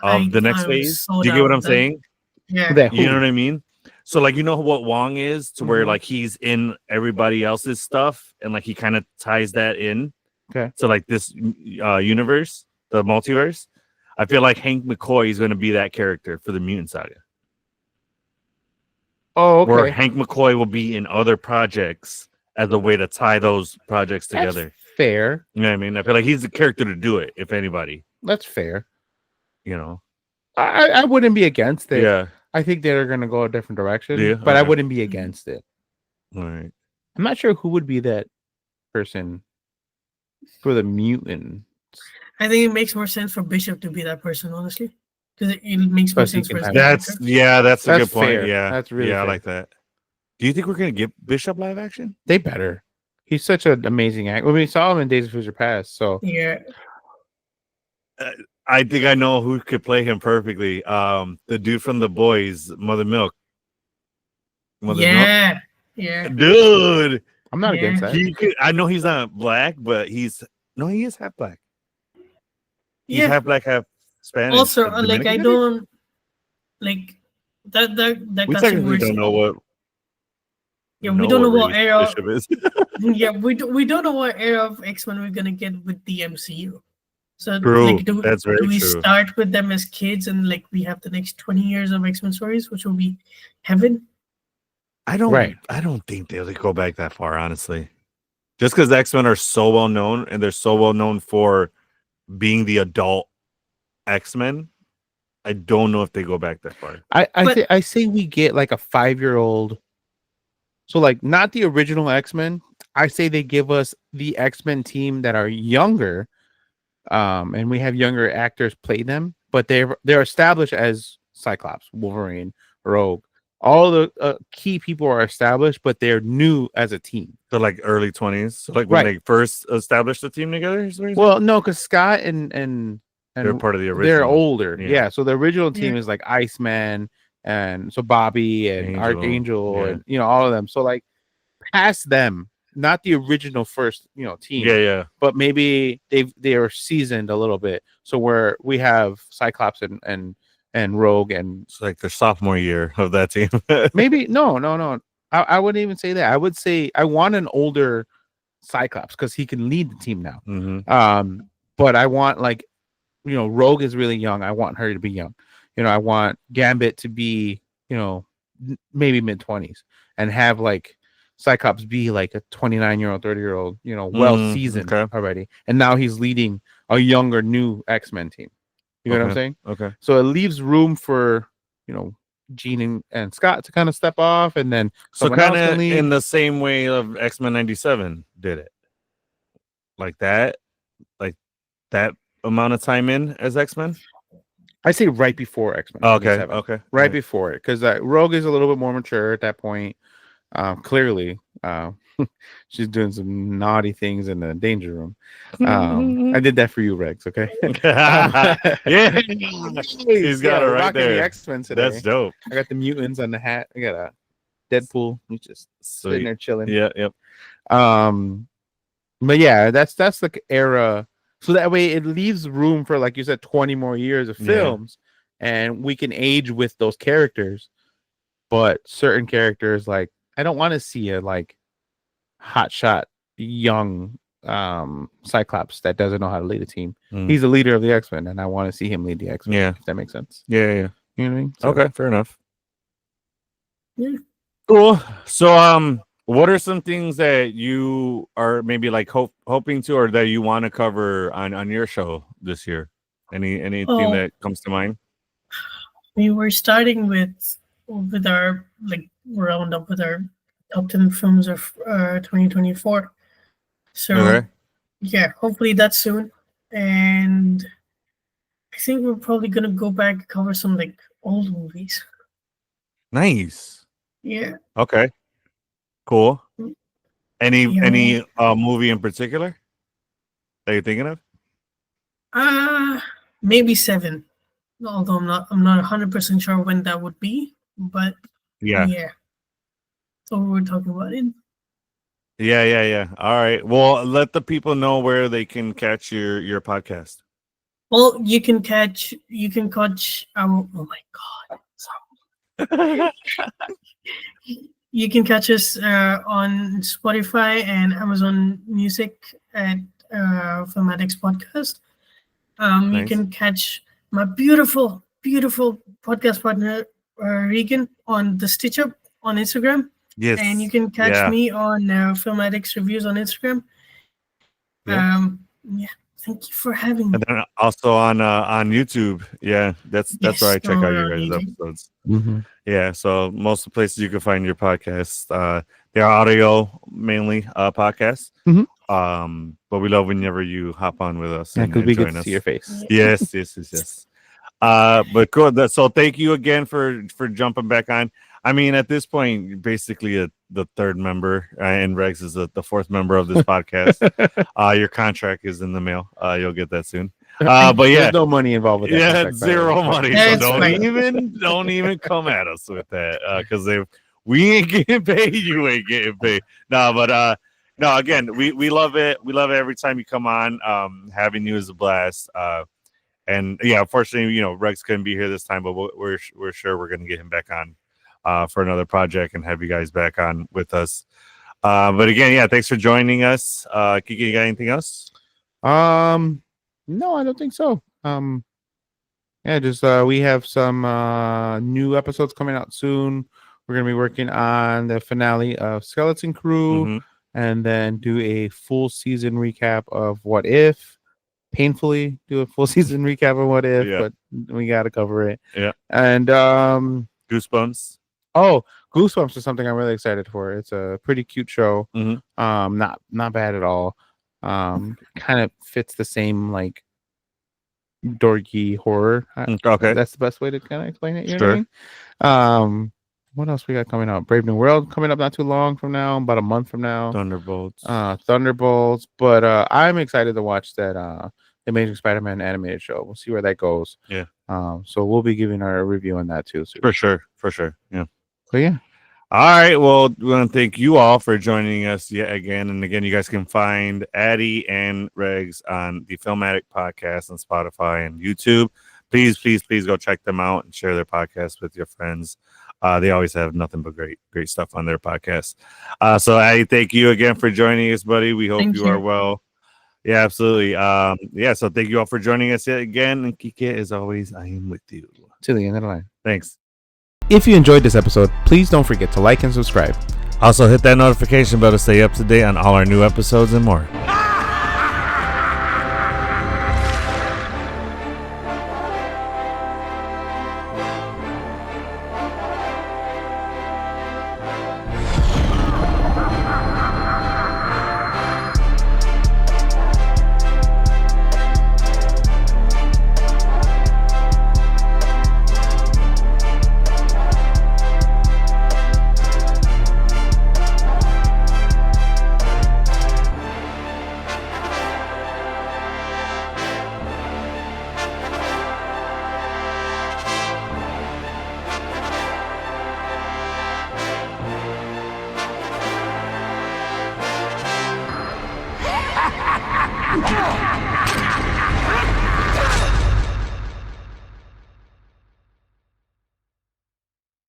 of the next I'm phase. so Do you get what down I'm with that. saying? Yeah. That You know who? what I mean? So like you know what Wong is to where Mhm. like he's in everybody else's stuff and like he kind of ties that in Okay. to like this universe, the multiverse. I feel like Hank McCoy is going to be that character for the Mutant Saga. Oh, Where okay. Hank McCoy will be in other projects as a way to tie those projects That's together. fair. You know what I mean? I feel like he's the character to do it, if anybody, That's fair. you know. I wouldn't be against it. Yeah. I think they're gonna go a different direction, Do you? but I Okay. wouldn't be against it. All right. I'm not sure who would be that person for the mutant, I think it makes more sense for Bishop to be that person, honestly, because it makes more because he sense can for his have. character. That's a That's good point. fair. Yeah. That's really yeah, I fair. like that. Do you think we're gonna get Bishop live action? They better. He's such an amazing actor. I mean, we saw him in Days of Future Past, so Yeah. I think I know who could play him perfectly. The dude from The Boys, Mother Milk. Yeah. Yeah. Dude, I'm not against Yeah. that. he could. I know he's not black, but he is half black. He's Yeah. half black, half Spanish. Also, like Dominican, I maybe? don't like that We casting technically was. don't know what. Yeah, we don't know what race era. Bishop is. Yeah, we don't know what era of X-Men we're gonna get with the MCU. So True. like, That's very do we true. start with them as kids and like we have the next 20 years of X-Men stories, which will be heaven? I don't. Right. I don't think they'll go back that far, honestly. Just because X-Men are so well known and they're so well known for being the adult X-Men, I don't know if they go back that far. I say we get like a 5-year-old. So like not the original X-Men. I say they give us the X-Men team that are younger, and we have younger actors play them, but they're established as Cyclops, Wolverine, Rogue. All the key people are established, but they're new as a team. So like early 20s, so like when Right. they first established the team together. Is what you're saying? Well, no, because Scott and they're part of the they're original. older. Yeah. Yeah. So the original team Yeah. is like Iceman and so Bobby and Angel, Archangel yeah. and all of them. So like past them, not the original first team. Yeah. But maybe they are seasoned a little bit. So where we have Cyclops and Rogue and It's like their sophomore year of that team. maybe no. I wouldn't even say that. I would say I want an older Cyclops because he can lead the team now. Mm-hmm. But I want like Rogue is really young. I want her to be young. I want Gambit to be maybe mid-20s and have like Cyclops be like a 29-year-old, 30-year-old, well seasoned already. And now he's leading a younger new X-Men team. You know what I'm saying? Okay. So it leaves room for Jean and Scott to kind of step off, and then So someone else kind can of lead. in the same way of X-Men 97 did it. Like that amount of time in as X-Men? I say right before X-Men. Oh, okay. 97. Okay. Right before it, because Rogue is a little bit more mature at that point. Clearly, she's doing some naughty things in the danger room. I did that for you, Rex. Okay. Yeah. He's got it we're right rocking there. The X-Men today. That's dope. I got the mutants on the hat. I got a Deadpool. He's just sitting Sweet. there chilling. Yeah. Yep. But yeah, that's the era. So that way it leaves room for, like you said, 20 more years of films, and we can age with those characters. But certain characters, like I don't want to see a like hotshot young Cyclops that doesn't know how to lead a team. He's the leader of the X-Men, and I want to see him lead the X-Men. Yeah. If that makes sense. Yeah. You know what I mean? So, Okay, fair enough. Yeah. Cool. So, what are some things that you are maybe like hoping to, or that you want to cover on your show this year? Anything that comes to mind? We were starting with our like roundup with our top 10 films of 2024. So yeah, hopefully that's soon. And I think we're probably gonna go back and cover some like old movies. Nice. Yeah. Okay. Cool. Any Yeah. movie in particular that you're thinking of? Maybe 7. Although I'm not 100% sure when that would be. But Yeah. So we're talking about it. Yeah. All right. Well, let the people know where they can catch your podcast. Well, you can catch our. Oh my god! Sorry. You can catch us on Spotify and Amazon Music at Film Addict's podcast. You Nice. can catch my beautiful podcast partner Regan on the Stitch Up on Instagram. Yes. And you can catch me on Film Addicts Reviews on Instagram. Yeah. Thank you for having me. And then also on YouTube. Yeah, that's where I check out your guys' episodes. Mm-hmm. Yeah, so most of the places you can find your podcasts, they're audio mainly podcasts. Mm-hmm. But we love whenever you hop on with us. Yeah, because we get join to us. see your face. Yes. But cool. So thank you again for jumping back on. I mean, at this point, you're basically the third member, and Rex is the fourth member of this podcast. Your contract is in the mail. You'll get that soon. But yeah, there's no money involved with that. Yeah, contract, zero money. That's So fine. don't even come at us with that because we ain't getting paid. You ain't getting paid. No, but no. Again, we love it. We love it every time you come on. Having you is a blast. And yeah, unfortunately, Rex couldn't be here this time, but we're sure we're gonna get him back on for another project and have you guys back on with us. But again, yeah, thanks for joining us. Kiki, you got anything else? No, I don't think so. Yeah, just we have some new episodes coming out soon. We're gonna be working on the finale of Skeleton Crew, and then do a full season recap of What If. Painfully do a full season recap of What If, but we gotta cover it. Yeah. And Goosebumps. Oh, Goosebumps is something I'm really excited for. It's a pretty cute show. Mm-hmm. Not bad at all. Kind of fits the same like dorky horror. Okay, that's the best way to kind of explain it. You know what I mean? What else we got coming out? Brave New World coming up not too long from now, about a month from now. Thunderbolts. But I'm excited to watch that the Amazing Spider-Man animated show. We'll see where that goes. Yeah. So we'll be giving our review on that too. For sure. Yeah. So yeah. All right. Well, we want to thank you all for joining us yet again. And again, you guys can find Addie and Regs on the Film Addict podcast on Spotify and YouTube. Please go check them out and share their podcast with your friends. They always have nothing but great stuff on their podcast. So Addie, thank you again for joining us, buddy. We hope you are well. Yeah, absolutely. So thank you all for joining us yet again. And Kike, as always, I am with you. To the end of the line. Thanks. If you enjoyed this episode, please don't forget to like and subscribe. Also, hit that notification bell to stay up to date on all our new episodes and more. Ha ha ha!